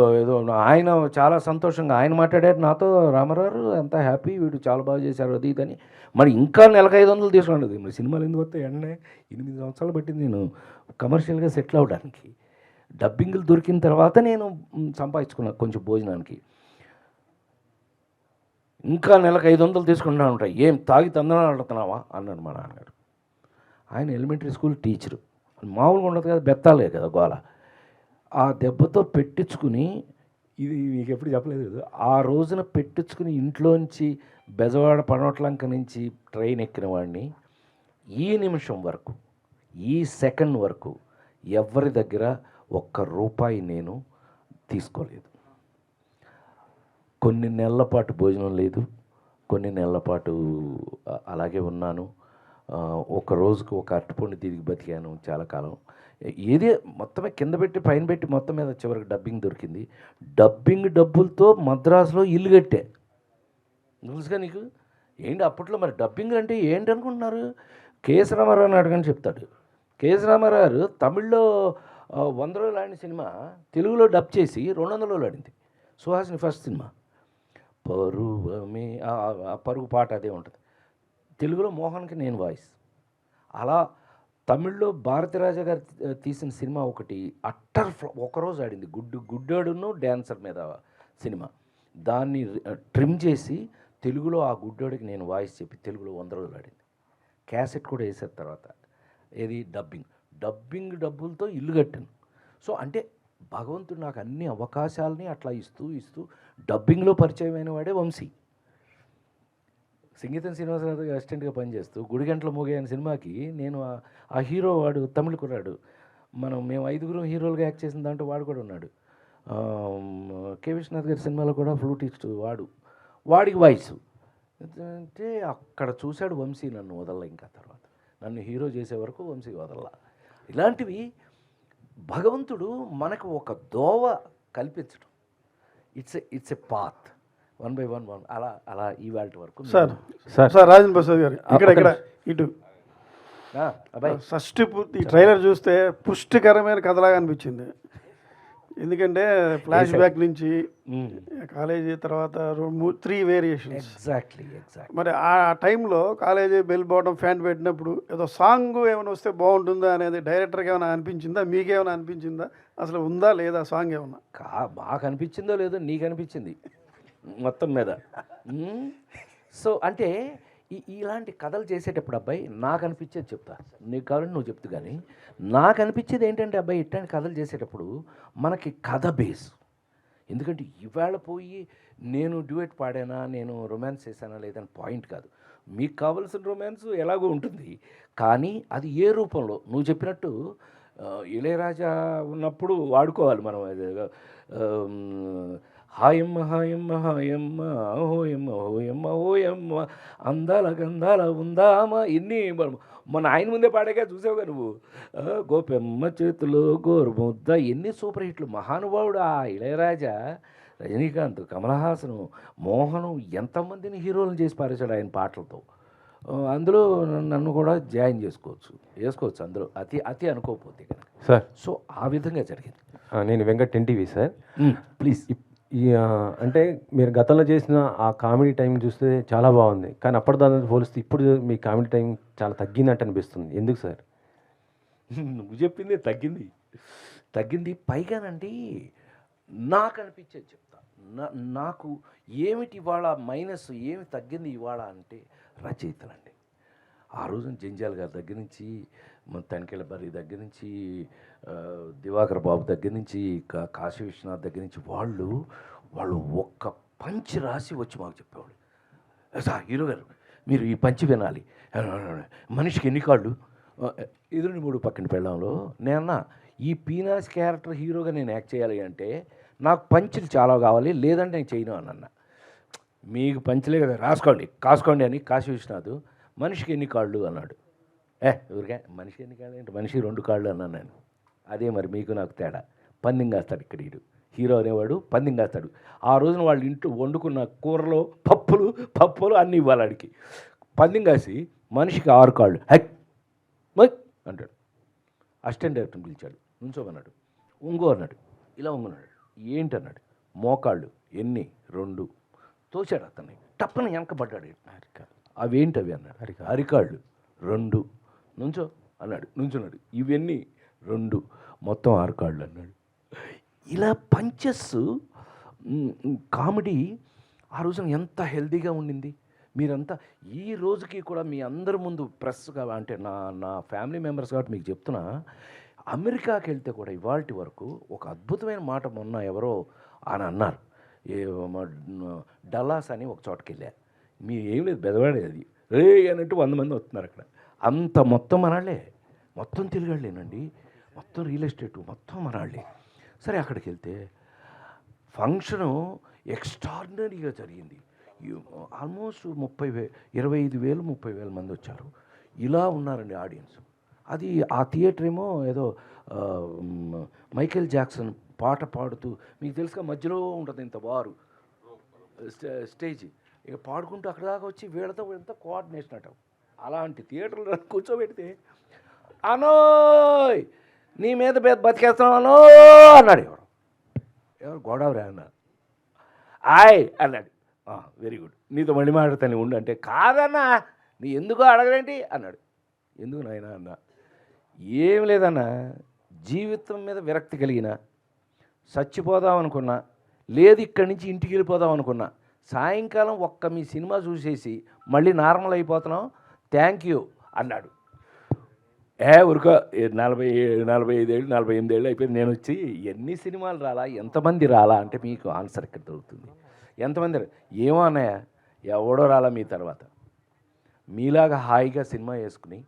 ఆయన చాలా సంతోషంగా ఆయన మాట్లాడారు నాతో, రామారావు ఎంత హ్యాపీ, వీడు చాలా బాగా చేశారు అది ఇదని. మరి ఇంకా నెలకు 500 తీసుకున్నాడు. మరి సినిమాలు ఎందుకు వస్తాయి? 8 సంవత్సరాలు పట్టింది నేను కమర్షియల్గా సెటిల్ అవ్వడానికి. డబ్బింగ్లు దొరికిన తర్వాత నేను సంపాదించుకున్నాను కొంచెం భోజనానికి. ఇంకా నెలకు 500 తీసుకుంటున్నా ఉంటాయి. ఏం తాగి తందనాలు ఆడుతున్నావా అన్నాడు మా నాన్నగారు. ఆయన ఎలిమెంటరీ స్కూల్ టీచరు, మామూలుగా ఉండదు కదా, బెత్తాలే కదా గోల. ఆ దెబ్బతో పెట్టించుకుని, ఇది మీకు ఎప్పుడు చెప్పలేదు కదా, ఆ రోజున పెట్టించుకుని ఇంట్లోంచి బెజవాడ పనోట్లంక నుంచి ట్రైన్ ఎక్కిన వాడిని ఈ నిమిషం వరకు, ఈ సెకండ్ వరకు ఎవరి దగ్గర ₹1 నేను తీసుకోలేదు. కొన్ని నెలల పాటు భోజనం లేదు, కొన్ని నెలల పాటు అలాగే ఉన్నాను. ఒక రోజుకు ఒక అరటిపండు తిరిగి బతికాను చాలా కాలం. ఏదే మొత్తమే కింద పెట్టి పైన పెట్టి మొత్తం మీద చివరికి డబ్బింగ్ దొరికింది. డబ్బింగ్ డబ్బులతో మద్రాసులో ఇల్లు కట్టే. తెలుసుగా నీకు ఏంటి అప్పట్లో మరి డబ్బింగ్ అంటే ఏంటి అనుకుంటున్నారు? కేఎస్ రామారావు అడగని చెప్తాడు. కేఎస్ రామారావు గారు తమిళ్లో 100 రోజులు ఆడిన సినిమా తెలుగులో డబ్ చేసి 200 రోజులు ఆడింది. సుహాసిని ఫస్ట్ సినిమా పరువమే, ఆ పరుగు పాట అదే ఉంటుంది. తెలుగులో మోహన్కి నేను వాయిస్. అలా తమిళ్లో భారతిరాజా గారు తీసిన సినిమా ఒకటి అట్టర్ ఒకరోజు ఆడింది, గుడ్డోడును డ్యాన్సర్ మీద సినిమా. దాన్ని ట్రిమ్ చేసి తెలుగులో ఆ గుడ్డోడికి నేను వాయిస్ చెప్పి తెలుగులో 100 రోజులు ఆడింది. క్యాసెట్ కూడా వేసారు తర్వాత. ఏది డబ్బింగ్ డబ్బులతో ఇల్లు కట్టాను. సో అంటే భగవంతుడు నాకు అన్ని అవకాశాలని అట్లా ఇస్తూ డబ్బింగ్లో పరిచయమైన వాడే వంశీ. సంగీతం శ్రీనివాసరావు అసిస్టెంట్గా పనిచేస్తూ గుడిగంటల మోగే అనే సినిమాకి నేను ఆ హీరో వాడు తమిళ కుర్రాడు, మేము 5 హీరోలుగా యాక్ట్ చేసిన దాంట్లో వాడు కూడా ఉన్నాడు. కే విశ్వనాథ్ గారి సినిమాలో కూడా ఫ్లూటిస్ట్ వాడికి వాయిస్ అంటే అక్కడ చూశాడు వంశీ. నన్ను వదల, ఇంకా తర్వాత నన్ను హీరో చేసే వరకు వంశీ వదల. ఇలాంటివి భగవంతుడు మనకు ఒక దోవ కల్పించడం. ఇట్స్ ఎ పాత్ 1 by 1 అలా ఇవాళ వరకు. సార్ రాజేంద్ర ప్రసాద్ గారు ఇక్కడ ఇటు అబ్బాయి షష్టి పూర్తి ట్రైలర్ చూస్తే పుష్టికరమైన కథలాగా అనిపించింది. ఎందుకంటే ఫ్లాష్ బ్యాక్ నుంచి కాలేజీ తర్వాత 3 వేరియేషన్స్. ఎగ్జాక్ట్లీ. మరి ఆ టైంలో కాలేజీ బెల్ బాటమ్ ఫ్యాంట్ పెట్టినప్పుడు ఏదో సాంగ్ ఏమైనా వస్తే బాగుంటుందా అనేది డైరెక్టర్కి ఏమైనా అనిపించిందా, మీకేమైనా అనిపించిందా, అసలు ఉందా లేదా సాంగ్ ఏమన్నా? మాకు అనిపించిందో లేదో నీకు అనిపించింది మొత్తం మీద. సో అంటే ఇలాంటి కథలు చేసేటప్పుడు అబ్బాయి నాకు అనిపించేది చెప్తా, నీకు కావాలంటే నువ్వు చెప్తూ. కానీ నాకు అనిపించేది ఏంటంటే అబ్బాయి ఇట్లాంటి కథలు చేసేటప్పుడు మనకి కథ బేస్. ఎందుకంటే ఇవాళ పోయి నేను డ్యూయట్ పాడానా, నేను రొమాన్స్ చేశానా లేదని పాయింట్ కాదు. మీకు కావాల్సిన రొమాన్స్ ఎలాగో ఉంటుంది, కానీ అది ఏ రూపంలో నువ్వు చెప్పినట్టు ఇళయరాజా ఉన్నప్పుడు వాడుకోవాలి మనం. హాయమ్మ హాయమ్మ హాయమ్మ హోయమ్మ హోయమ్మ హోయమ్మ అందాల గంధాల ఉందామా, ఇన్ని మన ఆయన ముందే పాడాగా చూసావుగా నువ్వు. గోపెమ్మ చేతిలో గోరుముద్ద, ఎన్ని సూపర్ హిట్లు. మహానుభావుడు ఆ ఇళయరాజా, రజనీకాంత్, కమలహాసను, మోహను ఎంతమందిని హీరోలను చేసి పారేశాడు ఆయన పాటలతో. అందులో నన్ను కూడా జాయిన్ చేసుకోవచ్చు అందులో, అతి అనుకోకపోతే కనుక సార్. సో ఆ విధంగా జరిగింది. నేను వెంకట్ ఎన్టీవీ సార్. ప్లీజ్. అంటే మీరు గతంలో చేసిన ఆ కామెడీ టైం చూస్తే చాలా బాగుంది, కానీ అప్పటిదాన్ని పోలిస్తే ఇప్పుడు మీ కామెడీ టైం చాలా తగ్గిందంట అనిపిస్తుంది. ఎందుకు సార్? నువ్వు చెప్పిందే తగ్గింది. పైగానండి నాకు అనిపించేది చెప్తా. నాకు ఏమిటి ఇవాళ మైనస్, ఏమి తగ్గింది ఇవాళ అంటే రచయితలండి. ఆ రోజున జంజాల్ గారి దగ్గర నుంచి, తనికెళ్ళ బర్రి దగ్గర నుంచి, దివాకర్ బాబు దగ్గర నుంచి, కాశీ విశ్వనాథ్ దగ్గర నుంచి వాళ్ళు ఒక్క పంచి రాసి వచ్చి మాకు చెప్పేవాళ్ళు. సార్ హీరో గారు మీరు ఈ పంచి వినాలి, మనిషికి ఎన్ని కాళ్ళు, ఎదురుని 3 పక్కన పెళ్ళంలో నేనన్నా ఈ పీనాస్ క్యారెక్టర్ హీరోగా నేను యాక్ట్ చేయాలి అంటే నాకు పంచులు చాలా కావాలి, లేదంటే నేను చేయను అని అన్న. మీకు పంచులే కదా, కాసుకోండి అని కాశీ విశ్వనాథ్ మనిషికి ఎన్ని కాళ్ళు అన్నాడు. ఊరికే మనిషికి ఎన్ని కాళ్ళు అంటే మనిషికి 2 కాళ్ళు అన్నాను నేను. అదే మరి మీకు నాకు తేడా. పందెం కాస్తాడు ఇక్కడ హీరో అనేవాడు, పందెం కాస్తాడు. ఆ రోజున వాళ్ళు ఇంట్లో వండుకున్న కూరలో పప్పులు అన్నీ ఇవ్వాలి ఆడికి. పందెం కాసి మనిషికి 6 కాళ్ళు అంటాడు. అసిస్టెంట్ డైరెక్టర్ని పిలిచాడు, నుంచోమన్నాడు. ఉంగో అన్నాడు, ఇలా ఉంగున్నాడు. ఏంటన్నాడు, మోకాళ్ళు ఎన్ని 2 తోచాడు. అతన్ని టప్పన వెనకబడ్డాడు. అవేంటి అవి అన్నాడు. అరికాళ్ళు 2 నుంచో అన్నాడు. నుంచున్నాడు. ఇవన్నీ 2 మొత్తం 6 కాళ్ళు అన్నాడు. ఇలా పంచెస్ కామెడీ ఆ రోజున ఎంత హెల్తీగా ఉండింది. మీరంతా ఈ రోజుకి కూడా మీ అందరి ముందు ప్రెస్గా అంటే నా ఫ్యామిలీ మెంబర్స్ కాబట్టి మీకు చెప్తున్నా, అమెరికాకి వెళ్తే కూడా ఇవాల్టి వరకు ఒక అద్భుతమైన మాట మొన్న ఎవరో అని అన్నారు. డల్లాస్ అని ఒక చోటకి వెళ్ళా. మీరు ఏం లేదు బెదవాడే, అది రే అన్నట్టు 100 మంది వస్తున్నారు అక్కడ. అంత మొత్తం మనాళ్ళే, మొత్తం తిరగాళ్ళేనండి, మొత్తం రియల్ ఎస్టేటు మొత్తం మనాళ్ళే. సరే అక్కడికి వెళ్తే ఫంక్షను ఎక్స్ట్రాడినరీగా జరిగింది. ఆల్మోస్ట్ 25,000-30,000 మంది వచ్చారు. ఇలా ఉన్నారండి ఆడియన్స్. అది ఆ థియేటర్ ఏమో ఏదో మైకేల్ జాక్సన్ పాట పాడుతూ, మీకు తెలుసుగా మధ్యలో ఉంటుంది ఇంత వారు స్టేజ్, ఇక పాడుకుంటూ అక్కడ దాకా వచ్చి వీళ్ళతో కోఆర్డినేషన్ అట. అలాంటి థియేటర్లో కూర్చోబెడితే అనోయ్ నీ మీద బతికేస్తున్నాను అన్నాడు. ఎవరు గోదావరి అన్నారు. ఆయ్ అన్నాడు. వెరీ గుడ్, నీతో మళ్ళీ మాట్లాడతాను ఉండు అంటే, కాదన్నా నీ ఎందుకో అడగలేంటి అన్నాడు. ఎందుకు నాయనా అన్న, ఏం లేదన్నా, జీవితం మీద విరక్తి కలిగిన, చచ్చిపోదాం అనుకున్నా, లేదు ఇక్కడి నుంచి ఇంటికి వెళ్ళిపోదాం అనుకున్నా, సాయంకాలం ఒక్క మీ సినిమా చూసేసి మళ్ళీ నార్మల్ అయిపోతున్నాం, థ్యాంక్ యూ అన్నాడు. ఊరుకో 45 ఏళ్ళు 48 ఏళ్ళు అయిపోయింది, నేను వచ్చి ఎన్ని సినిమాలు రాలా, ఎంతమంది రాలా అంటే మీకు ఆన్సర్ ఇక్కడ దొరుకుతుంది. ఎంతమంది ఏమో అన్నయ్య, ఎవడో రాలా మీ తర్వాత. మీలాగా హాయిగా సినిమా వేసుకుని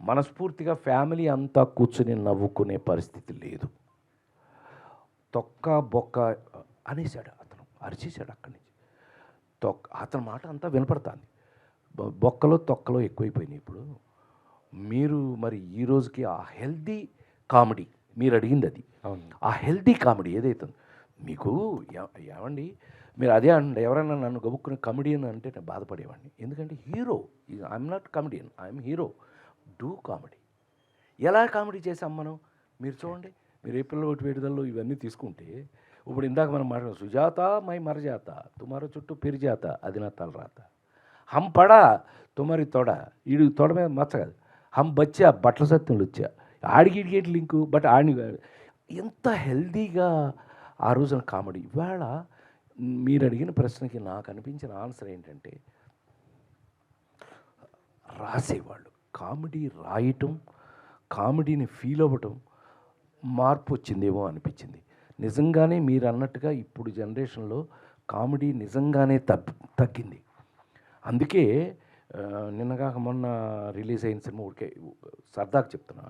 మనస్ఫూర్తిగా ఫ్యామిలీ అంతా కూర్చుని నవ్వుకునే పరిస్థితి లేదు. తొక్క బొక్క అనేసాడు అతను, అరిచేశాడు అక్కడి నుంచి. అతని మాట అంతా వినపడుతుంది. బొక్కలో తొక్కలో ఎక్కువైపోయినాయి ఇప్పుడు. మీరు మరి ఈ రోజుకి ఆ హెల్దీ కామెడీ మీరు అడిగింది అది, ఆ హెల్దీ కామెడీ ఏదైతే మీకు ఏమండి, మీరు అదే అండి, ఎవరైనా నన్ను గబుక్కుని కమెడియన్ అంటే నేను బాధపడేవాడిని. ఎందుకంటే hero, I'm not comedian, I'm hero. Do comedy. ఎలా కామెడీ చేసాం మనం? మీరు చూడండి, మీరు ఏప్రిల్ 1 విడుదలలో ఇవన్నీ తీసుకుంటే, ఇప్పుడు ఇందాక మనం మాట్లాడాం, సుజాత మై మరజాత తుమారో చుట్టూ పెరిజాత అది నా తలరాత, హం పడా తుమారి తొడ, ఈడు తొడ మీద మచ్చ కాదు, హం బచ్చా బట్టల సత్యంలో వచ్చా, ఆడికి లింకు బట్ ఆడిని. ఎంత హెల్దీగా ఆ రోజున కామెడీ. ఇవాళ మీరు అడిగిన ప్రశ్నకి నాకు అనిపించిన ఆన్సర్ ఏంటంటే, రాసేవాళ్ళు కామెడీ రాయటం, కామెడీని ఫీల్ అవ్వటం మార్పు వచ్చిందేమో అనిపించింది. నిజంగానే మీరు అన్నట్టుగా ఇప్పుడు జనరేషన్లో కామెడీ నిజంగానే తగ్గింది. అందుకే నిన్నగాక మొన్న రిలీజ్ అయిన సినిమా ఉడికే సరదాగా చెప్తున్నా,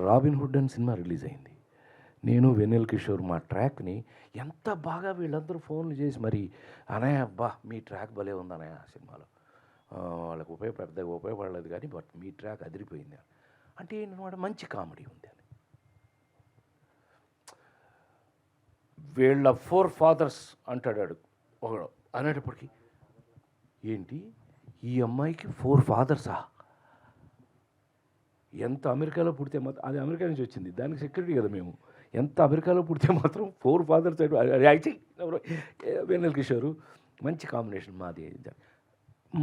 రాబిన్ హుడ్ అని సినిమా రిలీజ్ అయింది. నేను వెన్నెల కిషోర్ మా ట్రాక్ని ఎంత బాగా వీళ్ళందరూ ఫోన్లు చేసి మరి, అనయ్య అబ్బా మీ ట్రాక్ భలే ఉంది అనయ్య ఆ సినిమాలో, వాళ్ళకు పెద్దగా ఉపయోగపడలేదు కానీ బట్ మీ ట్రాక్ అదిరిపోయింది అంటే ఏంటన్నమాట, మంచి కామెడీ ఉంది అని. వీళ్ళ 4 fathers అంటాడు ఒకడు, అనేటప్పటికి ఏంటి ఈ అమ్మాయికి 4 fathers? ఎంత అమెరికాలో పుడితే మాత్రం, అది అమెరికా నుంచి వచ్చింది, దానికి సెక్యూరిటీ కదా మేము, ఎంత అమెరికాలో పుడితే మాత్రం 4 fathers వెన్నెల కిషోరు. మంచి కాంబినేషన్ మాది.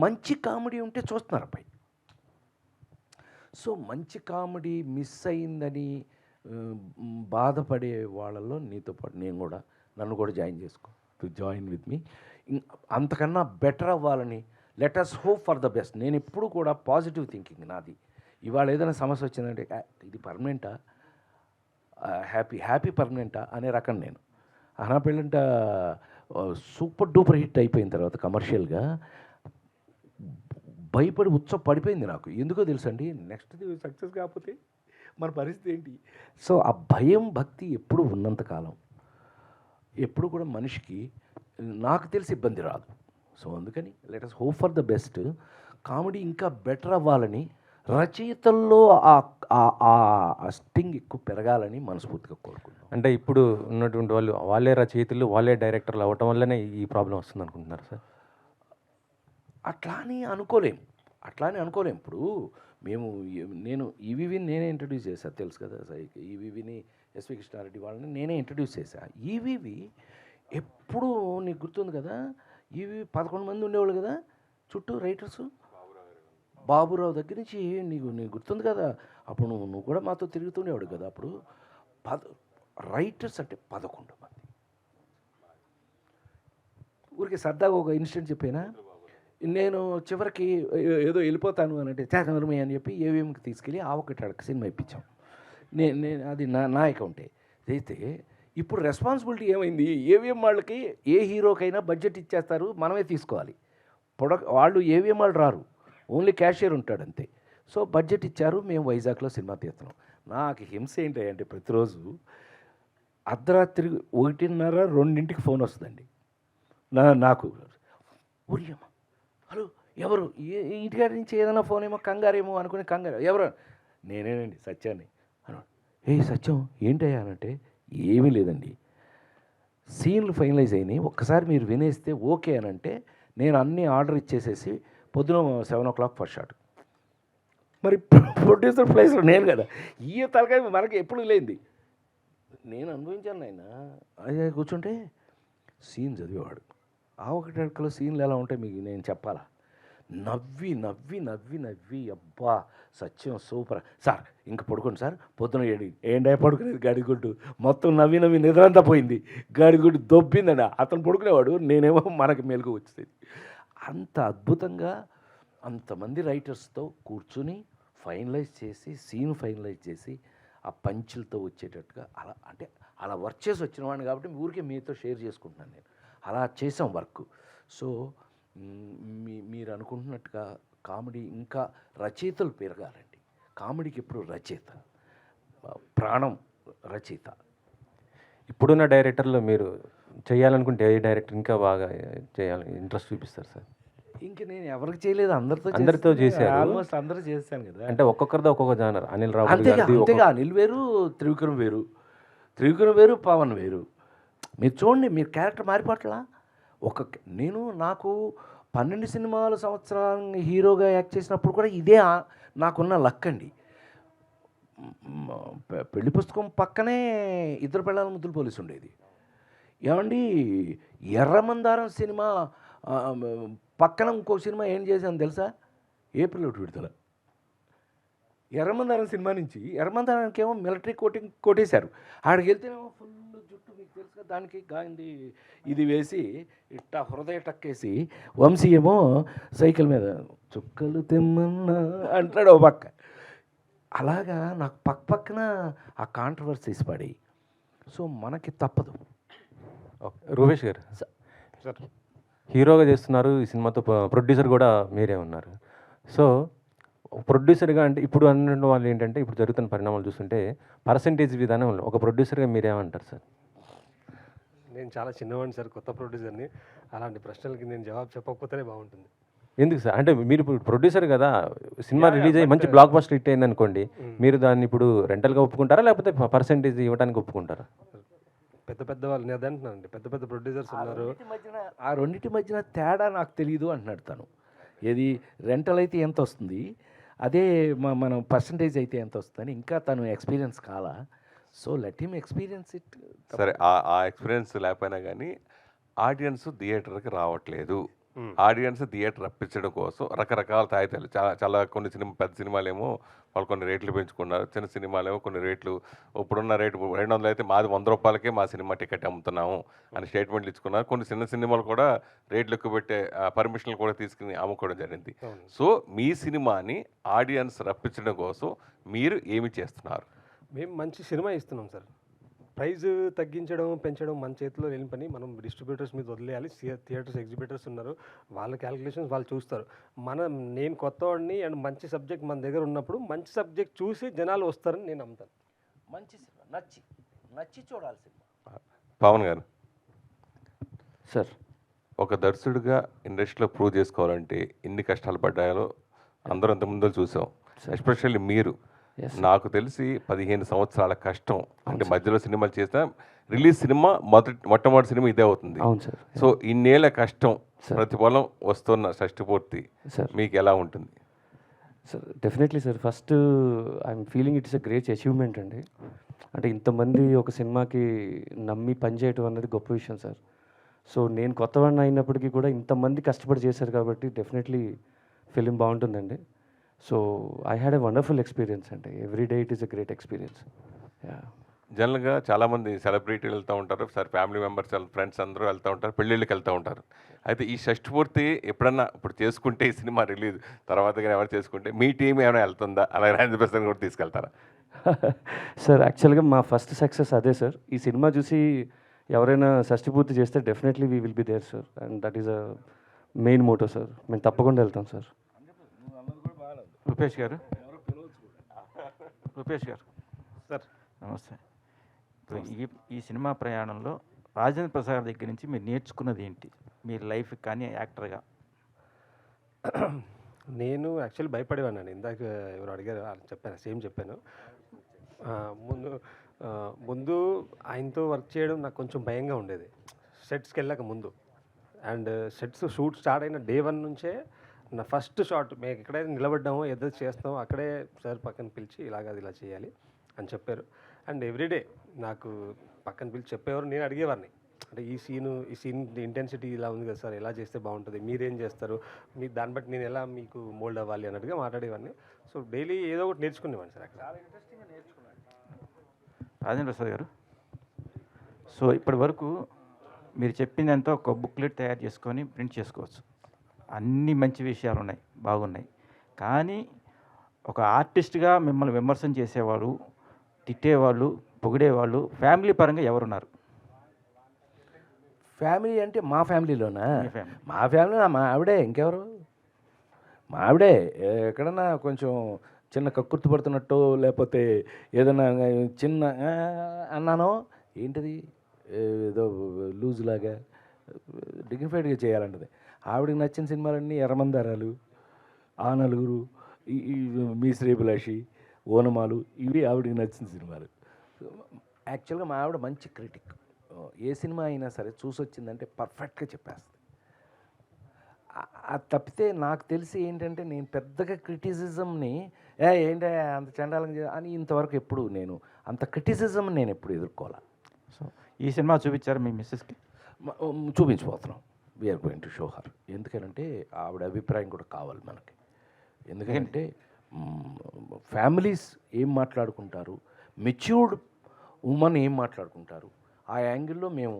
మంచి కామెడీ ఉంటే చూస్తున్నారు అబ్బాయి. సో మంచి కామెడీ మిస్ అయిందని బాధపడే వాళ్ళల్లో నీతో పాటు నేను కూడా, నన్ను కూడా జాయిన్ విత్ మీ. అంతకన్నా బెటర్ అవ్వాలని, let us hope for the best. నేను ఎప్పుడు కూడా పాజిటివ్ థింకింగ్ నాది. ఇవాళ ఏదైనా సమస్య వచ్చిందంటే ఇది పర్మనెంటా, హ్యాపీ పర్మనెంటా అనే రకం నేను. అనా పెళ్ళంట సూపర్ డూపర్ హిట్ అయిపోయిన తర్వాత కమర్షియల్గా భయపడి పడిపోయింది నాకు. ఎందుకో తెలుసండి, నెక్స్ట్ సక్సెస్ కాకపోతే మన పరిస్థితి ఏంటి? సో ఆ భయం భక్తి ఎప్పుడు ఉన్నంతకాలం ఎప్పుడు కూడా మనిషికి నాకు తెలిసి ఇబ్బంది రాదు. సో అందుకని let us hope for the best. Comedy ఇంకా బెటర్ అవ్వాలని, రచయితల్లో ఆ స్టింగ్ ఎక్కువ పెరగాలని మనస్ఫూర్తిగా కోరుకుంటున్నాను. అంటే ఇప్పుడు ఉన్నటువంటి వాళ్ళే రచయితలు, వాళ్ళే డైరెక్టర్లు అవ్వటం వల్లనే ఈ ప్రాబ్లం వస్తుంది అనుకుంటున్నారు సార్? అట్లా అని అనుకోలేం. ఇప్పుడు నేను ఈవీవిని నేనే ఇంట్రడ్యూస్ చేశాను, తెలుసు కదా ఈవీవిని, ఎస్వి కృష్ణారెడ్డి వాళ్ళని నేనే ఇంట్రడ్యూస్ చేశాను. ఈవీవి ఎప్పుడు నీకు గుర్తుంది కదా, ఈవీవి 11 మంది ఉండేవాళ్ళు కదా చుట్టూ రైటర్సు. బాబురావు దగ్గర నుంచి నీకు గుర్తుంది కదా, అప్పుడు నువ్వు కూడా మాతో తిరుగుతుండేవాడు కదా. అప్పుడు రైటర్స్ అంటే 11 మంది. ఊరికి సరదాగా ఒక ఇన్సిడెంట్ చెప్పానా, నేను చివరికి ఏదో వెళ్ళిపోతాను అని అంటే త్యాగనర్మి అని చెప్పి ఏవిఎంకి తీసుకెళ్ళి ఒకటి అడక సినిమా ఇప్పించాం. నేను అది నా అకౌంటే అయితే. ఇప్పుడు రెస్పాన్సిబిలిటీ ఏమైంది, ఏవిఎం వాళ్ళకి ఏ హీరోకైనా బడ్జెట్ ఇచ్చేస్తారు, మనమే తీసుకోవాలి. వాళ్ళు ఏవిఎం వాళ్ళు రారు, ఓన్లీ క్యాషియర్ ఉంటాడు అంతే. సో బడ్జెట్ ఇచ్చారు, మేము వైజాగ్లో సినిమా తీస్తున్నాం. నాకు హింస ఏంటంటే ప్రతిరోజు అర్ధరాత్రి 1:30, 2ంటికి ఫోన్ వస్తుందండి నాకు. ఊరియమ్మ, హలో ఎవరు, ఇంటికాడి నుంచి ఏదైనా ఫోన్ ఏమో, కంగారేమో అనుకుని ఎవరు, నేనేనండి సత్యాన్ని అన్నాడు. సత్యం ఏంటయ్యా అనంటే, ఏమీ లేదండి, సీన్లు ఫైనలైజ్ అయినాయి, ఒక్కసారి మీరు వినేస్తే ఓకే అనంటే నేను అన్నీ ఆర్డర్ ఇచ్చేసేసి పొద్దున 7 o'clock ఫస్ట్ షాట్. మరి ప్రొడ్యూసర్ ప్లేస్లో నేను కదా, ఈ తలకాయ మనకి ఎప్పుడు లేనిది నేను అనుభవించాను. ఆయన అదే కూర్చుంటే సీన్ చదివేవాడు. ఆ ఒకటి అడుగులో సీన్లు ఎలా ఉంటాయి మీకు నేను చెప్పాలా? నవ్వి నవ్వి నవ్వి నవ్వి అబ్బా సత్యం సూపర్ సార్, ఇంక పడుకోండి సార్, పొద్దున ఏంటో పడుకునేది గాడిగుడ్డు, మొత్తం నవ్వి నవ్వి నిద్రంతా పోయింది, గాడిగుడ్డు దొబ్బిందని అతను పడుకునేవాడు, నేనేమో మనకి మెలకు వచ్చేది. అంత అద్భుతంగా అంతమంది రైటర్స్తో కూర్చుని ఫైనలైజ్ చేసి సీన్ ఫైనలైజ్ చేసి ఆ పంచులతో వచ్చేటట్టుగా అలా అంటే అలా వర్క్ చేసి వచ్చిన వాడిని కాబట్టి ఊరికే మీతో షేర్ చేసుకుంటున్నాను నేను. అలా చేసాం వర్క్. సో మీరు అనుకుంటున్నట్టుగా కామెడీ ఇంకా రచయితలు పెరగాలండి. కామెడీకి ఎప్పుడు రచయిత ప్రాణం, రచయిత. ఇప్పుడున్న డైరెక్టర్లో మీరు చేయాలనుకుంటే ఏ డైరెక్టర్ ఇంకా బాగా చేయాలని ఇంట్రెస్ట్ చూపిస్తారు సార్? ఇంక నేను ఎవరికి చేయలేదు, అందరితో చేశారు. ఆల్మోస్ట్ అందరూ చేశాను కదా. అంటే ఒక్కొక్కరిదో ఒక్కొక్క జానర్. అనిల్ రావు అంతేగా అనిల్ వేరు, త్రివిక్రమ్ వేరు, త్రివిక్రమ్ వేరు, పవన్ వేరు. మీరు చూడండి, మీరు క్యారెక్టర్ మారిపోట్లా. నాకు 12 సినిమాల సంవత్సరాన్ని హీరోగా యాక్ట్ చేసినప్పుడు కూడా ఇదే నాకున్న లక్ అండి. పెళ్లి పుస్తకం పక్కనే ఇద్దరు పిల్లల ముద్దులు పోలీసు ఉండేది. ఏమండి ఎర్రమందారం సినిమా పక్కన ఇంకో సినిమా ఏం చేశాను తెలుసా? ఏప్రిల్ 1 విడుదల. ఎర్రమందారం సినిమా నుంచి ఎర్రమందారానికి ఏమో మిలిటరీ కోటింగ్ కొట్టేశారు. ఆడికి వెళ్తేనేమో ఫుల్ జుట్టు, మీకు తెలుసుగా, దానికి గాంధీ ఇది వేసి ఇట్టా హృదయ టక్కేసి, వంశీ ఏమో సైకిల్ మీద చుక్కలు తెమ్మన్నా అంటాడు ఓ పక్క. అలాగా నాకు పక్కన ఆ కాంట్రవర్సీస్ పడి, సో మనకి తప్పదు. రూపేష్ గారు సార్, హీరోగా చేస్తున్నారు ఈ సినిమాతో, ప్రొడ్యూసర్ కూడా మీరే ఉన్నారు. సో ప్రొడ్యూసర్గా అంటే ఇప్పుడు అన్న వాళ్ళు ఏంటంటే, ఇప్పుడు జరుగుతున్న పరిణామాలు చూస్తుంటే పర్సంటేజ్ విధానం ఒక ప్రొడ్యూసర్గా మీరేమంటారు సార్? నేను చాలా చిన్నవాడిని సార్, కొత్త ప్రొడ్యూసర్ని. అలాంటి ప్రశ్నలకి నేను జవాబు చెప్పకపోతేనే బాగుంటుంది. ఎందుకు సార్? అంటే మీరు ఇప్పుడు ప్రొడ్యూసర్ కదా, సినిమా రిలీజ్ అయ్యి మంచి బ్లాక్ బస్టర్ హిట్ అయింది అనుకోండి, మీరు దాన్ని ఇప్పుడు రెంటల్గా ఒప్పుకుంటారా లేకపోతే పర్సంటేజ్ ఇవ్వడానికి ఒప్పుకుంటారా? పెద్ద వాళ్ళు నేను అంటున్నానండి, పెద్ద ప్రొడ్యూసర్స్ ఉన్నారు. ఆ రెండింటి మధ్యన తేడా నాకు తెలియదు అంటున్నాడు తను. ఏది రెంటల్ అయితే ఎంత వస్తుంది, అదే మనం పర్సంటేజ్ అయితే ఎంత వస్తుందని ఇంకా తను ఎక్స్పీరియన్స్ కాలా. So let him experience it. సరే, ఆ ఎక్స్పీరియన్స్ లేకపోయినా కానీ ఆడియన్స్ థియేటర్కి రావట్లేదు. ఆడియన్స్ థియేటర్ రప్పించడం కోసం రకరకాల తాయితాలు, చాలా కొన్ని పెద్ద సినిమాలేమో వాళ్ళు కొన్ని రేట్లు పెంచుకున్నారు, చిన్న సినిమాలేమో కొన్ని రేట్లు, ఇప్పుడున్న రేటు 200 అయితే మాది 100 రూపాయలకే మా సినిమా టికెట్ అమ్ముతున్నాము అని స్టేట్మెంట్లు ఇచ్చుకున్నారు. కొన్ని చిన్న సినిమాలు కూడా రేట్లు ఎక్కువ పెట్టే పర్మిషన్లు కూడా తీసుకుని అమ్ముకోవడం జరిగింది. సో మీ సినిమాని ఆడియన్స్ రప్పించడం కోసం మీరు ఏమి చేస్తున్నారు? మేము మంచి సినిమా ఇస్తున్నాం సార్. ప్రైజ్ తగ్గించడం పెంచడం మన చేతిలో లేని పని. మనం డిస్ట్రిబ్యూటర్స్ మీద వదిలేయాలి. థియేటర్స్ ఎగ్జిబిటర్స్ ఉన్నారు, వాళ్ళ క్యాలిక్యులేషన్స్ వాళ్ళు చూస్తారు. నేను కొత్తవాడిని అండ్ మంచి సబ్జెక్ట్ మన దగ్గర ఉన్నప్పుడు మంచి సబ్జెక్ట్ చూసి జనాలు వస్తారని నేను నమ్ముతాను. మంచి సినిమా నచ్చి చూడాలి సినిమా. పవన్ గారు సార్, ఒక దర్శకుడిగా ఇండస్ట్రీలో ప్రూవ్ చేసుకోవాలంటే ఎన్ని కష్టాలు పడ్డాయో అందరూ అంతకుముందు చూసాం. ఎస్పెషల్లీ మీరు, నాకు తెలిసి 15 సంవత్సరాల కష్టం. అంటే మధ్యలో సినిమాలు చేసినా రిలీజ్ సినిమా మొట్టమొదటి సినిమా ఇదే అవుతుంది. అవును సార్. సో ఇన్నేళ్ల కష్టం ప్రతిఫలం వస్తున్న షష్టిపూర్తి మీకు ఎలా ఉంటుంది? Sir definitely sir, first I'm feeling it's a great achievement అండి. అంటే ఇంతమంది ఒక సినిమాకి నమ్మి పనిచేయటం అన్నది గొప్ప విషయం సార్. సో నేను కొత్తవాడిని అయినప్పటికీ కూడా ఇంతమంది కష్టపడి చేశారు కాబట్టి డెఫినెట్లీ ఫిలిం బాగుంటుందండి. So I had a wonderful experience అండి. Every day it is a great experience. జనరల్గా చాలామంది సెలబ్రిటీలు వెళ్తూ ఉంటారు, సార్ ఫ్యామిలీ మెంబర్స్ ఫ్రెండ్స్ అందరూ వెళ్తూ ఉంటారు, పెళ్ళిళ్ళకి వెళ్తూ ఉంటారు. అయితే ఈ షష్టిపూర్తి ఎప్పుడన్నా ఇప్పుడు చేసుకుంటే, ఈ సినిమా రిలీజ్ తర్వాత కానీ ఎవరు చేసుకుంటే మీ టీం ఏమైనా వెళ్తుందా? అలాగే 100% కూడా తీసుకెళ్తారా? సార్ యాక్చువల్గా మా ఫస్ట్ సక్సెస్ అదే సార్. ఈ సినిమా చూసి ఎవరైనా షష్టిపూర్తి చేస్తే definitely we will be there sir, and that is a main motto sir. మేము తప్పకుండా వెళ్తాం సార్. రూపేష్ గారు సార్ నమస్తే. ఈ సినిమా ప్రయాణంలో రాజేంద్ర ప్రసాద్ దగ్గర నుంచి మీరు నేర్చుకున్నది ఏంటి మీ లైఫ్ కానీ యాక్టర్గా? నేను యాక్చువల్లీ భయపడేవాడిని. ఇందాక ఎవరు అడిగారు చెప్పాను, సేమ్ చెప్పాను. ముందు ఆయనతో వర్క్ చేయడం నాకు కొంచెం భయంగా ఉండేది, సెట్స్కి వెళ్ళాక ముందు. అండ్ సెట్స్ షూట్ స్టార్ట్ అయిన డే 1 నుంచే నా ఫస్ట్ షాట్ మేము ఎక్కడైతే నిలబడ్డామో ఏదైతే చేస్తామో అక్కడే సార్ పక్కన పిలిచి ఇలా చేయాలి అని చెప్పారు. అండ్ ఎవ్రీడే నాకు పక్కన పిలిచి చెప్పేవారు, నేను అడిగేవాడిని. అంటే ఈ సీన్ ఇంటెన్సిటీ ఇలా ఉంది కదా సార్, ఎలా చేస్తే బాగుంటుంది, మీరేం చేస్తారు, మీ దాన్ని బట్టి నేను ఎలా మీకు మోల్డ్ అవ్వాలి అన్నట్టుగా మాట్లాడేవాడిని. సో డైలీ ఏదో ఒకటి నేర్చుకునేవాడిని సార్ అక్కడ. రాజేంద్ర ప్రసాద్ గారు, సో ఇప్పటి వరకు మీరు చెప్పిందంతా ఒక బుక్లెట్ తయారు చేసుకొని ప్రింట్ చేసుకోవచ్చు. అన్ని మంచి విషయాలు ఉన్నాయి, బాగున్నాయి. కానీ ఒక ఆర్టిస్ట్గా మిమ్మల్ని విమర్శన చేసేవాళ్ళు, తిట్టేవాళ్ళు, పొగిడేవాళ్ళు ఫ్యామిలీ పరంగా ఎవరున్నారు? ఫ్యామిలీ అంటే మా ఫ్యామిలీలోనా? మీ ఫ్యామిలీ. మా ఫ్యామిలీలో మా ఆవిడే, ఇంకెవరు? మా ఆవిడే. ఎక్కడన్నా కొంచెం చిన్న కక్కుర్తి పడుతున్నట్టు, లేకపోతే ఏదైనా చిన్న అన్నానో ఏంటిది ఏదో లూజ్ లాగా డిగ్నిఫైడ్గా చేయాలంటది. ఆవిడకి నచ్చిన సినిమాలన్నీ ఎర్రమందారాలు, ఆ నలుగురు, ఈ మీ శ్రీభిలాషి, ఓనమాలు, ఇవి ఆవిడకి నచ్చిన సినిమాలు. యాక్చువల్గా మా ఆవిడ మంచి క్రిటిక్. ఏ సినిమా అయినా సరే చూసి వచ్చిందంటే పర్ఫెక్ట్గా చెప్పేస్తుంది. అది తప్పితే నాకు తెలిసి ఏంటంటే నేను పెద్దగా క్రిటిసిజంని ఏంటంటే అంత చండాలంగా అని ఇంతవరకు ఎప్పుడు నేను అంత క్రిటిసిజం నేను ఎప్పుడు ఎదుర్కోవాలి. సో ఈ సినిమా చూపించారు మీ మిస్సెస్కి? చూపించబోతున్నాం. We're going to show her. ఎందుకంటే ఆవిడ అభిప్రాయం కూడా కావాలి మనకి. ఎందుకంటే ఫ్యామిలీస్ ఏం మాట్లాడుకుంటారు, మెచ్యూర్డ్ ఉమెన్ ఏం మాట్లాడుకుంటారు, ఆ యాంగిల్లో మేము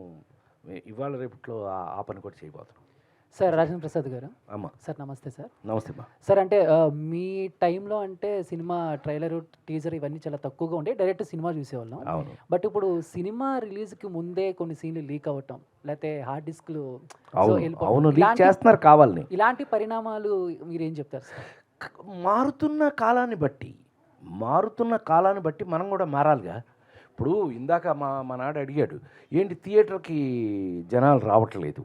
ఇవాళ రేపట్లో ఆ పని కూడా చేయబోతున్నాం. సార్ రాజేంద్ర ప్రసాద్ గారు. అమ్మా సార్ నమస్తే సార్. నమస్తే అమ్మా. సార్ అంటే మీ టైంలో అంటే సినిమా ట్రైలర్, టీజర్ ఇవన్నీ చాలా తక్కువగా ఉండే, డైరెక్ట్ సినిమా చూసేవాళ్ళం. అవును. బట్ ఇప్పుడు సినిమా రిలీజ్కి ముందే కొన్ని సీన్లు లీక్ అవ్వటం, లేకపోతే హార్డ్ డిస్క్లు అవును లీక్ చేస్తున్నారు కావాలని. ఇలాంటి పరిణామాలు మీరేం చెప్తారు సార్? మారుతున్న కాలాన్ని బట్టి మనం కూడా మారాలిగా. ఇప్పుడు ఇందాక మా నాడు అడిగాడు, ఏంటి థియేటర్కి జనాలు రావట్లేదు.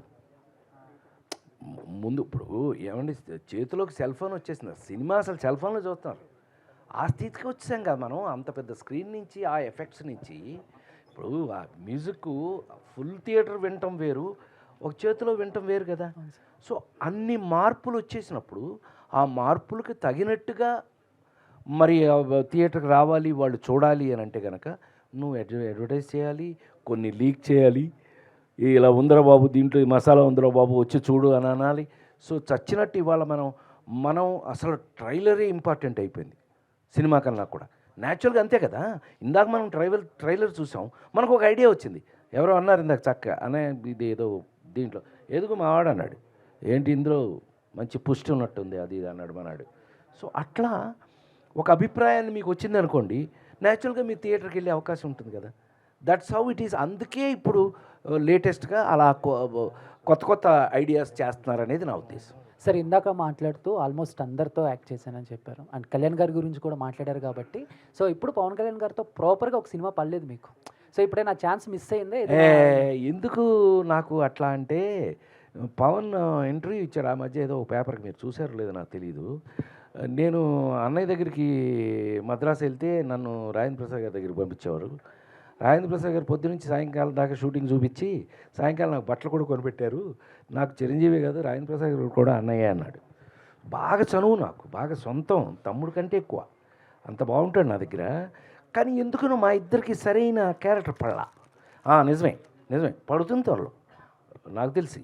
ముందు ఇప్పుడు ఏమండి చేతిలోకి సెల్ ఫోన్ వచ్చేసింది, సినిమా అసలు సెల్ ఫోన్లో చూస్తున్నారు. ఆ స్థితికి వచ్చేసాం కదా మనం. అంత పెద్ద స్క్రీన్ నుంచి, ఆ ఎఫెక్ట్స్ నుంచి, ఇప్పుడు ఆ మ్యూజిక్ ఫుల్ థియేటర్ వినటం వేరు, ఒక చేతిలో వినటం వేరు కదా. సో అన్ని మార్పులు వచ్చేసినప్పుడు ఆ మార్పులకి తగినట్టుగా మరి థియేటర్కి రావాలి, వాళ్ళు చూడాలి అని అంటే కనుక నువ్వు అడ్వర్టైజ్ చేయాలి, కొన్ని లీక్ చేయాలి. ఇలా ఉందరా బాబు, దీంట్లో ఈ మసాలా ఉందరా బాబు, వచ్చి చూడు అని అనాలి. సో చచ్చినట్టు ఇవాళ మనం అసలు ట్రైలరే ఇంపార్టెంట్ అయిపోయింది సినిమా కన్నా కూడా. న్యాచురల్గా అంతే కదా. ఇందాక మనం ట్రైలర్ చూసాం, మనకు ఒక ఐడియా వచ్చింది. ఎవరో అన్నారు ఇందాక చక్క అనే, ఇది ఏదో దీంట్లో ఏదో మా వాడు అన్నాడు, ఏంటి ఇందులో మంచి పుష్టి ఉన్నట్టుంది అది ఇది అన్నాడు మనాడు. సో అట్లా ఒక అభిప్రాయాన్ని మీకు వచ్చింది అనుకోండి, న్యాచురల్గా మీ థియేటర్కి వెళ్ళే అవకాశం ఉంటుంది కదా. That's how it is. అందుకే ఇప్పుడు లేటెస్ట్గా అలా కొత్త ఐడియాస్ చేస్తున్నారనేది నా ఉద్దేశం. సార్ ఇందాక మాట్లాడుతూ ఆల్మోస్ట్ అందరితో యాక్ట్ చేశానని చెప్పారు, అండ్ కళ్యాణ్ గారి గురించి కూడా మాట్లాడారు కాబట్టి. సో ఇప్పుడు పవన్ కళ్యాణ్ గారితో ప్రాపర్గా ఒక సినిమా పడలేదు మీకు. సో ఇప్పుడే నా ఛాన్స్ మిస్ అయిందే. ఎందుకు నాకు అట్లా అంటే, పవన్ ఇంటర్వ్యూ ఇచ్చాడు ఆ మధ్య, ఏదో పేపర్కి, మీరు చూసారో లేదో నాకు తెలియదు. నేను అన్నయ్య దగ్గరికి మద్రాసు వెళ్తే నన్ను రాజేంద్ర ప్రసాద్ గారి దగ్గరికి పంపించేవారు. రాజేంద్ర ప్రసాద్ గారు పొద్దునుంచి సాయంకాలం దాకా షూటింగ్ చూపించి సాయంకాలం నాకు బట్టలు కూడా కొనిపెట్టారు. నాకు చిరంజీవి కాదు, రాజేంద్ర ప్రసాద్ గారు కూడా అన్నయ్య అన్నాడు. బాగా చనువు నాకు, బాగా సొంతం, తమ్ముడు కంటే ఎక్కువ, అంత బాగుంటాడు నా దగ్గర. కానీ ఎందుకనో మా ఇద్దరికి సరైన క్యారెక్టర్ పడలా. నిజమే పడుతుంది త్వరలో నాకు తెలిసి.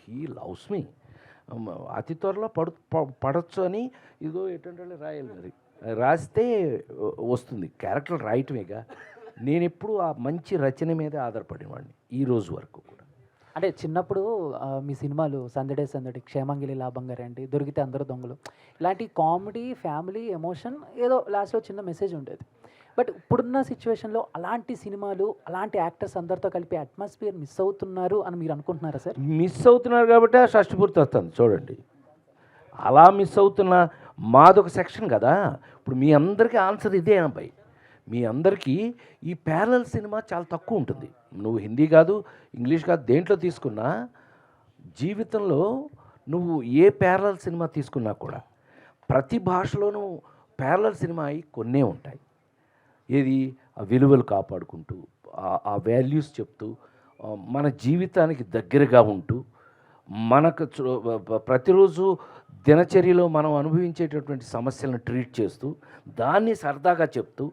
He loves me. అతి త్వరలో పడచ్చు అని ఇదిగో ఎటువంటి రాయాలి, మరి రాస్తే వస్తుంది. క్యారెక్టర్ రాయటమేగా. నేను ఎప్పుడు ఆ మంచి రచన మీద ఆధారపడేవాడిని ఈ రోజు వరకు కూడా. అంటే చిన్నప్పుడు మీ సినిమాలు సందడే సందడి, క్షేమంగిలి లాభంగా రండి, దొరికితే అందరూ దొంగలు, ఇలాంటి కామెడీ, ఫ్యామిలీ, ఎమోషన్, ఏదో లాస్ట్లో చిన్న మెసేజ్ ఉండేది. బట్ ఇప్పుడున్న సిచ్యువేషన్లో అలాంటి సినిమాలు, అలాంటి యాక్టర్స్ అందరితో కలిపి అట్మాస్ఫియర్ మిస్ అవుతున్నారు అని మీరు అనుకుంటున్నారా సార్? మిస్ అవుతున్నారు కాబట్టి ఆ షష్టిపూర్తి వస్తుంది చూడండి. అలా మిస్ అవుతున్న మాదొక సెక్షన్ కదా. ఇప్పుడు మీ అందరికీ ఆన్సర్ ఇదే అబ్బాయి. మీ అందరికీ ఈ ప్యారలల్ సినిమా చాలా తక్కువ ఉంటుంది. నువ్వు హిందీ కాదు, ఇంగ్లీష్ కాదు, దేంట్లో తీసుకున్నా జీవితంలో నువ్వు ఏ ప్యారలల్ సినిమా తీసుకున్నా కూడా ప్రతి భాషలోనూ ప్యారలల్ సినిమా అయి కొన్నే ఉంటాయి. ఏది ఆ విలువలు కాపాడుకుంటూ, ఆ వాల్యూస్ చెప్తూ, మన జీవితానికి దగ్గరగా ఉంటూ, మనకు ప్రతిరోజు దినచర్యలో మనం అనుభవించేటటువంటి సమస్యలను ట్రీట్ చేస్తూ దాన్ని సరదాగా చెప్తూ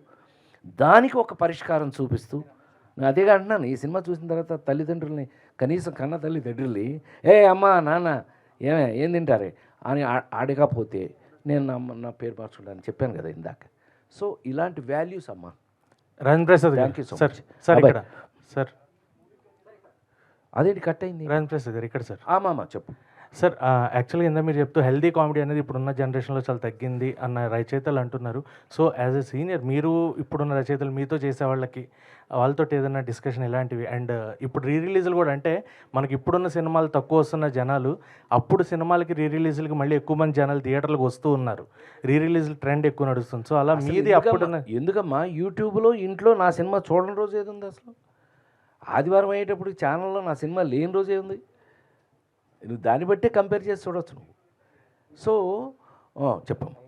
దానికి ఒక పరిష్కారం చూపిస్తూ నేను అదేగా అంటున్నాను. ఈ సినిమా చూసిన తర్వాత తల్లిదండ్రుల్ని కనీసం కన్న తల్లిదండ్రుల్ని అమ్మ నాన్న ఏం తింటారే అని అడగకపోతే నేను నా పేరు మార్చుకుంటాను చెప్పాను కదా ఇందాక. సో ఇలాంటి వాల్యూస్ అమ్మా. Rajendra Prasad thank you so sir much. Sir ఇక్కడ సార్ అదేంటి కట్ అయింది? రాజేంద్ర ప్రసాద్ గారు ఇక్కడ సార్. ఆమామా చెప్పు సార్. యాక్చువల్గా ఇందా మీరు చెప్తూ హెల్దీ కామెడీ అనేది ఇప్పుడున్న జనరేషన్లో చాలా తగ్గింది అన్న రచయితలు అంటున్నారు. సో యాజ్ ఎ సీనియర్ మీరు ఇప్పుడున్న రచయితలు మీతో చేసే వాళ్ళకి వాళ్ళతో ఏదైనా డిస్కషన్ ఇలాంటివి అండ్ ఇప్పుడు రీ రిలీజులు కూడా అంటే మనకి ఇప్పుడున్న సినిమాలు తక్కువ వస్తున్న జనాలు అప్పుడు సినిమాలకి రీ రిలీజులకి మళ్ళీ ఎక్కువ మంది జనాలు థియేటర్లకు వస్తూ ఉన్నారు. రీ రిలీజుల ట్రెండ్ ఎక్కువ నడుస్తుంది. సో అలా మీది అప్పుడున్న ఎందుకమ్మా యూట్యూబ్లో ఇంట్లో నా సినిమా చూడని రోజు ఏది ఉంది అసలు? ఆదివారం అయ్యేటప్పుడు ఛానల్లో నా సినిమా లేని రోజే ఉంది. నువ్వు దాన్ని బట్టే కంపేర్ చేసి చూడవచ్చు నువ్వు. సో చెప్పమ్మా.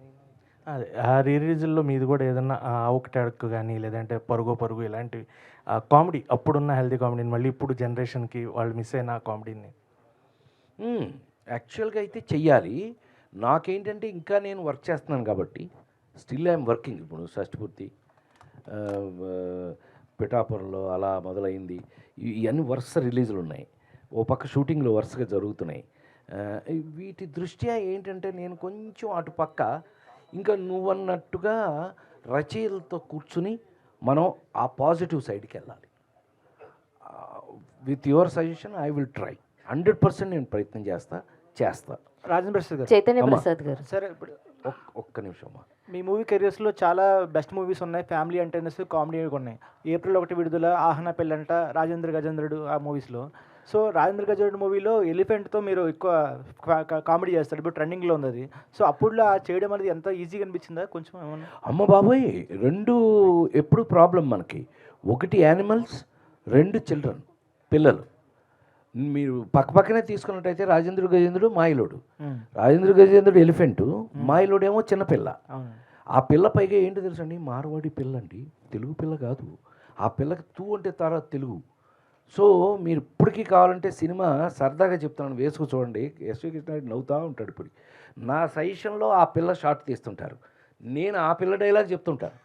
అదే ఆ రీ రిలీజుల్లో మీది కూడా ఏదన్నా ఒకటి అడుక్కు కానీ లేదంటే పరుగు ఇలాంటివి కామెడీ అప్పుడున్న హెల్దీ కామెడీని మళ్ళీ ఇప్పుడు జనరేషన్కి వాళ్ళు మిస్ అయిన కామెడీని యాక్చువల్గా అయితే చెయ్యాలి. నాకేంటంటే ఇంకా నేను వర్క్ చేస్తున్నాను కాబట్టి స్టిల్ ఐఎమ్ వర్కింగ్. ఇప్పుడు షష్టిపూర్తి పిఠాపురంలో అలా మొదలైంది. ఇవన్నీ వరుస రిలీజులు ఉన్నాయి. ఓ పక్క షూటింగ్లు వరుసగా జరుగుతున్నాయి. వీటి దృష్ట్యా ఏంటంటే నేను కొంచెం అటుపక్క ఇంకా నువ్వన్నట్టుగా రచయితలతో కూర్చుని మనం ఆ పాజిటివ్ సైడ్కి వెళ్ళాలి. With your suggestion I will try 100% నేను ప్రయత్నం చేస్తా. రాజేంద్ర ప్రసాద్ గారు. చైతన్య ప్రసాద్ గారు. సరే ఇప్పుడు ఒక్క నిమిషం. మీ మూవీ కెరియర్స్లో చాలా బెస్ట్ మూవీస్ ఉన్నాయి, ఫ్యామిలీ ఎంటర్టైనర్స్, కామెడీ ఉన్నాయి. ఏప్రిల్ 1 విడుదల ఆహనా పెళ్ళంట, రాజేంద్ర గజేంద్రుడు ఆ మూవీస్లో. సో రాజేంద్ర గజేంద్రుడు మూవీలో ఎలిఫెంట్తో మీరు ఎక్కువ కామెడీ చేస్తారు, ఇప్పుడు ట్రెండింగ్లో ఉంది అది. సో అప్పుడులో చేయడం అనేది ఎంత ఈజీగా అనిపించిందా కొంచెం ఏమన్నా? అమ్మ బాబోయ్, రెండు ఎప్పుడు ప్రాబ్లం మనకి. ఒకటి యానిమల్స్, రెండు చిల్డ్రన్ పిల్లలు. మీరు పక్కనే తీసుకున్నట్టయితే రాజేంద్ర గజేంద్రుడు మాయిలోడు, రాజేంద్ర గజేంద్రుడు ఎలిఫెంటు, మాయిలోడు ఏమో చిన్నపిల్ల. ఆ పిల్ల పైగా ఏంటో తెలుసండి, మార్వాడి పిల్ల అండి, తెలుగు పిల్ల కాదు. ఆ పిల్లకి తూ అంటే తర్వాత తెలుగు. సో మీరు ఇప్పటికీ కావాలంటే సినిమా సరదాగా చెప్తాను, వేసుకు చూడండి. ఎస్వి కృష్ణారెడ్డి నవ్వుతూ ఉంటాడు. ఇప్పుడు నా సజెషన్లో ఆ పిల్ల షార్ట్ తీస్తుంటారు, నేను ఆ పిల్ల డైలాగ్ చెప్తుంటాను.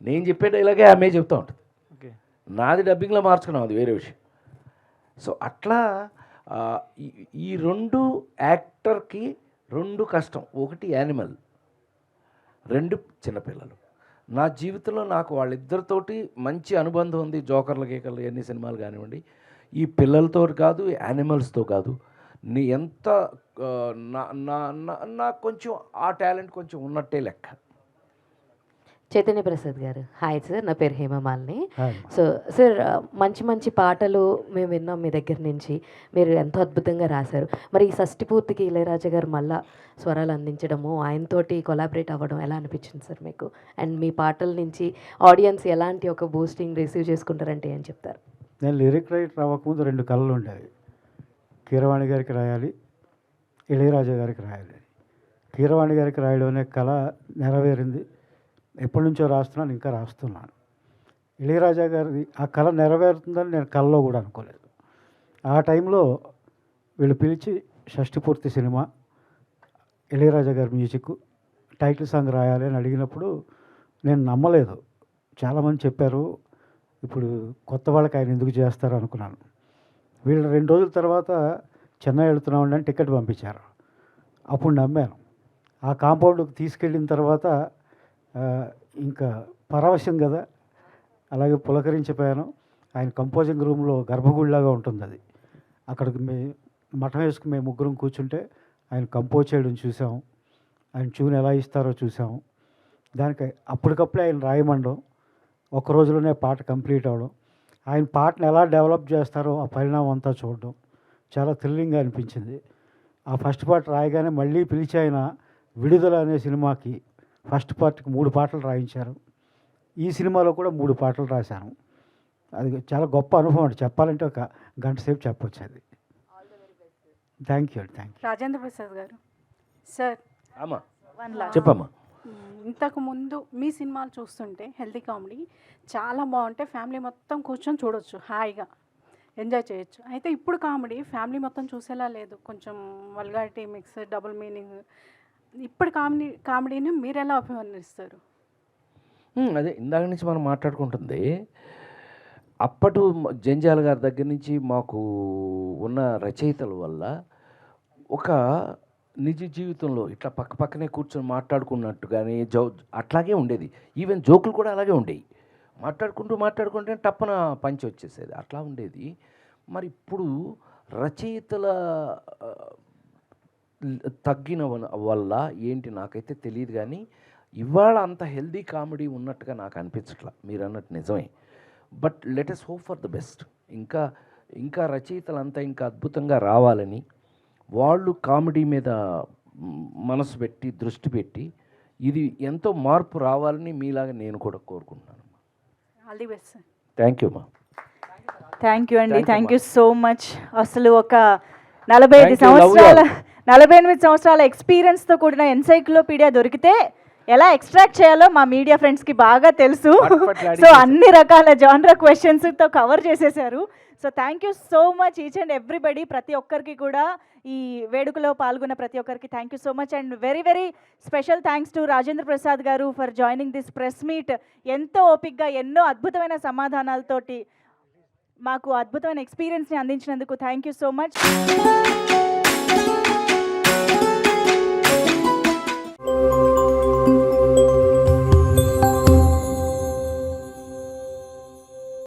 నేను చెప్పే డైలాగే ఆమె చెప్తూ ఉంటుంది. నాది డబ్బింగ్లో మార్చుకున్నాం, అది వేరే విషయం. సో అట్లా ఈ రెండు యాక్టర్కి రెండు కష్టం. ఒకటి యానిమల్, రెండు చిన్నపిల్లలు. నా జీవితంలో నాకు వాళ్ళిద్దరితోటి మంచి అనుబంధం ఉంది. జోకర్ల గీకర్లు ఎన్ని సినిమాలు కానివ్వండి, ఈ పిల్లలతో కాదు, యానిమల్స్తో కాదు. నీ ఎంత నాకు కొంచెం ఆ టాలెంట్ కొంచెం ఉన్నట్టే లెక్క. చైతన్య ప్రసాద్ గారు. హాయ్ సార్, నా పేరు హేమమాలిని. సో సార్, మంచి మంచి పాటలు మేము విన్నాం మీ దగ్గర నుంచి. మీరు ఎంతో అద్భుతంగా రాశారు. మరి ఈ షష్టిపూర్తికి ఇళయరాజా గారు మళ్ళా స్వరాలు అందించడము, ఆయనతోటి కొలాబరేట్ అవ్వడం ఎలా అనిపించింది సార్ మీకు? అండ్ మీ పాటల నుంచి ఆడియన్స్ ఎలాంటి ఒక బూస్టింగ్ రిసీవ్ చేసుకుంటారంటే ఏం చెప్తారు? నేను లిరిక్ రైటర్ అవ్వకముందు 2 కళలు ఉండేవి. కీరవాణి గారికి రాయాలి, ఇళయరాజా గారికి రాయాలి. కీరవాణి గారికి రాయడం అనే కళ నెరవేరింది. ఎప్పటి నుంచో రాస్తున్నాను, ఇంకా రాస్తున్నాను. ఇళయరాజా గారి ఆ కళ నెరవేరుతుందని నేను కళలో కూడా అనుకోలేదు. ఆ టైంలో వీళ్ళు పిలిచి షష్టిపూర్తి సినిమా, ఇళయరాజా గారి మ్యూజిక్, టైటిల్ సాంగ్ రాయాలి అని అడిగినప్పుడు నేను నమ్మలేదు. చాలామంది చెప్పారు, ఇప్పుడు కొత్త వాళ్ళకి ఆయన ఎందుకు చేస్తారు అనుకున్నాను. వీళ్ళు 2 రోజుల తర్వాత చెన్నై వెళుతున్నామండి అని టికెట్ పంపించారు. అప్పుడు నమ్మాను. ఆ కాంపౌండ్కి తీసుకెళ్ళిన తర్వాత ఇంకా పరవశం కదా, అలాగే పులకరించిపోయాను. ఆయన కంపోజింగ్ రూమ్లో గర్భగుడిలాగా ఉంటుంది అది. అక్కడికి మఠం వేసుకుని మేము ముగ్గురం కూర్చుంటే ఆయన కంపోజ్ చేయడం చూసాం, ఆయన ట్యూన్ ఎలా ఇస్తారో చూసాం. దానికి అప్పటికప్పుడే ఆయన రాయమండం, ఒక రోజులోనే పాట కంప్లీట్ అవ్వడం, ఆయన పాటను ఎలా డెవలప్ చేస్తారో ఆ పరిణామం అంతా చూడడం చాలా థ్రిల్లింగ్గా అనిపించింది. ఆ ఫస్ట్ పార్ట్ రాయగానే మళ్ళీ పిలిచి ఆయన విడుదల అనే సినిమాకి ఫస్ట్ పార్ట్కి 3 పాటలు రాయించారు. ఈ సినిమాలో కూడా 3 పాటలు రాశాను. అది చాలా గొప్ప అనుభవం అండి. చెప్పాలంటే ఒక గంట సేపు చెప్పొచ్చు అది. Thank you. Rajendra Prasad garu. Sir అమ్మా చెప్పమ్మా. ఇంతకు ముందు మీ సినిమాలు చూస్తుంటే హెల్తీ కామెడీ చాలా బాగుంటాయి, ఫ్యామిలీ మొత్తం కూర్చొని చూడొచ్చు హాయిగా. ఎంజాయ్ చేయొచ్చు. అయితే ఇప్పుడు కామెడీ ఫ్యామిలీ మొత్తం చూసేలా లేదు, కొంచెం వల్గారిటీ మిక్స్, డబుల్ మీనింగ్. ఇప్పుడు కామెడీని మీరు ఎలా అభివర్ణిస్తారు? అదే ఇందాక నుంచి మనం మాట్లాడుకుంటుంది, అప్పటి జంజాల గారి దగ్గర నుంచి మాకు ఉన్న రచయితల వల్ల ఒక నిజ జీవితంలో ఇట్లా పక్క పక్కనే కూర్చొని మాట్లాడుకున్నట్టు కానీ అట్లాగే ఉండేది. ఈవెన్ జోకులు కూడా అలాగే ఉండేవి. మాట్లాడుకుంటే టప్పన పంచి వచ్చేసేది, అట్లా ఉండేది. మరి ఇప్పుడు రచయితల తగ్గిన వల్ల ఏంటి నాకైతే తెలియదు, కానీ ఇవాళ అంత హెల్దీ కామెడీ ఉన్నట్టుగా నాకు అనిపించట్లా. మీరు అన్నట్టు నిజమే, but let us hope for the best. ఇంకా రచయితలు అంతా ఇంకా అద్భుతంగా రావాలని, వాళ్ళు కామెడీ మీద మనసు పెట్టి దృష్టి పెట్టి ఇది ఎంతో మార్పు రావాలని మీలాగా నేను కూడా కోరుకుంటున్నాను. All the best sir. Thank you మా. థ్యాంక్ యూ అండి, థ్యాంక్ యూ సో మచ్. అసలు ఒక 48 సంవత్సరాల ఎక్స్పీరియన్స్తో కూడిన ఎన్సైక్లోపీడియా దొరికితే ఎలా ఎక్స్ట్రాక్ట్ చేయాలో మా మీడియా ఫ్రెండ్స్కి బాగా తెలుసు. సో అన్ని రకాల జానరా క్వశ్చన్స్తో కవర్ చేసేసారు. So thank you so much each and everybody, ప్రతి ఒక్కరికి కూడా, ఈ వేడుకలో పాల్గొన్న ప్రతి ఒక్కరికి thank you so much. And very very special thanks to Rajendra Prasad garu for joining this press meet. ఎంతో ఓపిక్గా ఎన్నో అద్భుతమైన సమాధానాలతోటి మాకు అద్భుతమైన ఎక్స్పీరియన్స్ని అందించినందుకు థ్యాంక్ యూ సో మచ్.